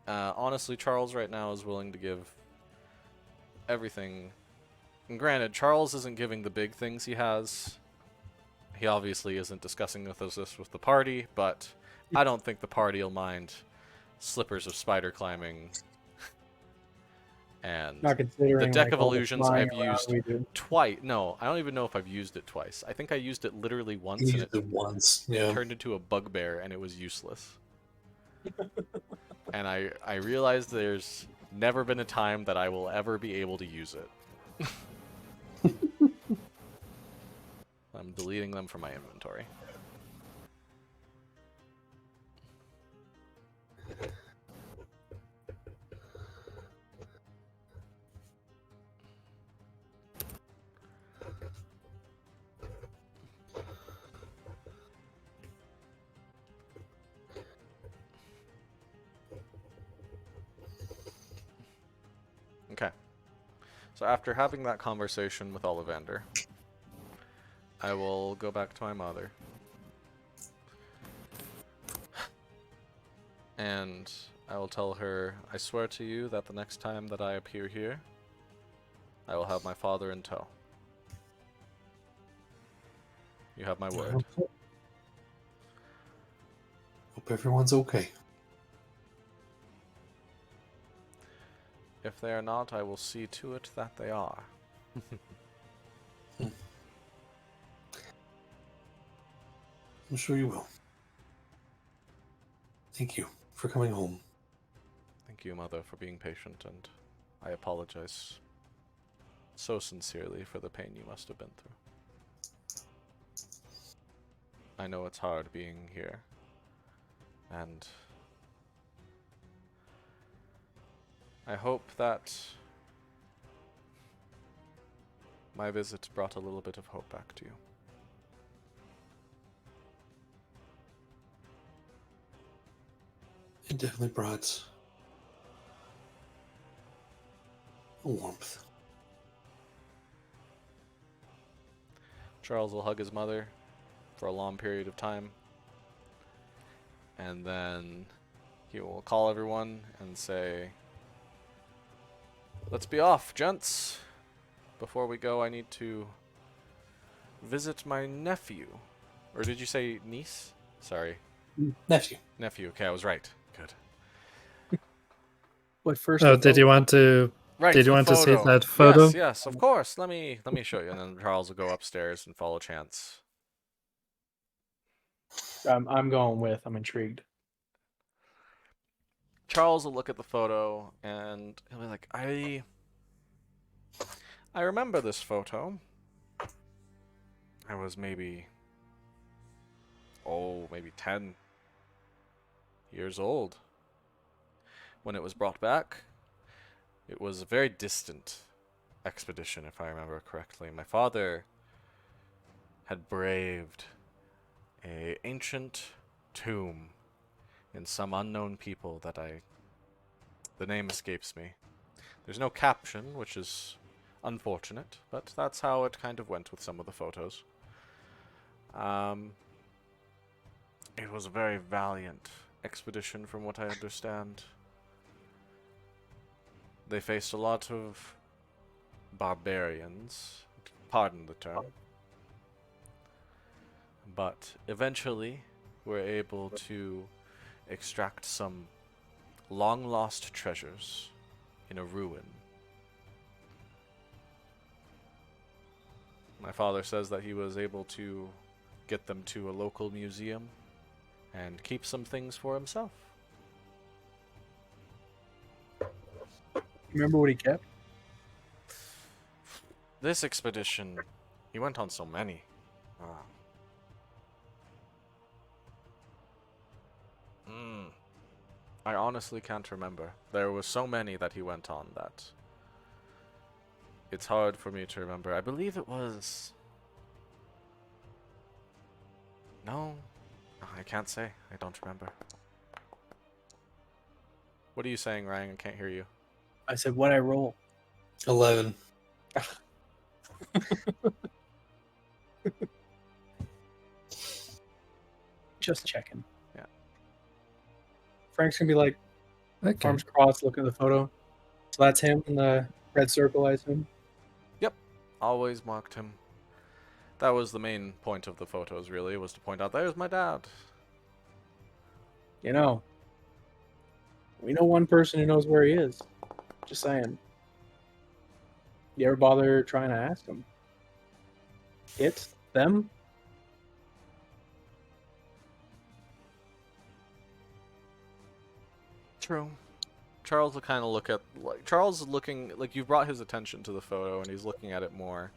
honestly, Charles right now is willing to give everything. And granted, Charles isn't giving the big things he has. He obviously isn't discussing this with the party, but I don't think the party will mind Slippers of Spider Climbing. And Not considering the Deck like, of all the Illusions flying I've around used we do. twice. No, I don't even know if I've used it twice. I think I used it literally once, You and used it once, yeah. turned into a bugbear, and it was useless. And I realized there's never been a time that I will ever be able to use it. I'm deleting them from my inventory. Okay. So after having that conversation with Ollivander, I will go back to my mother. And I will tell her, I swear to you that the next time that I appear here, I will have my father in tow. You have my word. Hope everyone's okay. If they are not, I will see to it that they are. I'm sure you will. Thank you for coming home. Thank you, Mother, for being patient, and I apologize so sincerely for the pain you must have been through. I know it's hard being here, and I hope that my visit brought a little bit of hope back to you. It definitely brought a warmth. Charles will hug his mother for a long period of time, and then he will call everyone and say, "Let's be off, gents. Before we go, I need to visit my nephew." Or did you say niece? Sorry. Nephew. Nephew. Okay, I was right. Good. But first, Oh, the did you photo. want to? Right. Did you the want to see photo. that photo? Yes, yes, of course. Let me show you, and then Charles will go upstairs and follow Chance. I'm going with. I'm intrigued. Charles will look at the photo and he'll be like, I remember this photo. I was maybe 10 years old when it was brought back. It was a very distant expedition, if I remember correctly. My father had braved an ancient tomb in some unknown people that the name escapes me. There's no caption, which is unfortunate, but that's how it kind of went with some of the photos. It was a very valiant expedition from what I understand. They faced a lot of barbarians, pardon the term, but eventually were able to extract some long-lost treasures in a ruin. My father says that he was able to get them to a local museum and keep some things for himself. Remember what he kept? This expedition, he went on so many. I honestly can't remember. There were so many that he went on that it's hard for me to remember. I believe it was... No, I can't say. I don't remember. What are you saying, Ryan? I can't hear you. I said, what I roll? 11. Just checking. Yeah. Frank's gonna be like, Okay. arms crossed, looking at the photo. So that's him in the red circle, I assume. Always marked him. That was the main point of the photos, really, was to point out, there's my dad. You know, we know one person who knows where he is. Just saying. You ever bother trying to ask him? It's them? True. Charles will kind of look at... Charles is looking... you've brought his attention to the photo, and he's looking at it more.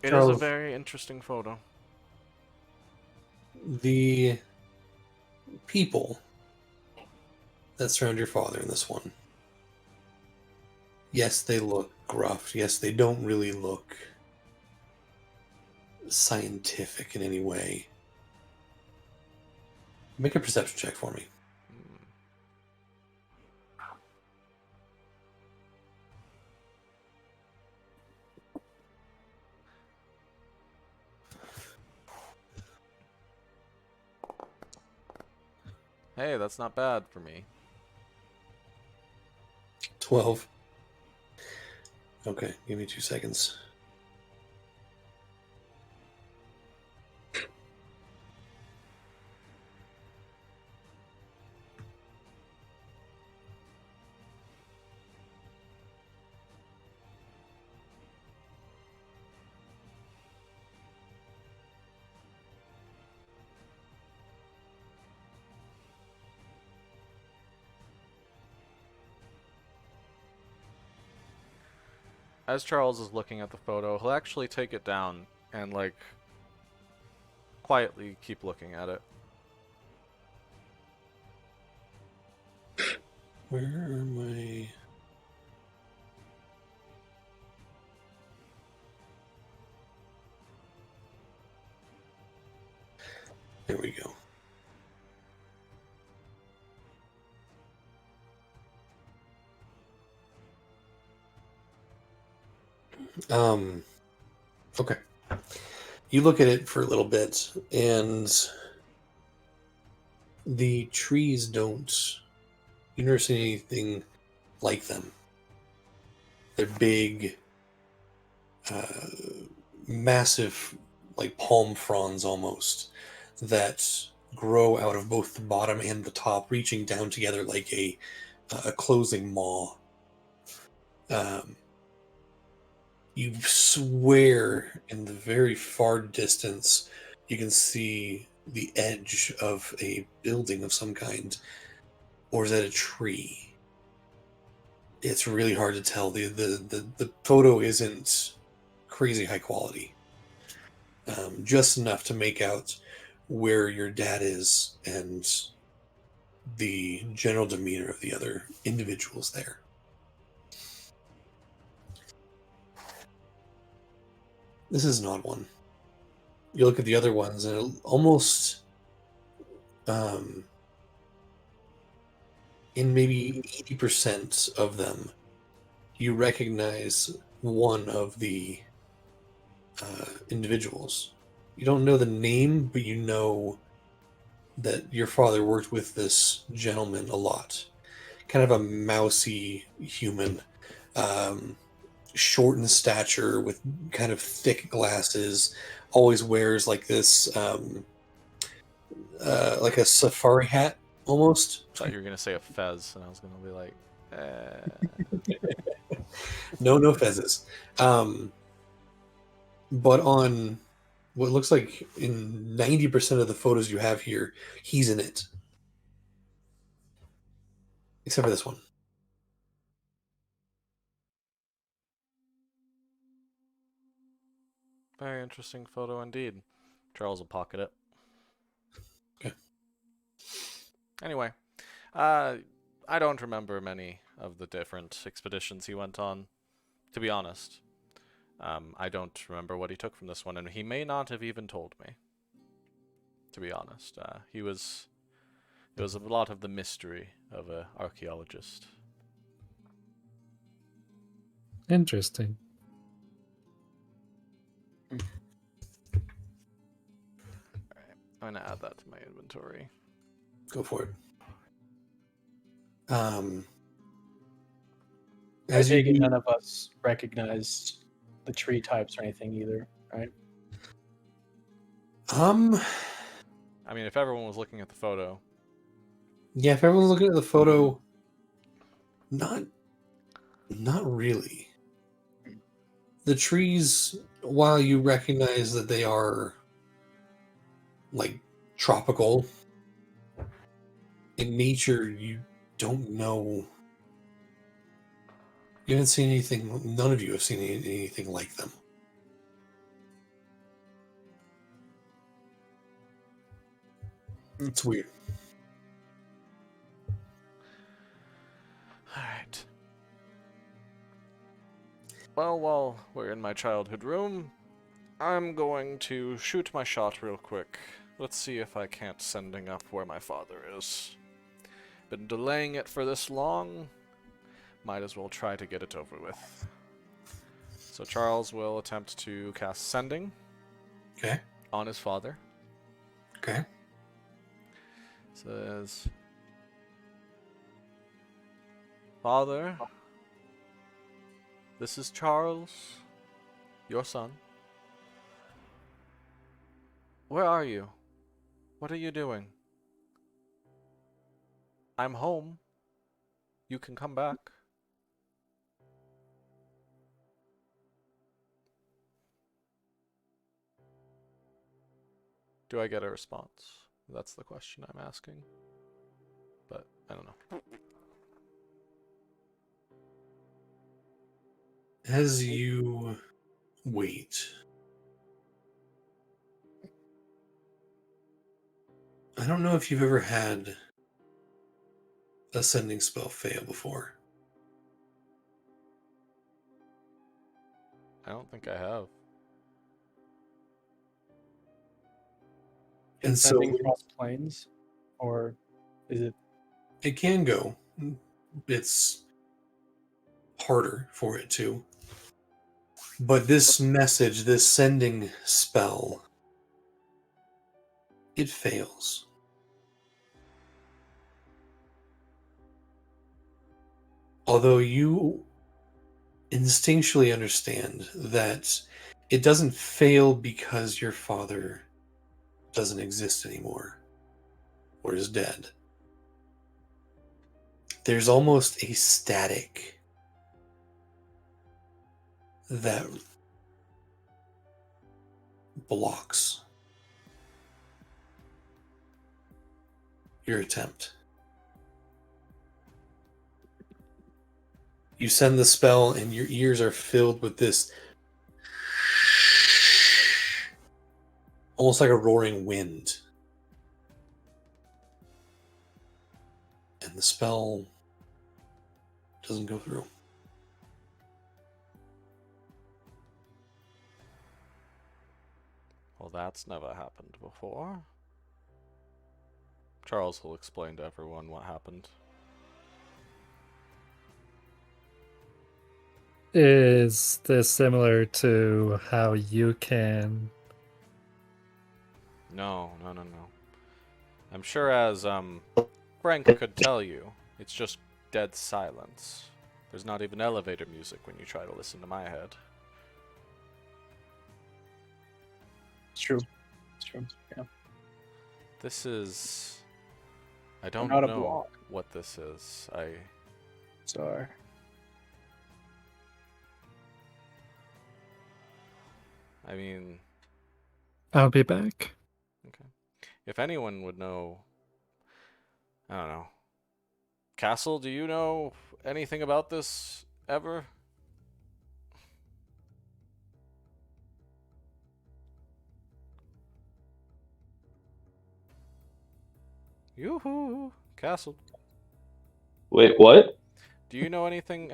It is a Charles. very interesting photo. The people that surround your father in this one, yes, they look gruff. Yes, they don't really look scientific in any way. Make a perception check for me. Hey, that's not bad for me. 12. Okay, give me 2 seconds. As Charles is looking at the photo, he'll actually take it down and, like, quietly keep looking at it. Where are my... There we go. Okay. You look at it for a little bit, and the trees don't... You never see anything like them. They're big, massive, like palm fronds almost, that grow out of both the bottom and the top, reaching down together like a closing maw. You swear in the very far distance you can see the edge of a building of some kind, or is that a tree? It's really hard to tell. The photo isn't crazy high quality. Just enough to make out where your dad is and the general demeanor of the other individuals there. This is an odd one. You look at the other ones, and it almost, in maybe 80% of them, you recognize one of the individuals. You don't know the name, but you know that your father worked with this gentleman a lot. Kind of a mousy human, short in stature with kind of thick glasses, always wears like this, like a safari hat almost. I thought you were gonna say a fez, and I was gonna be like, No fezzes. But on what looks like in 90% of the photos you have here, he's in it. Except for this one. Very interesting photo indeed. Charles will pocket it. Okay. Anyway, I don't remember many of the different expeditions he went on, to be honest. I don't remember what he took from this one, and he may not have even told me, to be honest. It was a lot of the mystery of an archaeologist. Interesting. I'm gonna add that to my inventory. Go for it. I take it none of us recognized the tree types or anything either, right? I mean, if everyone was looking at the photo. Yeah, if everyone's looking at the photo, not really. The trees, while you recognize that they are like tropical in nature, you don't know. You haven't seen anything. None of you have seen anything like them. It's weird. Alright. Well, while we're in my childhood room, I'm going to shoot my shot real quick. Let's see if I can't sending up where my father is. Been delaying it for this long. Might as well try to get it over with. So Charles will attempt to cast Sending. Okay. On his father. Okay. Says, Father, this is Charles, your son. Where are you? What are you doing? I'm home. You can come back. Do I get a response? That's the question I'm asking. But I don't know. As you wait, I don't know if you've ever had a sending spell fail before. I don't think I have. And so Sending cross planes, or is it? it can go. It's harder for it to. But this message, this sending spell, it fails. Although you instinctually understand that it doesn't fail because your father doesn't exist anymore or is dead. There's almost a static that blocks your attempt. You send the spell and your ears are filled with this almost like a roaring wind. And the spell doesn't go through. Well, that's never happened before. Charles will explain to everyone what happened. Is this similar to how you can? No. I'm sure as, Frank could tell you, it's just dead silence. There's not even elevator music when you try to listen to my head. It's true. It's true. Yeah. This is... I don't not a know block. what this is. Sorry. I mean... I'll be back. Okay. If anyone would know... I don't know. Castle, do you know anything about this ever? Yoo-hoo! Castle. Wait, what? Do you know anything?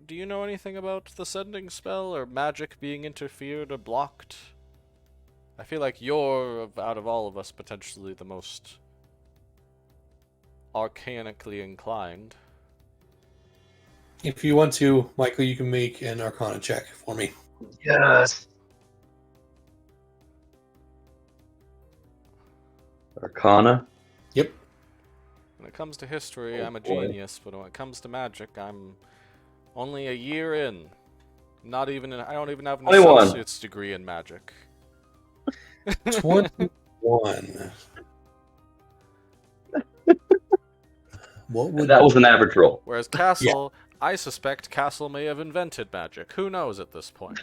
Do you know anything about the sending spell or magic being interfered or blocked? I feel like you're, out of all of us, potentially the most arcanically inclined. If you want to, Michael, you can make an Arcana check for me. Yes. Arcana? Yep. When it comes to history, Oh, I'm a boy. genius, but when it comes to magic, I'm only a year in. I don't even have an 21. associate's degree in magic. 21. What would That was an average roll. Whereas Castle, I suspect Castle may have invented magic. Who knows at this point?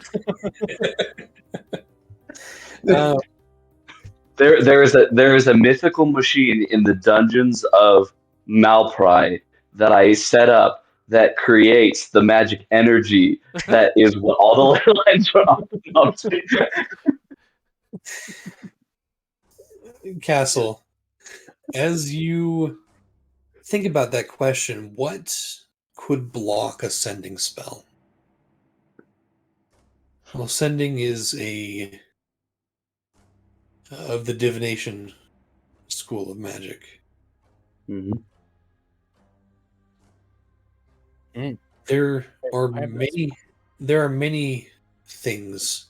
uh, There is a mythical machine in the dungeons of Malpride that I set up that creates the magic energy that is what all the ley lines are up to. Castle, as you think about that question, what could block a sending spell? Well, sending is of the divination school of magic. Mm-hmm. There are I have many things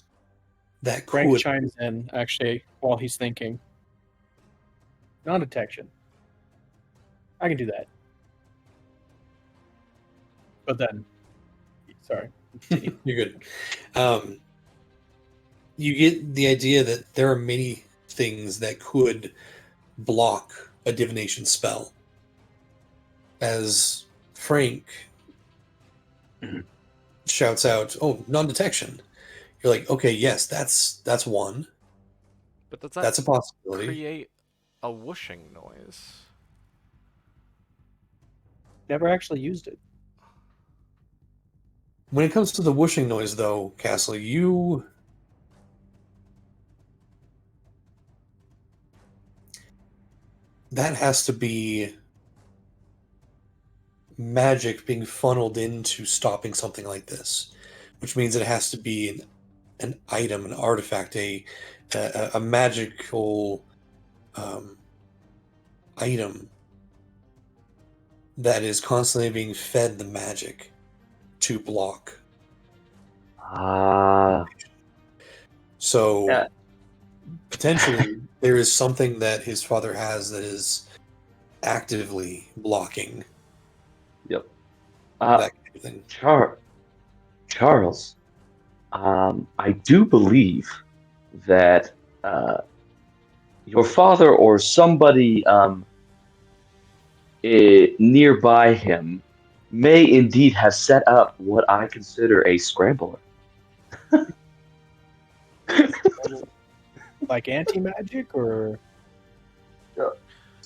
that Frank could. chimes in actually while he's thinking. Non-detection. I can do that. But then, sorry. You're good. You get the idea that there are many things that could block a divination spell. As Frank shouts out, "Oh, non-detection!" You're like, "Okay, yes, that's one. But does that That's a possibility." create a whooshing noise? Never actually used it. When it comes to the whooshing noise, though, Castle, that has to be magic being funneled into stopping something like this, which means it has to be an item, an artifact, a magical item that is constantly being fed the magic to block. So Yeah. potentially there is something that his father has that is actively blocking Yep. that kind of thing. Charles, I do believe that your father or somebody nearby him may indeed have set up what I consider a scrambler. Like anti-magic, or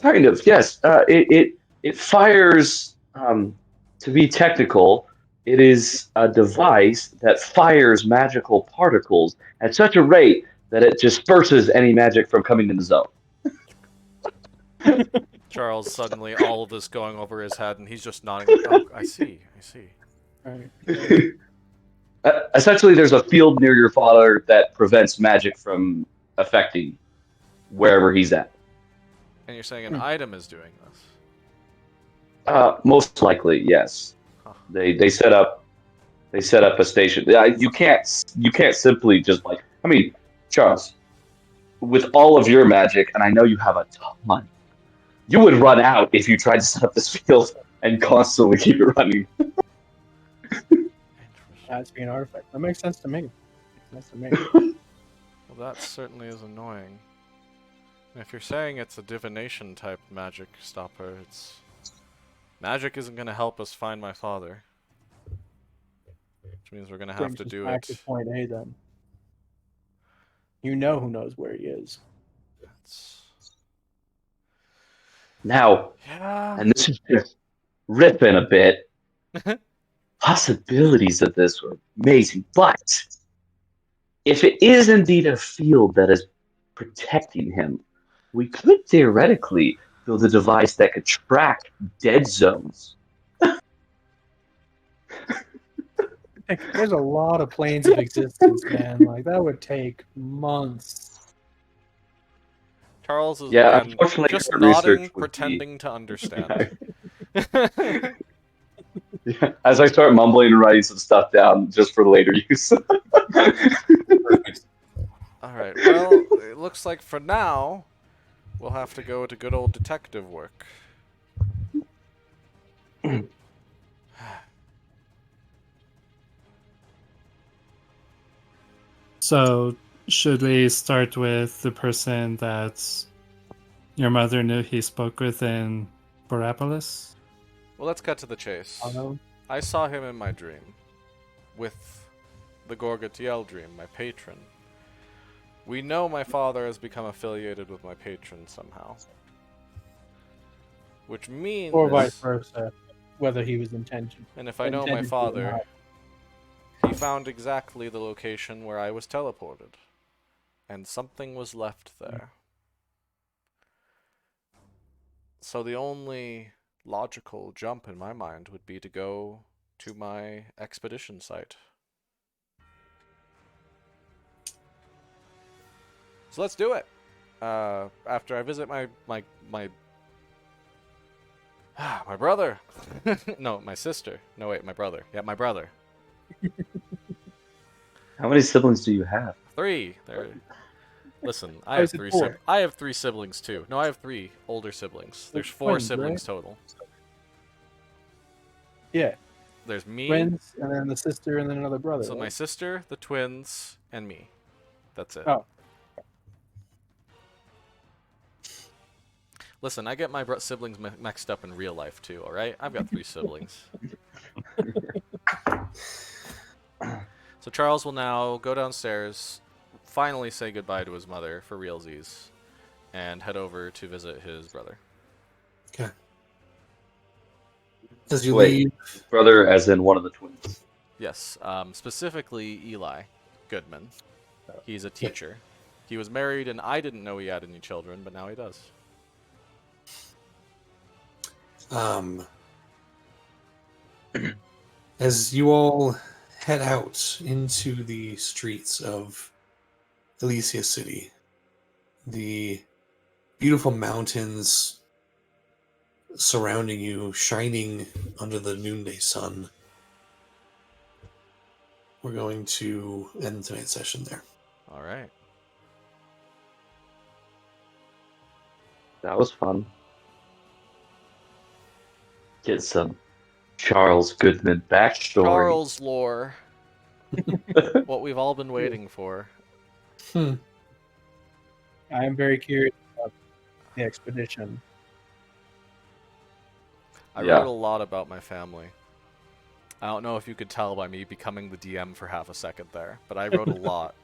Kind of, yes. It fires. To be technical, it is a device that fires magical particles at such a rate that it disperses any magic from coming in the zone. Charles suddenly, all of this going over his head, and he's just nodding. Oh, I see. right. Essentially, there's a field near your father that prevents magic from affecting wherever he's at. And you're saying an item is doing this? Most likely, yes. Huh. They set up a station. You can't simply just like. I mean, Charles, with all of your magic, and I know you have a ton, you would run out if you tried to set up this field and constantly keep it running. That's being an artifact. That makes sense to me. Well, that certainly is annoying. And if you're saying it's a divination type magic stopper, magic isn't going to help us find my father. Which means we're going to have to do back it. to point A then. You know who knows where he is. Now, Yeah. and this is just ripping a bit. Possibilities of this were amazing, but if it is indeed a field that is protecting him, we could theoretically build a device that could track dead zones. There's a lot of planes of existence, man. Like, that would take months. Charles is again unfortunately, just our research nodding, would pretending to understand. As I start mumbling and writing some stuff down just for later use. Perfect. Alright, well, it looks like for now, we'll have to go to good old detective work. So, should we start with the person that your mother knew he spoke with in Borapolis? Well, let's cut to the chase. Uh-huh. I saw him in my dream. With the Gorgatiel dream, my patron. We know my father has become affiliated with my patron somehow. Which means... Or vice versa, whether he was intentional. And if I know my intended to or father, not. he found exactly the location where I was teleported. And something was left there. So the only logical jump in my mind would be to go to my expedition site. So let's do it. After I visit my brother. No, my sister. No, wait, my brother. Yeah, my brother. How many siblings do you have? 3. Listen, I Why have is it 3 4? I have 3 siblings too. No, I have 3 older siblings. There's 4 twins, siblings right? total. Yeah. There's me. Twins, and then the sister, and then another brother. So right? my sister, the twins, and me. That's it. Oh. Listen, I get my siblings mixed up in real life too. All right, I've got 3 siblings. So Charles will now go downstairs, finally say goodbye to his mother for realsies, and head over to visit his brother. Okay. As you Wait. leave, Brother, as in one of the twins. Yes, specifically Eli Goodman. He's a teacher. He was married, and I didn't know he had any children, but now he does. as you all head out into the streets of Elysia City, the beautiful mountains surrounding you, shining under the noonday sun, we're going to end tonight's session there. All right. That was fun. Get some Charles Goodman backstory. Charles lore. What we've all been waiting for. I am very curious about the expedition. I Yeah. wrote a lot about my family. I don't know if you could tell by me becoming the DM for half a second there, but I wrote a lot.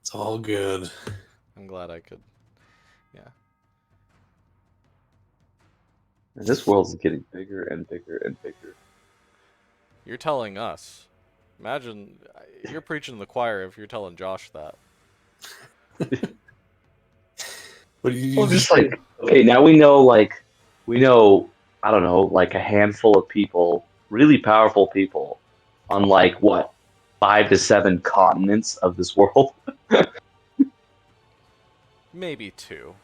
It's all good. I'm glad I could. Yeah. And this world's getting bigger and bigger and bigger. You're telling us. Imagine you're preaching to the choir if you're telling Josh that. What do you Well, just like, okay, now we know, I don't know, like a handful of people, really powerful people, on like, what, 5 to 7 continents of this world? Maybe 2.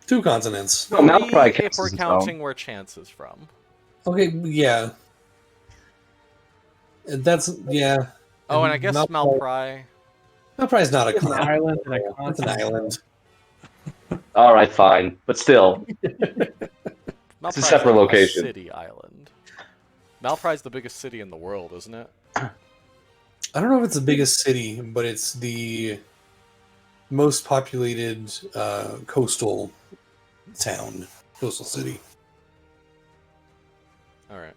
2 continents. No, Mount 3 probably if counts we're as its counting own. where Chance is from. Okay, yeah. That's, yeah. Oh, and I guess Malpry- Malpry. Malpry's not a It's an continent. island and a It's an continent. island. All right, fine, but still, Malpry's separate like location. A city island. Malpry's the biggest city in the world, isn't it? I don't know if it's the biggest city, but it's the most populated coastal town, coastal city. All right.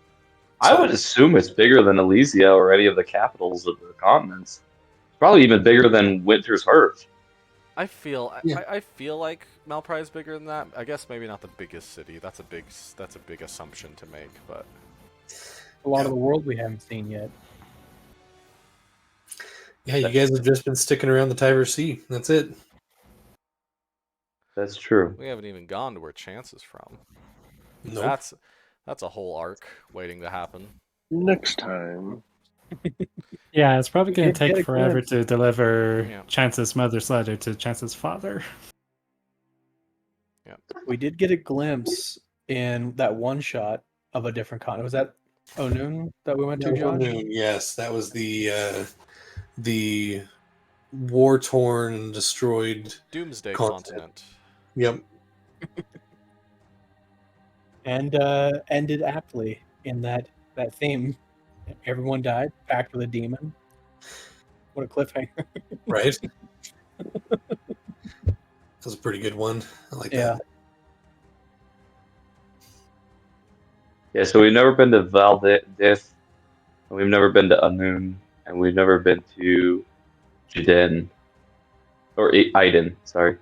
I would assume it's bigger than Elysia or any of the capitals of the continents. It's probably even bigger than Winter's Hearth. I feel Yeah. I feel like Malpry is bigger than that. I guess maybe not the biggest city. That's a big assumption to make, but A lot of the world we haven't seen yet. Yeah, you guys have just been sticking around the Tiber Sea. That's it. That's true. we haven't even gone to where Chance is from. Nope. That's a whole arc waiting to happen. Next time. Yeah, it's probably going did to get take a forever glimpse. to deliver Yeah. Chance's mother's letter to Chance's father. We did get a glimpse in that one shot of a different continent. Was that O'Noon that we went to, Josh? Yes, that was the war-torn and destroyed. Doomsday Continent. continent. Yep. And ended aptly in that theme. Everyone died, packed with a demon. What a cliffhanger. Right. That was a pretty good one. I like Yeah. that. Yeah, so we've never been to Valdith, and we've never been to Anun, and we've never been to Jiden. Or Aiden, sorry. I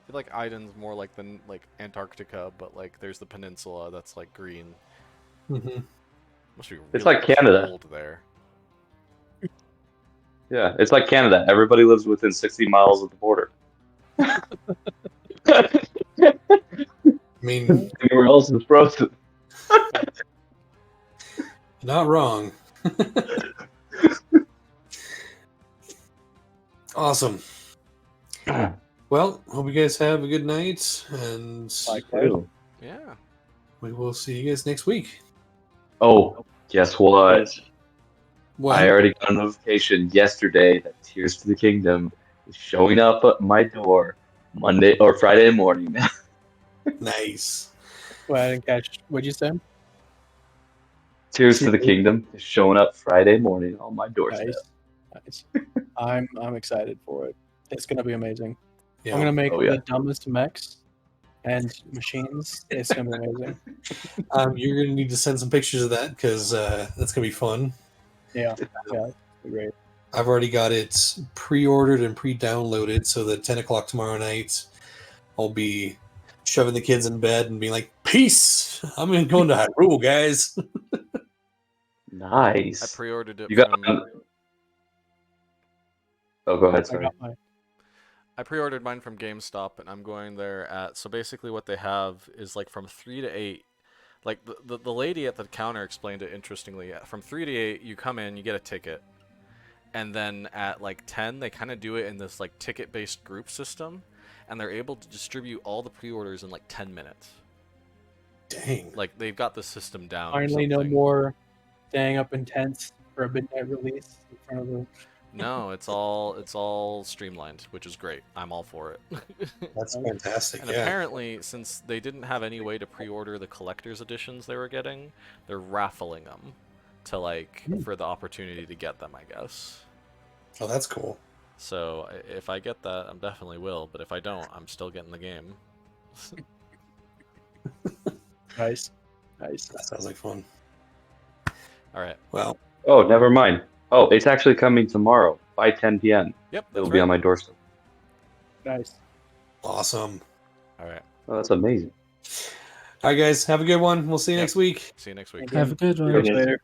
feel like Iden's more like Antarctica, but like there's the peninsula that's like green. Mm-hmm. Must be It's really like Canada. cold there. Yeah, it's like Canada. Everybody lives within 60 miles of the border. I mean, Everywhere else is frozen. not wrong. Awesome. Well, hope you guys have a good night, and Ew. Yeah. we will see you guys next week. Oh, guess what? Well, I already got a notification yesterday that Tears to the Kingdom is showing up at my door Monday or Friday morning. nice. Well, I didn't catch. What'd you say? Tears to the Kingdom is showing up Friday morning on my doorstep. Nice. I'm excited for it. It's gonna be amazing. Yeah. I'm gonna make Oh, yeah. the dumbest mechs and machines. It's gonna be amazing. You're gonna need to send some pictures of that because that's gonna be fun. Yeah, it's great. I've already got it pre-ordered and pre-downloaded, so that 10 o'clock tomorrow night, I'll be shoving the kids in bed and being like, "Peace! I'm going to Hyrule, guys." Nice. I pre-ordered it You got. from. Oh, go ahead. I Sorry. got my I pre-ordered mine from GameStop, and I'm going there at. So basically, what they have is like from 3 to 8. Like the lady at the counter explained it interestingly. From 3 to 8, you come in, you get a ticket, and then at like 10, they kind of do it in this like ticket-based group system, and they're able to distribute all the pre-orders in like 10 minutes. Dang. Like they've got the system down. or finally no something. more staying up in tents for a midnight release in front of the. No, it's all streamlined, which is great. I'm all for it. That's fantastic. And yeah. apparently, since they didn't have any way to pre-order the collector's editions they were getting, they're raffling them to like for the opportunity to get them, I guess. Oh, that's cool. So if I get that, I definitely will. But if I don't, I'm still getting the game. Nice. That sounds like fun. All right. Well, Oh, never mind. Oh, it's actually coming tomorrow by 10 p.m. Yep. It'll That's be right. on my doorstep. Nice. awesome. All right. Oh, that's amazing. All right, guys, have a good one. We'll see you Yep. next week. See you next week. Have a good one. Okay. Later.